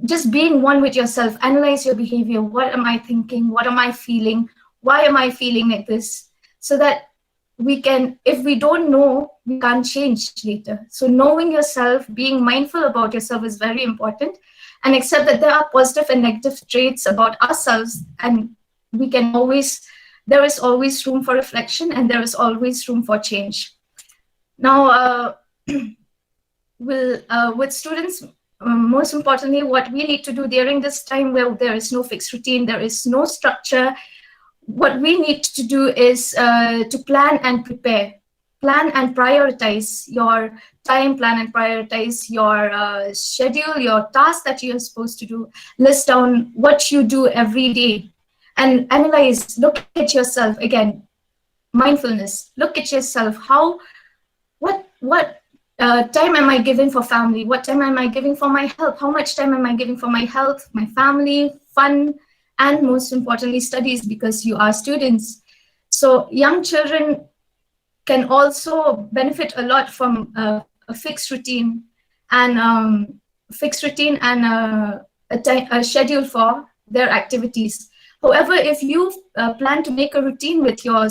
Speaker 7: just being one with yourself, analyze your behavior. What am I thinking? What am I feeling? Why am I feeling like this? So that if we don't know, we can't change later. So knowing yourself, being mindful about yourself is very important, and accept that there are positive and negative traits about ourselves, and there is always room for reflection, and there is always room for change. Now, with students, most importantly, what we need to do during this time where there is no fixed routine, there is no structure, what we need to do is to plan and prepare. Plan and prioritize your time, plan and prioritize your schedule, your tasks that you're supposed to do. List down what you do every day and analyze, look at yourself again. Mindfulness, look at yourself. What time am I giving for family? What time am I giving for my health? How much time am I giving for my health, my family, fun, and most importantly, studies, because you are students. So young children can also benefit a lot from a fixed routine and a schedule for their activities. However, if you plan to make a routine with your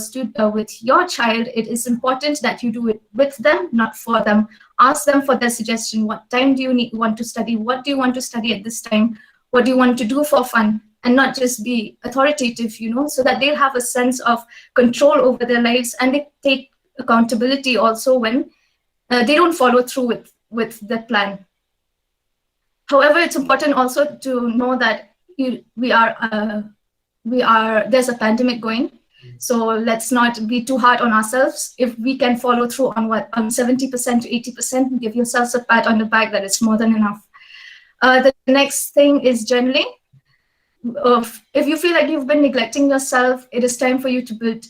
Speaker 7: child, it is important that you do it with them, not for them. Ask them for their suggestion. What time do you want to study? What do you want to study at this time? What do you want to do for fun? And not just be authoritative, so that they'll have a sense of control over their lives, and they take accountability also when they don't follow through with the plan. However, it's important also to know that there's a pandemic going, so let's not be too hard on ourselves. If we can follow through on 70% to 80%, give yourselves a pat on the back. That is more than enough. The next thing is journaling. If you feel like you've been neglecting yourself, it is time for you to build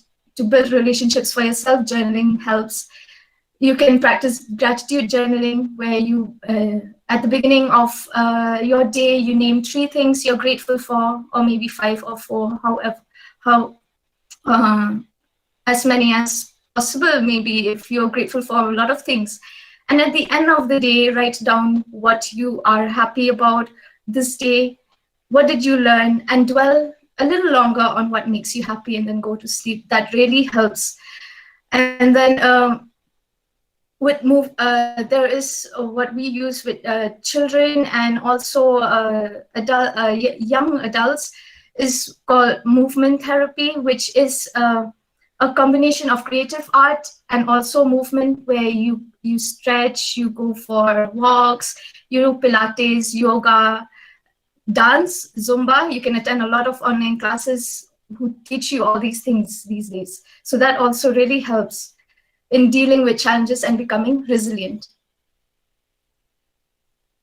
Speaker 7: relationships for yourself. Journaling helps. You can practice gratitude journaling, where you at the beginning of your day, you name 3 things you're grateful for, or maybe 5 or 4, as many as possible, maybe, if you're grateful for a lot of things. And at the end of the day, write down what you are happy about this day. What did you learn? And dwell a little longer on what makes you happy, and then go to sleep. That really helps. And then there is what we use with children and also young adults is called movement therapy, which is a combination of creative art and also movement, where you stretch, you go for walks, you do Pilates, yoga, dance, Zumba. You can attend a lot of online classes who teach you all these things these days. So that also really helps in dealing with challenges and becoming resilient.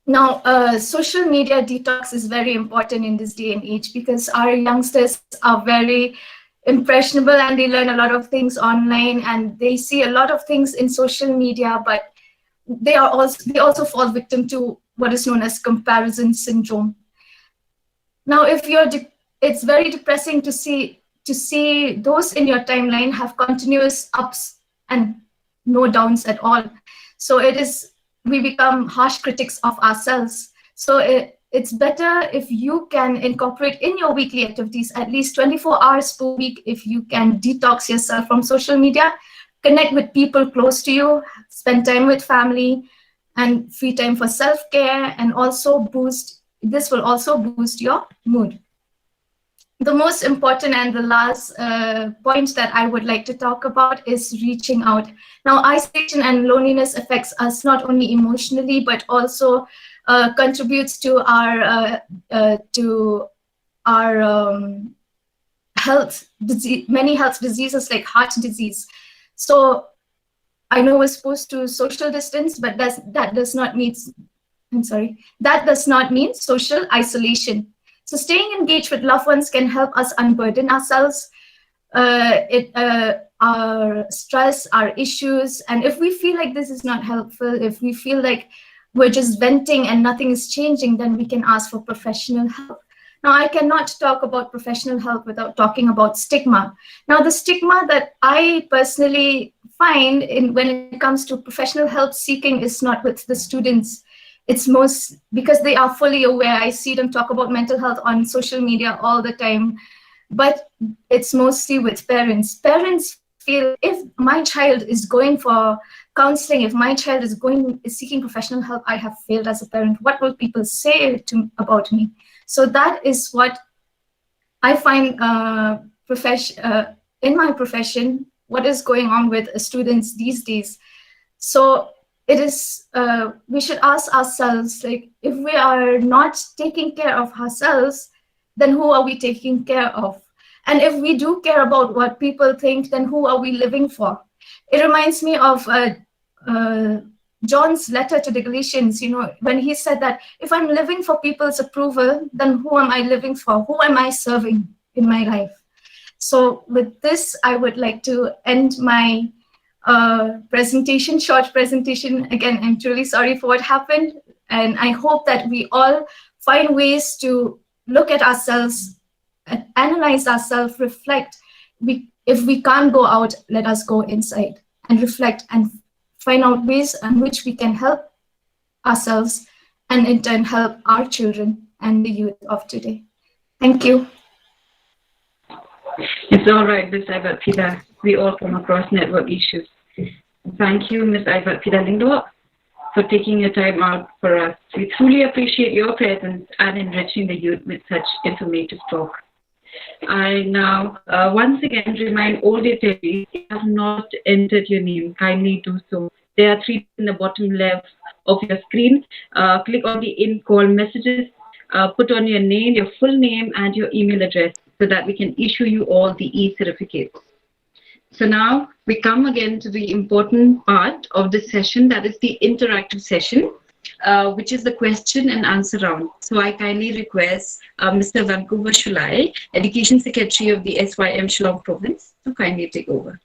Speaker 7: Now, social media detox is very important in this day and age, because our youngsters are very impressionable and they learn a lot of things online, and they see a lot of things in social media, but they also fall victim to what is known as comparison syndrome. Now, it's very depressing to see those in your timeline have continuous ups and no downs at all. So we become harsh critics of ourselves. So it's better if you can incorporate in your weekly activities at least 24 hours per week. If you can detox yourself from social media, connect with people close to you, spend time with family, and free time for self-care, and also this will also boost your mood. The most important and the last point that I would like to talk about is reaching out. Now, isolation and loneliness affects us not only emotionally, but also contributes to our health disease, many health diseases like heart disease. So I know we're supposed to social distance, but that does not mean social isolation. So staying engaged with loved ones can help us unburden ourselves, our stress, our issues. And if we feel like this is not helpful, if we feel like we're just venting and nothing is changing, then we can ask for professional help. Now, I cannot talk about professional help without talking about stigma. Now, the stigma that I personally find when it comes to professional help seeking is not with the students. It's most because they are fully aware. I see them talk about mental health on social media all the time, but it's mostly with parents. Parents feel if my child is going for counseling, if my child is seeking professional help, I have failed as a parent. What will people say about me? So that is what I find in my profession, what is going on with students these days. So it is, we should ask ourselves, like, if we are not taking care of ourselves, then who are we taking care of? And if we do care about what people think, then who are we living for? It reminds me of John's letter to the Galatians, when he said that if I'm living for people's approval, then who am I living for? Who am I serving in my life? So with this, I would like to end my short presentation. Again, I'm truly sorry for what happened. And I hope that we all find ways to look at ourselves, analyze ourselves, reflect. If we can't go out, let us go inside and reflect and find out ways in which we can help ourselves and in turn help our children and the youth of today. Thank you.
Speaker 22: It's all right, Ms. Aibatphida. We all come across network issues. Thank you, Ms. Aibatphida Lyngdoh, for taking your time out for us. We truly appreciate your presence and enriching the youth with such informative talk. I now once again remind all the attendees, if you have not entered your name, kindly do so. There are 3 in the bottom left of your screen. Click on the in-call messages, put on your name, your full name and your email address so that we can issue you all the e-certificates. So now we come again to the important part of this session, that is the interactive session, which is the question and answer round. So I kindly request Mr. Wankhar, Education Secretary of the SYM Shillong Province, to kindly take over.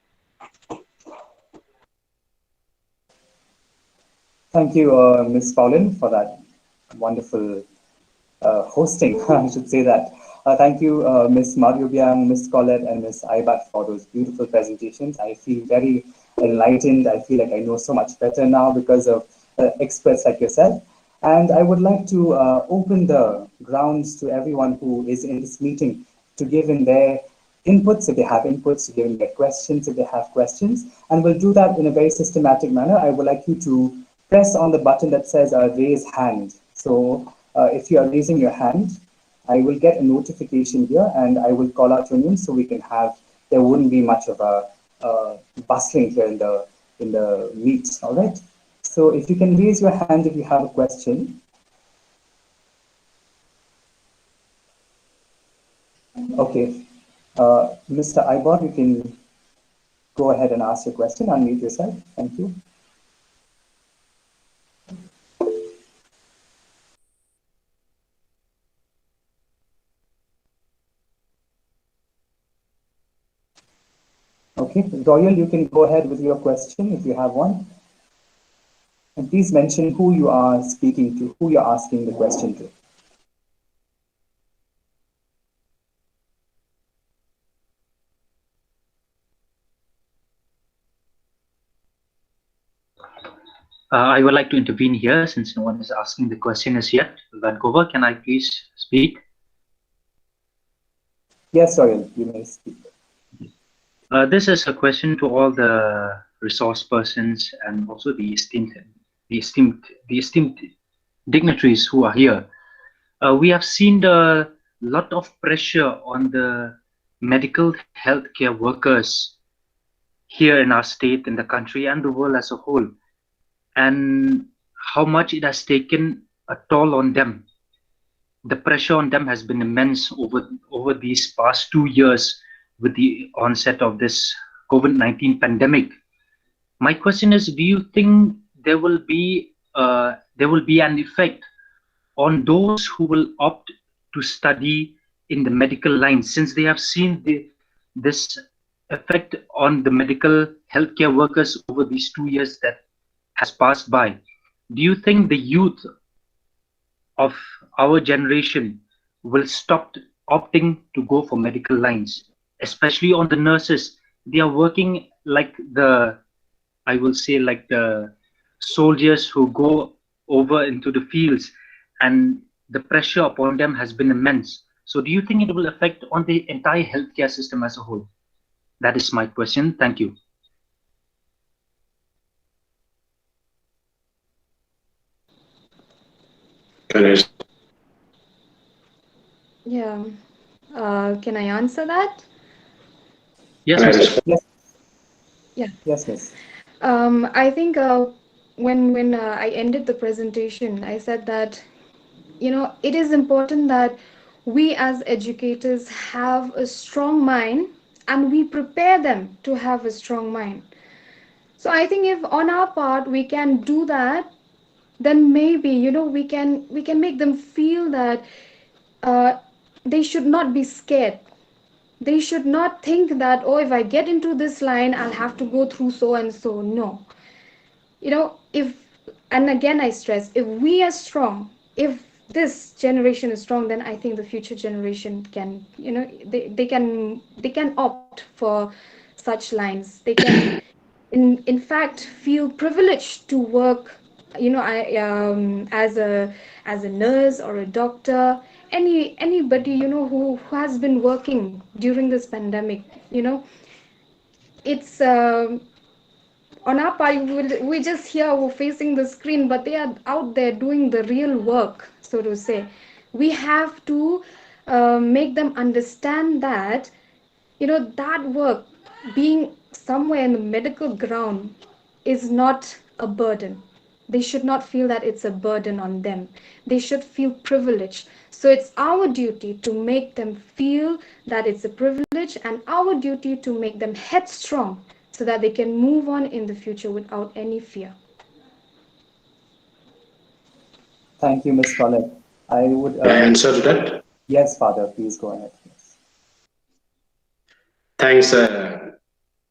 Speaker 20: Thank you, Ms. Pauline, for that wonderful hosting, I should say that. Thank you, Ms. Maryobiang, Ms. Colette, and Ms. Aibat for those beautiful presentations. I feel very enlightened. I feel like I know so much better now because of experts like yourself. And I would like to open the grounds to everyone who is in this meeting to give in their inputs if they have inputs, to give in their questions if they have questions. And we'll do that in a very systematic manner. I would like you to press on the button that says raise hand. So if you are raising your hand, I will get a notification here and I will call out your name so we can have, there wouldn't be much of a bustling here in the meet, all right? So if you can raise your hand if you have a question. Okay, Mr. Aibat, you can go ahead and ask your question, unmute yourself, thank you. Okay, Royal, you can go ahead with your question if you have one. And please mention who you are speaking to, who you're asking the question to.
Speaker 3: I would like to intervene here since no one is asking the question as yet. Wankhar, can I please speak?
Speaker 20: Yes, Royal, you may speak.
Speaker 3: This is a question to all the resource persons and also the esteemed dignitaries who are here. We have seen a lot of pressure on the medical healthcare workers here in our state, in the country, and the world as a whole, and how much it has taken a toll on them. The pressure on them has been immense over these past 2 years with the onset of this COVID-19 pandemic. My question is, do you think there will be an effect on those who will opt to study in the medical line, since they have seen this effect on the medical healthcare workers over these 2 years that has passed by? Do you think the youth of our generation will stop opting to go for medical lines, especially on the nurses? They are working like I will say, like the soldiers who go over into the fields, and the pressure upon them has been immense. So do you think it will affect on the entire healthcare system as a whole? That is my question. Thank you.
Speaker 8: Yeah. Can I answer that?
Speaker 3: Yes, Mr.
Speaker 20: Yes.
Speaker 8: Yeah.
Speaker 20: Yes, miss.
Speaker 8: I think when I ended the presentation, I said that, it is important that we as educators have a strong mind and we prepare them to have a strong mind. So I think if on our part we can do that, then maybe, we can make them feel that they should not be scared. They should not think that, oh, if I get into this line, I'll have to go through so and so. No. If, and again I stress, if we are strong, if this generation is strong, then I think the future generation can, they can opt for such lines. They can in fact feel privileged to work, as a nurse or a doctor, anybody, who has been working during this pandemic. It's on our part, we just here, we're facing the screen, but they are out there doing the real work, so to say. We have to make them understand that, that work, being somewhere in the medical ground, is not a burden. They should not feel that it's a burden on them. They should feel privileged. So it's our duty to make them feel that it's a privilege, and our duty to make them headstrong so that they can move on in the future without any fear.
Speaker 20: Thank you, Miss Colette. I would
Speaker 6: Can I answer to that?
Speaker 20: Yes, Father, please go ahead. Yes.
Speaker 6: Thanks,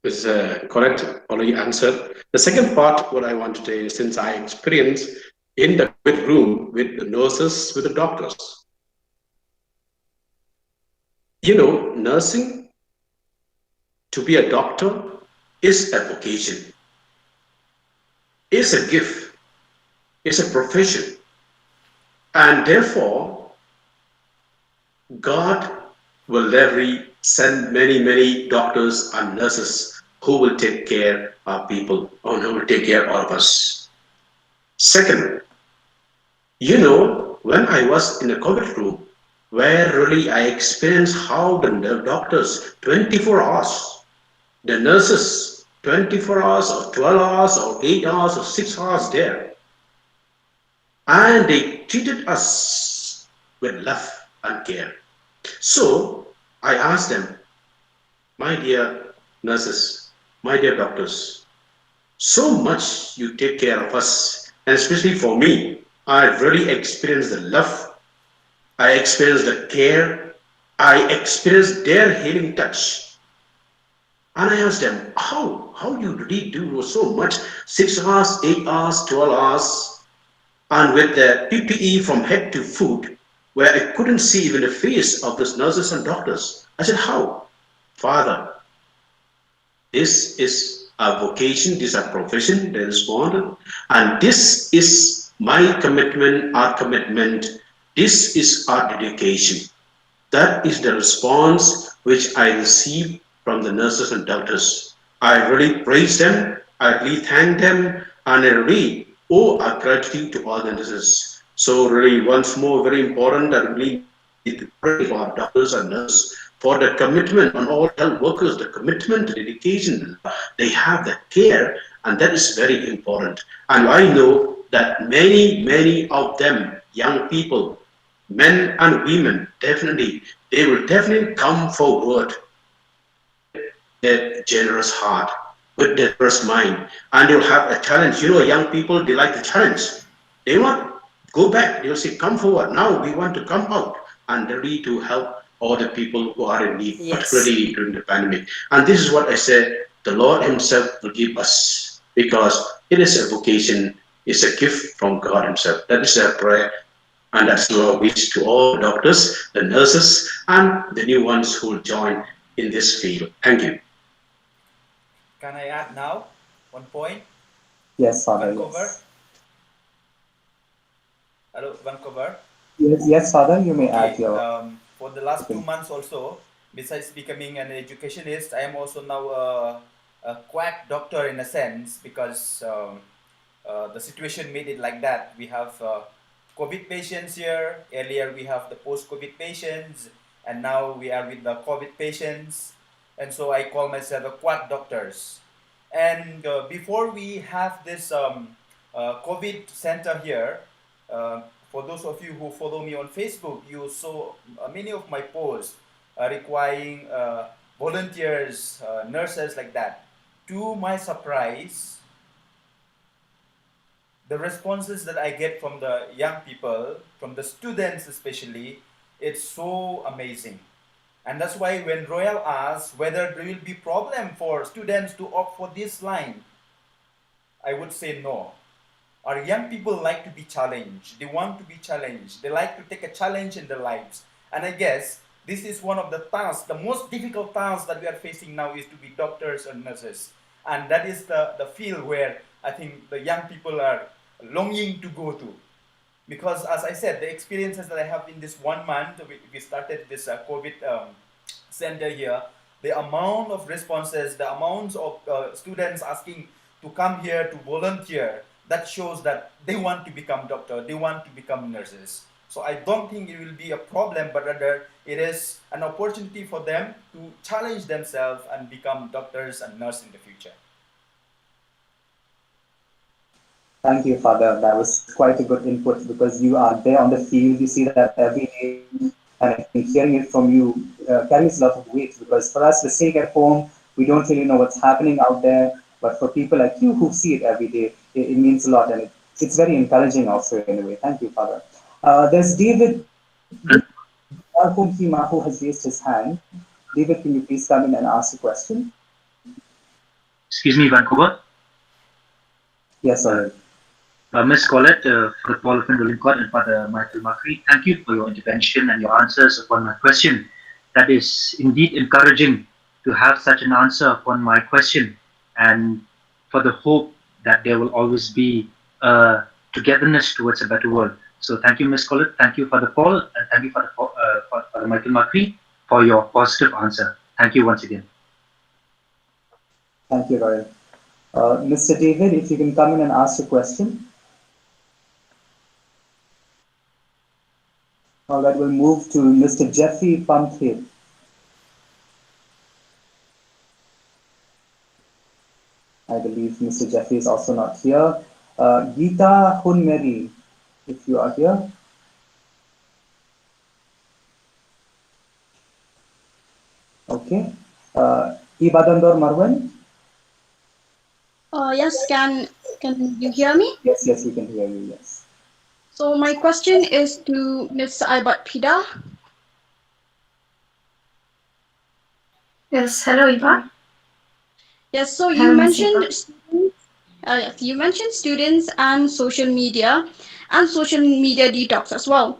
Speaker 6: Ms. Colette, already answered. The second part, what I want to say, since I experienced in the room with the nurses, with the doctors. Nursing, to be a doctor, is a vocation, is a gift, is a profession. And therefore, God will every send many, many doctors and nurses who will take care of people, or who will take care of us. Second, when I was in a COVID room, where really I experienced how the doctors 24 hours, the nurses 24 hours or 12 hours or 8 hours or 6 hours there. And they treated us with love and care. So I asked them, my dear nurses, my dear doctors, so much you take care of us, and especially for me, I really experienced the love, I experienced the care, I experienced their healing touch. And I asked them, how you really do so much, 6 hours, 8 hours, 12 hours, and with the PPE from head to foot, where I couldn't see even the face of those nurses and doctors. I said, how? Father, this is a vocation, this is a profession, they responded, and this is my commitment, our commitment, this is our dedication. That is the response which I received from the nurses and doctors. I really praise them, I really thank them, and I really owe our gratitude to all the nurses. So really, once more, very important, I really need to pray for our doctors and nurses for the commitment on all health workers, the commitment, the dedication, they have the care, and that is very important. And I know that many, many of them, young people, men and women, definitely, they will definitely come forward with their generous heart, with their generous mind, and they'll have a challenge. Young people, they like the challenge. They want go back. They'll say, come forward. Now we want to come out and ready to help all the people who are in need, particularly during the pandemic. And this is what I said, the Lord himself will give us, because it is a vocation, it's a gift from God himself. That is our prayer. And that's our wish to all doctors, the nurses, and the new ones who will join in this field. Thank you.
Speaker 9: Can I add now 1 point?
Speaker 20: Yes, Father.
Speaker 9: Vancouver.
Speaker 20: Yes.
Speaker 9: Hello, Vancouver.
Speaker 20: Yes, Father, you may add your.
Speaker 9: For the last 2 months also, besides becoming an educationist, I am also now a quack doctor in a sense, because the situation made it like that. We have COVID patients here. Earlier we have the post-COVID patients, and now we are with the COVID patients. And so I call myself a quack doctors. And before we have this COVID center here, for those of you who follow me on Facebook, you saw many of my posts requiring volunteers, nurses like that. To my surprise, the responses that I get from the young people, from the students especially, it's so amazing. And that's why when Royal asked whether there will be problem for students to opt for this line, I would say no. Our young people like to be challenged. They want to be challenged. They like to take a challenge in their lives. And I guess this is one of the tasks, the most difficult task that we are facing now is to be doctors and nurses. And that is the field where I think the young people are longing to go to. Because as I said, the experiences that I have in this 1 month, we started this COVID center here, the amount of responses, the amounts of students asking to come here to volunteer, that shows that they want to become doctor, they want to become nurses. So I don't think it will be a problem, but rather it is an opportunity for them to challenge themselves and become doctors and nurses in the future.
Speaker 20: Thank you, Father. That was quite a good input, because you are there on the field, you see that every day, and I think hearing it from you carries a lot of weight, because for us, we're sitting at home, we don't really know what's happening out there, but for people like you who see it every day, it means a lot, and it's very encouraging also in a way. Thank you, Father. There's David who has raised his hand. David, can you please come in and ask a question?
Speaker 3: Excuse me, Vancouver.
Speaker 20: Yes, sir.
Speaker 3: Ms. Colette, for the Paul of Lyngdoh and Father Michael Macri, thank you for your intervention and your answers upon my question. That is indeed encouraging to have such an answer upon my question, and for the hope that there will always be togetherness towards a better world. So thank you, Ms. Colette, thank you, Father Paul, and thank you, Father Michael Macri, for your positive answer. Thank you once again.
Speaker 20: Thank you, Roy. Mr. David, if you can come in and ask a question. All right, we'll move to Mr. Jeffrey Panthe. I believe Mr. Jeffrey is also not here. Geeta Hunmeri, if you are here. Okay. Ibadandor Marwan.
Speaker 10: Yes, can you hear me?
Speaker 20: Yes, we can hear you, yes.
Speaker 10: So my question is to Ms. Aibatphida.
Speaker 7: Yes, hello, Iba.
Speaker 10: Yes, so you mentioned students and social media detox as well.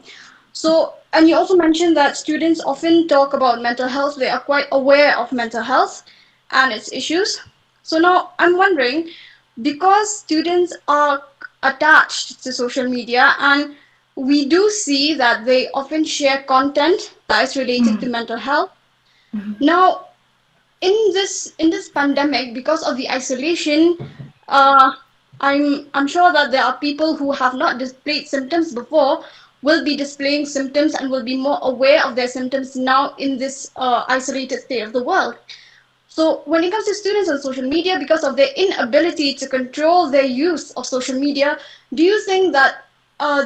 Speaker 10: So, and you also mentioned that students often talk about mental health. They are quite aware of mental health and its issues. So now I'm wondering, because students are attached to social media, and we do see that they often share content that is related to mental health. Now, in this pandemic, because of the isolation, I'm sure that there are people who have not displayed symptoms before will be displaying symptoms and will be more aware of their symptoms now in this isolated state of the world. So when it comes to students on social media, because of their inability to control their use of social media, do you think that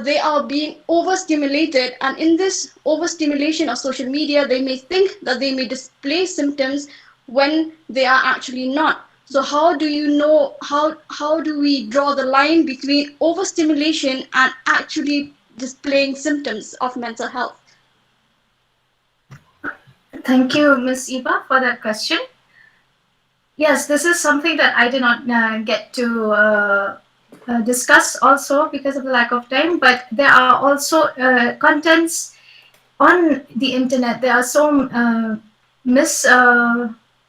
Speaker 10: they are being overstimulated, and in this overstimulation of social media, they may think that they may display symptoms when they are actually not? So how do you know, how do we draw the line between overstimulation and actually displaying symptoms of mental health?
Speaker 7: Thank you, Ms. Iba, for that question. Yes, this is something that I did not get to discuss also because of the lack of time, but there are also contents on the internet. There are so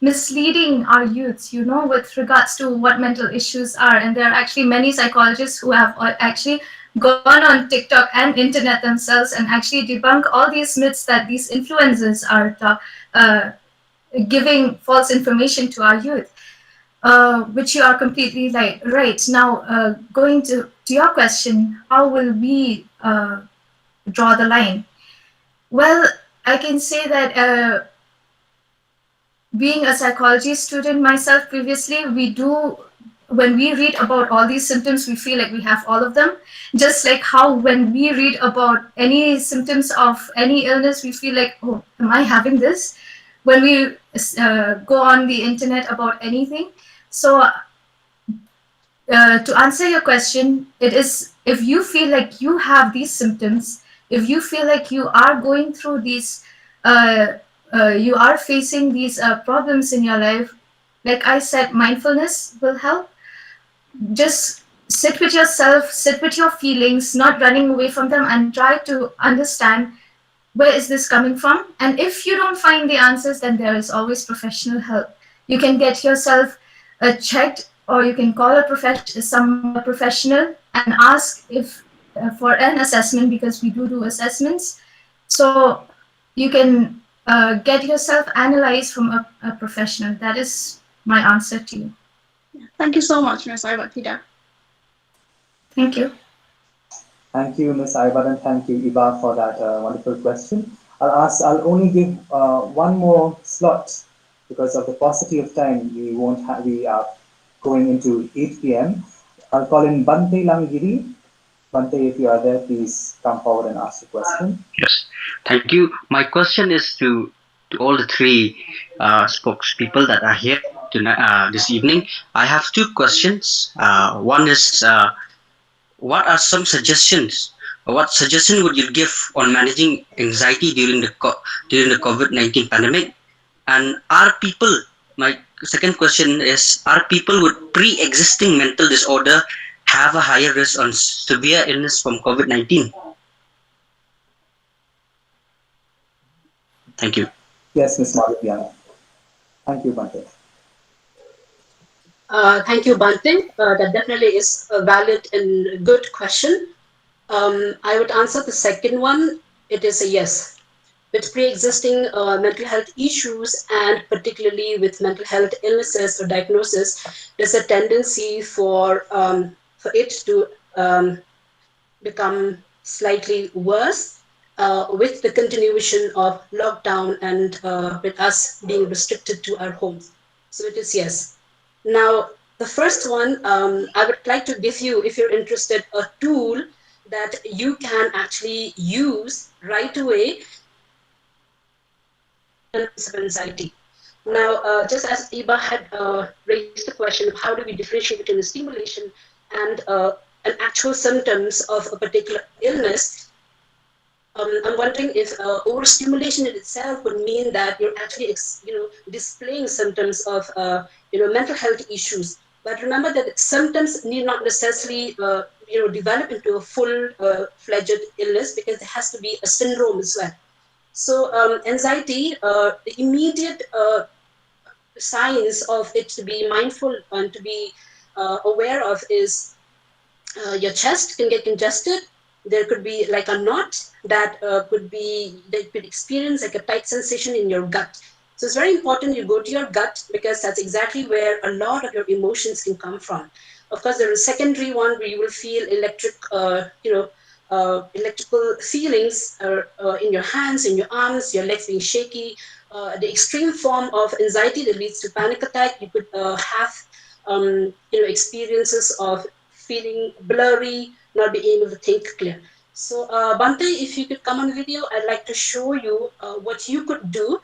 Speaker 7: misleading our youths, you know, with regards to what mental issues are. And there are actually many psychologists who have actually gone on TikTok and internet themselves and actually debunk all these myths that these influencers are giving false information to our youth, which you are completely right. Now, going to your question, how will we draw the line? Well, I can say that being a psychology student myself previously, when we read about all these symptoms, we feel like we have all of them. Just like how when we read about any symptoms of any illness, we feel like, oh, am I having this? When we go on the internet about anything. So to answer your question, it is if you feel like you have these symptoms, if you feel like you are going through these, you are facing these problems in your life, like I said, mindfulness will help. Just sit with yourself, sit with your feelings, not running away from them, and try to understand where is this coming from. And if you don't find the answers, then there is always professional help. You can get yourself checked, or you can call some professional and ask if for an assessment, because we do assessments. So you can get yourself analyzed from a professional. That is my answer to you.
Speaker 10: Thank you so much, Ms. Aibatphida.
Speaker 7: Thank you.
Speaker 20: Thank you, Ms. Aibat, and thank you, Iba, for that wonderful question. I'll only give one more slot because of the paucity of time. We are going into 8 p.m. I'll call in Bante Langiri. Bante, if you are there, please come forward and ask the question.
Speaker 11: Yes, thank you. My question is to all the three spokespeople that are here tonight, this evening. I have two questions. One is, what are some suggestions? What suggestion would you give on managing anxiety during the COVID-19 pandemic? And are people? My second question is: are people with pre-existing mental disorder have a higher risk on severe illness from COVID-19? Thank you.
Speaker 20: Yes, Ms. Maryobiang. Thank you, Bante.
Speaker 12: Thank you, Bante. That definitely is a valid and good question. I would answer the second one. It is a yes. With pre-existing mental health issues, and particularly with mental health illnesses or diagnosis, there's a tendency for it to become slightly worse with the continuation of lockdown and with us being restricted to our homes. So it is yes. Now, the first one, I would like to give you, if you're interested, a tool that you can actually use right away of anxiety. Now, just as Iba had raised the question of how do we differentiate between the stimulation and an actual symptoms of a particular illness, I'm wondering if overstimulation in itself would mean that you're actually, displaying symptoms of, mental health issues. But remember that symptoms need not necessarily, develop into a full-fledged illness, because there has to be a syndrome as well. So anxiety, the immediate signs of it to be mindful and to be aware of is your chest can get congested. There could be like a knot that could experience like a tight sensation in your gut. So it's very important you go to your gut, because that's exactly where a lot of your emotions can come from. Of course, there is a secondary one where you will feel electrical feelings in your hands, in your arms, your legs being shaky. The extreme form of anxiety that leads to panic attack, you could have experiences of feeling blurry, not being able to think clear. So Bante, if you could come on video, I'd like to show you what you could do,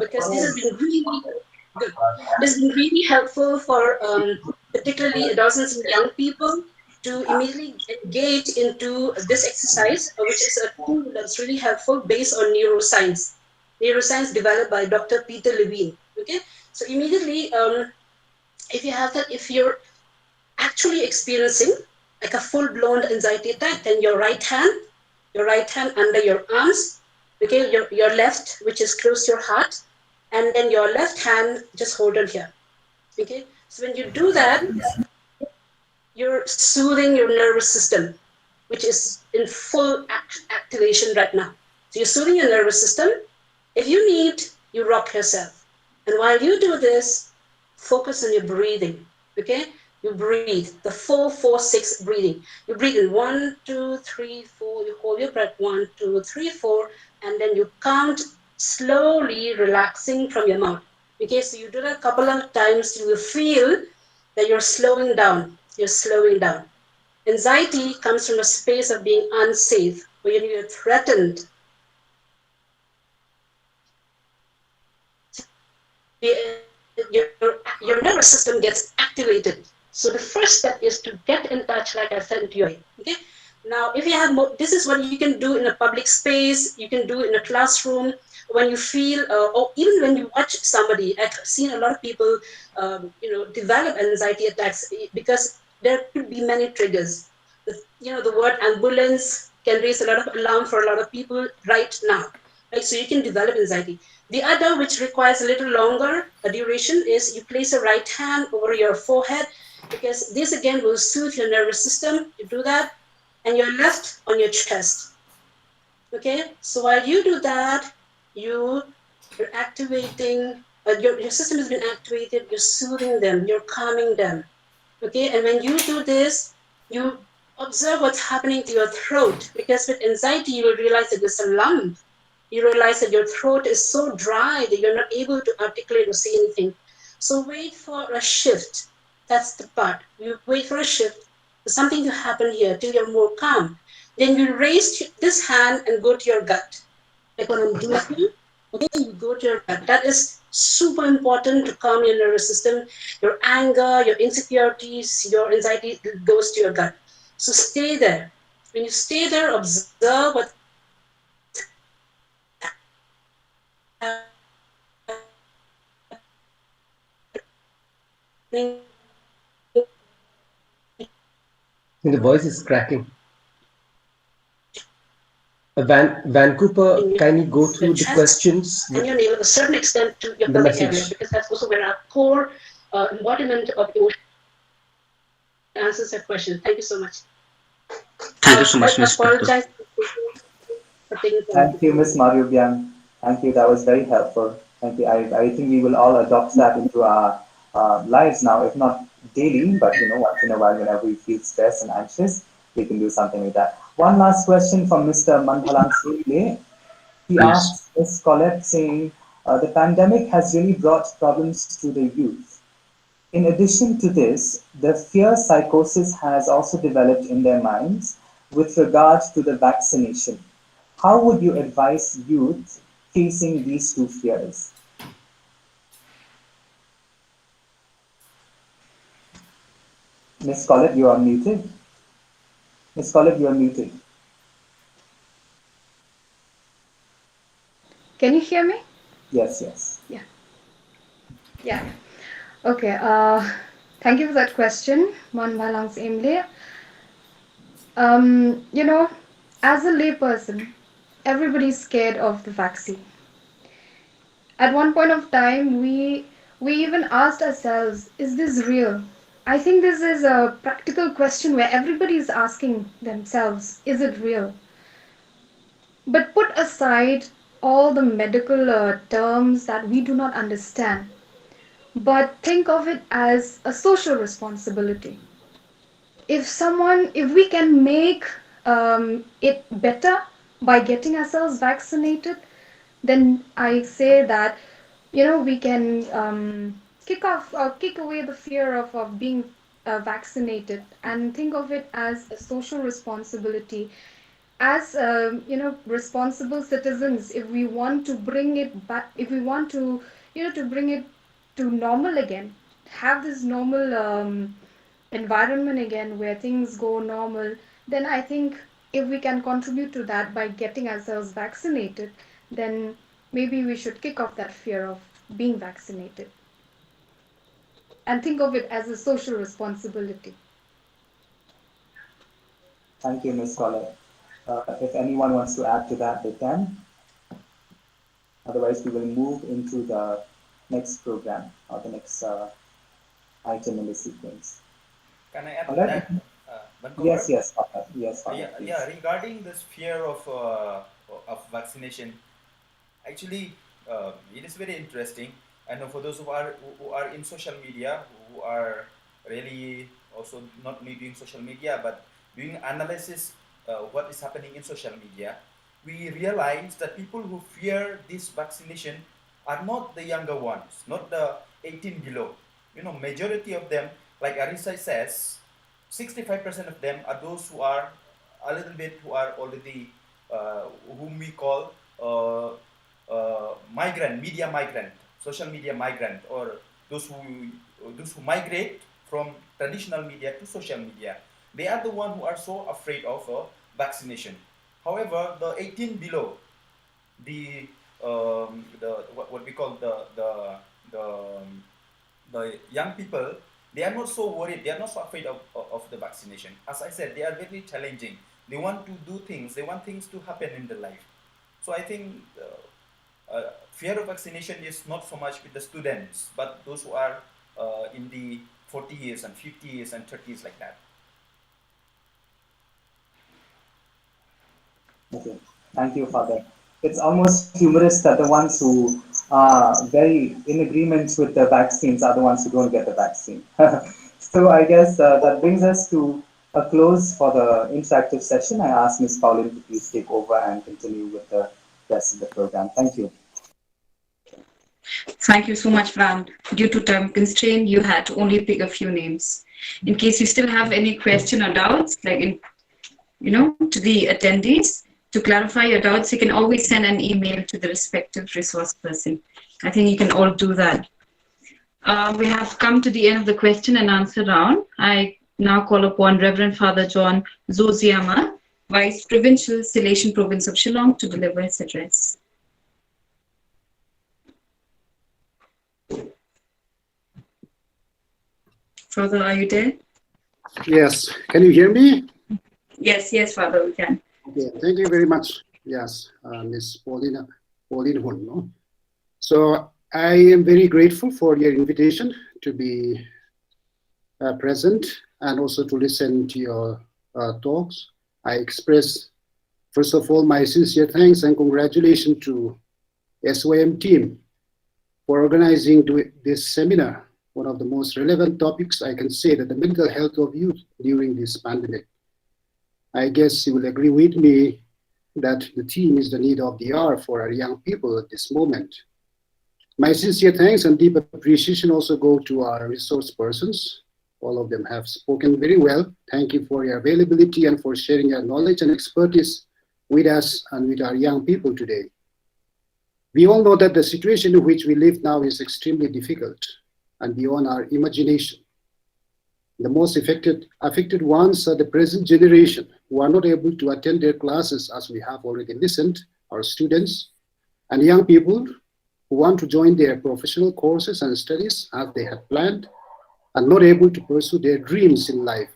Speaker 12: because this has been really good. This has been really helpful for particularly adolescents and young people to immediately engage into this exercise, which is a tool that's really helpful based on neuroscience. Neuroscience developed by Dr. Peter Levine. Okay, so immediately, if you're actually experiencing like a full-blown anxiety attack, then your right hand under your arms, okay, your left, which is close to your heart, and then your left hand just hold on here. Okay, so when you do that, you're soothing your nervous system. which is in full activation right now. So you're soothing your nervous system. If you need, you rock yourself. And while you do this, focus on your breathing, okay? You breathe, the 4-4-6 breathing. You breathe in 1, 2, 3, 4, you hold your breath, 1, 2, 3, 4, and then you count slowly relaxing from your mouth. Okay, so you do that a couple of times, you will feel that you're slowing down. You're slowing down. Anxiety comes from a space of being unsafe, where you're threatened. Your nervous system gets activated. So the first step is to get in touch, like I said to you. Okay. Now, if you have more, this is what you can do in a public space. You can do it in a classroom when you feel, or even when you watch somebody. I've seen a lot of people, develop anxiety attacks because there could be many triggers. The word ambulance can raise a lot of alarm for a lot of people right now. Right? So you can develop anxiety. The other, which requires a little longer duration, is you place a right hand over your forehead, because this again will soothe your nervous system. You do that, and your left on your chest. Okay, so while you do that, you're activating, your system has been activated, you're soothing them, you're calming them. Okay, and when you do this, you observe what's happening to your throat, because with anxiety, you will realize that there's a lump. You realize that your throat is so dry that you're not able to articulate or say anything. So wait for a shift. That's the part. You wait for a shift, for something to happen here till you're more calm. Then you raise this hand and go to your gut. Like when I'm doing, okay, you go to your gut. That is super important to calm your nervous system. Your anger, your insecurities, your anxiety goes to your gut. So stay there. When you stay there, observe what's happening.
Speaker 17: And the voice is cracking. Vancouver, can you go through the questions?
Speaker 12: And your nail, to a certain extent, to your
Speaker 17: The
Speaker 12: pelvic
Speaker 17: message.
Speaker 12: area, because that's also where our core embodiment of emotion answers that question. Thank you so much.
Speaker 11: Thank you so much,
Speaker 12: I
Speaker 11: Ms. Pyrtuh.
Speaker 12: apologize for taking time.
Speaker 20: Thank you, Ms. Maryobiang. Thank you. That was very helpful. Thank you. I think we will all adopt that into our lives now, if not daily, but once in a while, whenever we feel stressed and anxious, we can do something like that. One last question from Mr. Mandhalang Sile. He asked Ms. Colette, saying, the pandemic has really brought problems to the youth. In addition to this, the fear psychosis has also developed in their minds with regard to the vaccination. How would you advise youth facing these two fears? Ms. Colette, you are muted. Ms. Colette, you are muted.
Speaker 8: Can you hear me?
Speaker 20: Yes, yes.
Speaker 8: Yeah. Okay. Thank you for that question, Manbalang Imle. As a layperson, everybody's scared of the vaccine. At one point of time, we even asked ourselves, is this real? I think this is a practical question where everybody is asking themselves, is it real? But put aside all the medical terms that we do not understand, but think of it as a social responsibility. If we can make it better by getting ourselves vaccinated, then I say that we can kick away the fear of being vaccinated and think of it as a social responsibility. As responsible citizens, if we want to bring it back, if we want to to bring it to normal again, have this normal environment again where things go normal, then I think if we can contribute to that by getting ourselves vaccinated, then maybe we should kick off that fear of being vaccinated and think of it as a social responsibility.
Speaker 20: Thank you, Ms. Colette. If anyone wants to add to that, they can. Otherwise, we will move into the next program or the next item in the sequence.
Speaker 9: Can I add
Speaker 20: All
Speaker 9: to
Speaker 20: right.
Speaker 9: that? Wankhar?
Speaker 20: Yes, Father. Yes, Father.
Speaker 9: Yeah. Regarding this fear of vaccination, actually, it is very interesting. And for those who are in social media, who are really also not only doing social media but doing analysis what is happening in social media, we realize that people who fear this vaccination are not the younger ones, not the 18 below. Majority of them, like Arisa says, 65% of them are those who are a little bit who are already whom we call media migrant, social media migrant, or those who migrate from traditional media to social media. They are the ones who are so afraid of vaccination. However, the 18 below, the what we call the young people, they are not so worried. They are not so afraid of the vaccination. As I said, they are very challenging. They want to do things. They want things to happen in their life. So I think fear of vaccination is not so much with the students, but those who are in the 40 years and 50 years and 30s like that.
Speaker 20: Okay. Thank you, Father. It's almost humorous that the ones who are very in agreement with the vaccines are the ones who don't get the vaccine. So I guess that brings us to a close for the interactive session. I ask Ms. Pauline to please take over and continue with the rest of the program. Thank you.
Speaker 22: Thank you so much, Fran. Due to time constraint, you had to only pick a few names. In case you still have any question or doubts, like to the attendees, to clarify your doubts, you can always send an email to the respective resource person. I think you can all do that. We have come to the end of the question and answer round. I now call upon Reverend Father John Zosiama, Vice Provincial, Salesian Province of Shillong, to deliver his address. Father, are you there?
Speaker 21: Yes. Can you hear me?
Speaker 22: Yes, Father, we can.
Speaker 21: Okay. Thank you very much. Yes, Ms. Pauline Hun. No? So I am very grateful for your invitation to be present and also to listen to your talks. I express, first of all, my sincere thanks and congratulations to SYM team for organizing this seminar. One of the most relevant topics, I can say, that the mental health of youth during this pandemic. I guess you will agree with me that the theme is the need of the hour for our young people at this moment. My sincere thanks and deep appreciation also go to our resource persons. All of them have spoken very well. Thank you for your availability and for sharing your knowledge and expertise with us and with our young people today. We all know that the situation in which we live now is extremely difficult and beyond our imagination. The most affected ones are the present generation who are not able to attend their classes, as we have already listened, our students, and young people who want to join their professional courses and studies as they had planned and not able to pursue their dreams in life.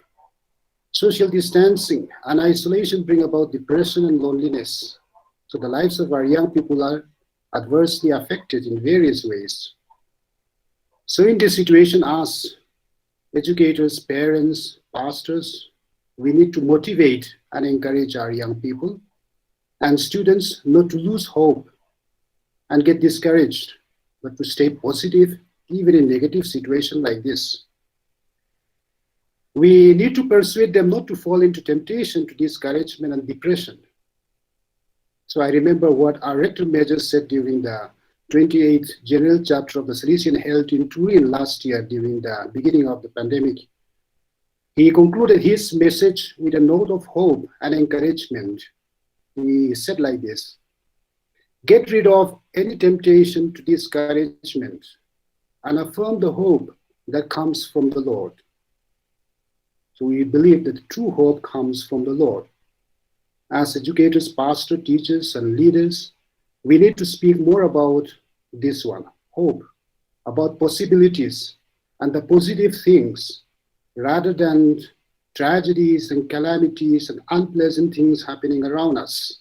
Speaker 21: Social distancing and isolation bring about depression and loneliness. So the lives of our young people are adversely affected in various ways. So in this situation, us, educators, parents, pastors, we need to motivate and encourage our young people and students not to lose hope and get discouraged, but to stay positive even in negative situations like this. We need to persuade them not to fall into temptation to discouragement and depression. So I remember what our rector major said during the 28th General Chapter of the Salesian held in Turin last year during the beginning of the pandemic. He concluded his message with a note of hope and encouragement. He said like this: get rid of any temptation to discouragement and affirm the hope that comes from the Lord. So we believe that true hope comes from the Lord. As educators, pastors, teachers, and leaders, we need to speak more about this one, hope, about possibilities and the positive things, rather than tragedies and calamities and unpleasant things happening around us.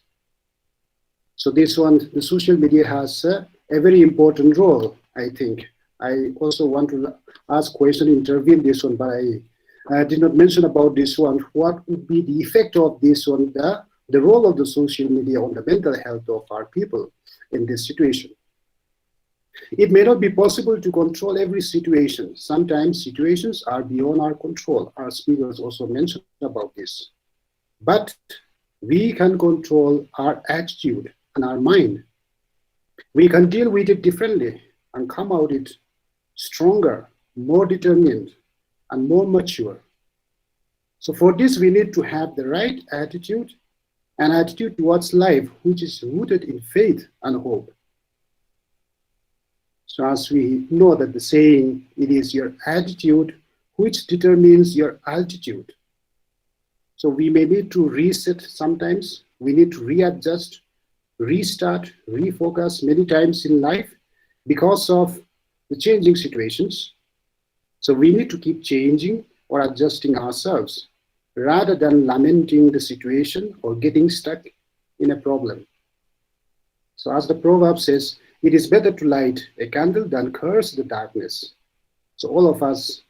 Speaker 21: So this one, the social media has a very important role, I think. I also want to ask question, intervene this one, but did not mention about this one. What would be the effect of this on the role of the social media on the mental health of our people in this situation? It may not be possible to control every situation. Sometimes situations are beyond our control. Our speakers also mentioned about this. But we can control our attitude and our mind. We can deal with it differently and come out it stronger, more determined, and more mature. So for this, we need to have the right attitude, an attitude towards life, which is rooted in faith and hope. So as we know that the saying, it is your attitude which determines your altitude. So we may need to reset sometimes, we need to readjust, restart, refocus many times in life because of the changing situations. So we need to keep changing or adjusting ourselves rather than lamenting the situation or getting stuck in a problem. So as the proverb says, it is better to light a candle than curse the darkness. So all of us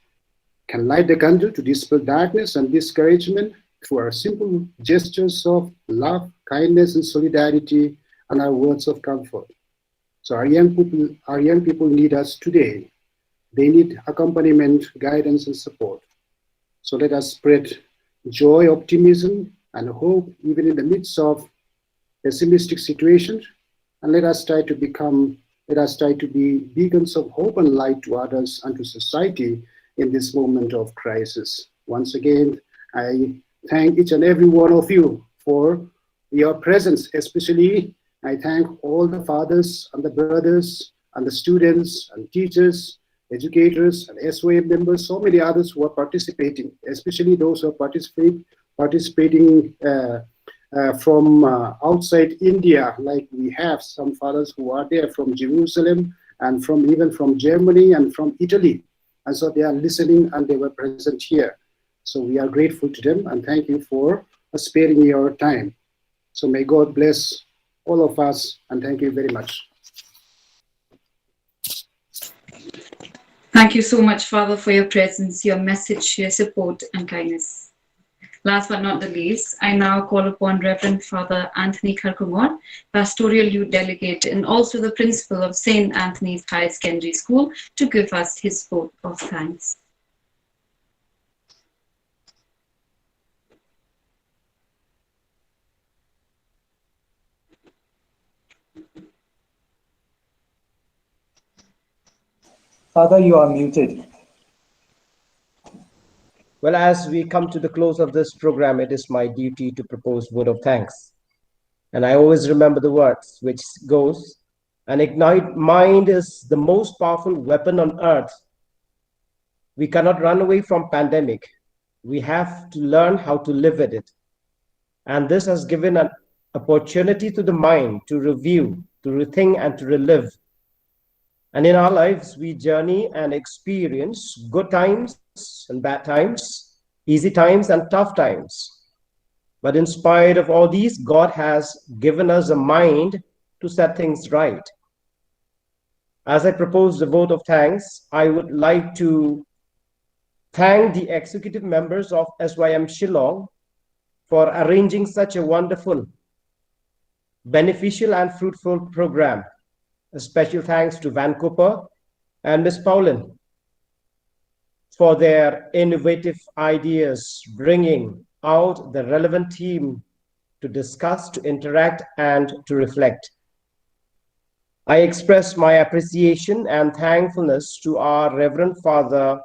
Speaker 21: can light the candle to dispel darkness and discouragement through our simple gestures of love, kindness, and solidarity, and our words of comfort. So our young people need us today. They need accompaniment, guidance, and support. So let us spread joy, optimism, and hope even in the midst of pessimistic situations. And let us try to be beacons of hope and light to others and to society in this moment of crisis. Once again, I thank each and every one of you for your presence. Especially, I thank all the fathers and the brothers and the students and teachers, educators and SOA members, so many others who are participating, especially those who are participating from outside India, like we have some fathers who are there from Jerusalem and even from Germany and from Italy. And so they are listening and they were present here. So we are grateful to them and thank you for sparing your time. So may God bless all of us and thank you very much.
Speaker 22: Thank you so much, Father, for your presence, your message, your support, and kindness. Last but not the least, I now call upon Reverend Father Anthony Kharkumor, Pastoral Youth Delegate and also the Principal of St. Anthony's High Secondary School, to give us his vote of thanks.
Speaker 20: Father, you are muted.
Speaker 13: Well, as we come to the close of this program, it is my duty to propose word of thanks. And I always remember the words which goes, an ignite mind is the most powerful weapon on earth. We cannot run away from pandemic. We have to learn how to live with it. And this has given an opportunity to the mind to review, to rethink, and to relive. And in our lives, we journey and experience good times and bad times, easy times and tough times. But in spite of all these, God has given us a mind to set things right. As I propose the vote of thanks, I would like to thank the executive members of SYM Shillong for arranging such a wonderful, beneficial and fruitful program. A special thanks to Wankhar and Ms. Pauline for their innovative ideas, bringing out the relevant team to discuss, to interact, and to reflect. I express my appreciation and thankfulness to our Reverend Father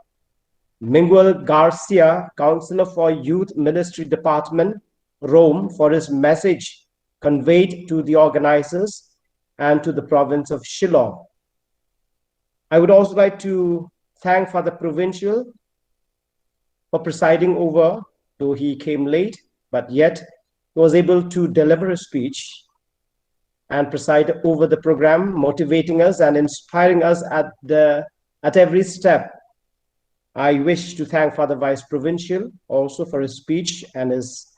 Speaker 13: Miguel Garcia, Counselor for Youth Ministry Department, Rome, for his message conveyed to the organizers and to the province of Shillong. I would also like to thank Father Provincial for presiding over, though he came late, but yet he was able to deliver a speech and preside over the program, motivating us and inspiring us at every step. I wish to thank Father Vice Provincial also for his speech and his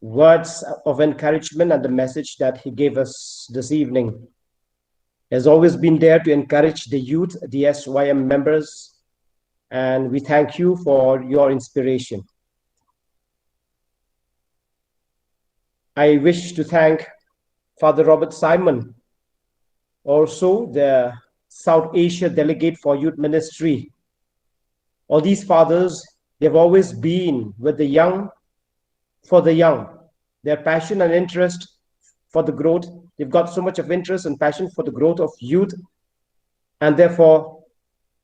Speaker 13: words of encouragement and the message that he gave us this evening. He has always been there to encourage the youth, the SYM members, and we thank you for your inspiration. I wish to thank Father Robert Simon, also the South Asia Delegate for Youth Ministry. All these fathers, they've always been with the young, for the young. Their passion and interest for the growth, they've got so much of interest and passion for the growth of youth, and therefore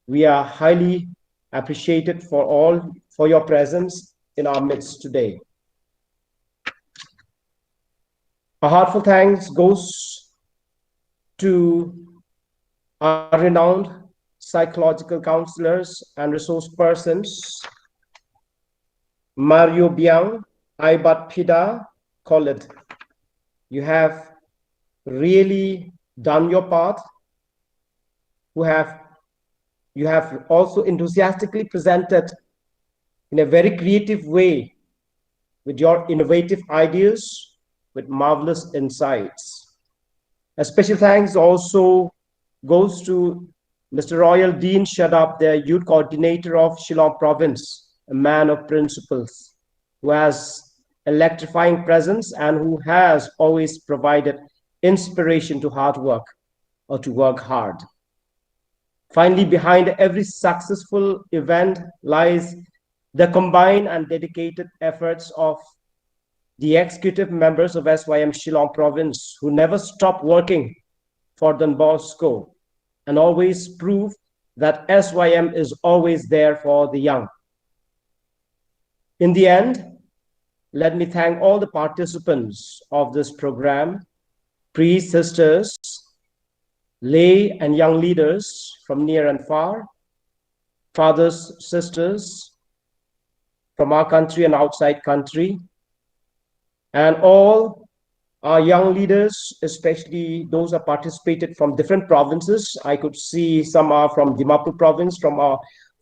Speaker 13: we are highly appreciated for your presence in our midst today. A heartfelt thanks goes to our renowned psychological counselors and resource persons, Maryobiang, Aibatphida, Colette. You have really done your part. You have also enthusiastically presented in a very creative way with your innovative ideas, with marvelous insights. A special thanks also goes to Mr. Royal Dean Shadab, the youth coordinator of Shillong province, a man of principles, who has electrifying presence and who has always provided inspiration to hard work or to work hard. Finally, behind every successful event lies the combined and dedicated efforts of the executive members of SYM Shillong province, who never stop working for Don Bosco and always prove that SYM is always there for the young. In the end, let me thank all the participants of this program, priests, sisters, lay and young leaders from near and far, fathers, sisters from our country and outside country, and all our young leaders, especially those who participated from different provinces. I could see some are from Dimapur province, from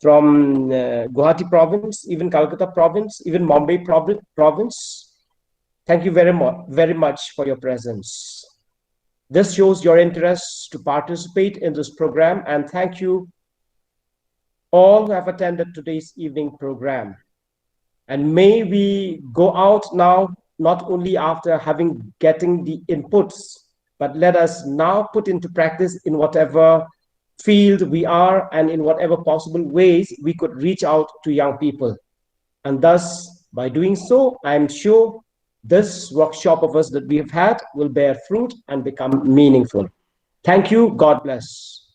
Speaker 13: Guwahati province, even Calcutta province, even Mumbai province. Thank you very much for your presence. This shows your interest to participate in this program, and thank you all who have attended today's evening program. And may we go out now, not only after getting the inputs, but let us now put into practice in whatever field we are and in whatever possible ways we could reach out to young people. And thus, by doing so, I'm sure this workshop of us that we have had will bear fruit and become meaningful. Thank you. God bless.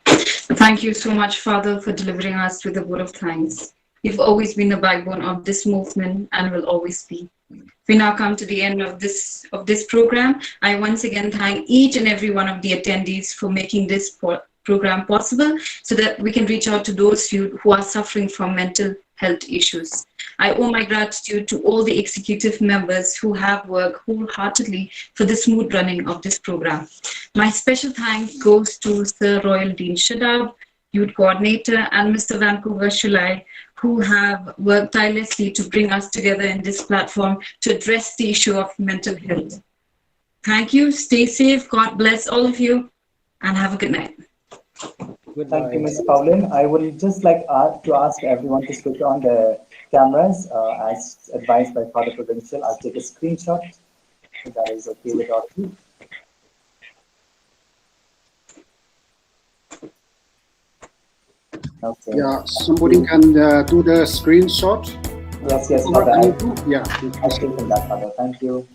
Speaker 22: Thank you so much, Father, for delivering us with a word of thanks. You've always been the backbone of this movement and will always be. We now come to the end of this program. I once again thank each and every one of the attendees for making this program possible so that we can reach out to those who are suffering from mental health issues. I owe my gratitude to all the executive members who have worked wholeheartedly for the smooth running of this program. My special thanks goes to Sir Royal Dean Shadab, Youth Coordinator, and Mr. Wankhar Shillong, who have worked tirelessly to bring us together in this platform to address the issue of mental health. Thank you, stay safe, God bless all of you, and have a good night.
Speaker 20: Thank you, Ms. Pauline. I would just like to ask everyone to switch on the cameras as advised by Father Provincial. I'll take a screenshot if that is okay with all of you. Okay.
Speaker 21: Yeah, somebody can do the screenshot.
Speaker 20: Yes, Father.
Speaker 21: Yeah.
Speaker 20: I'll take that, Father. Thank you.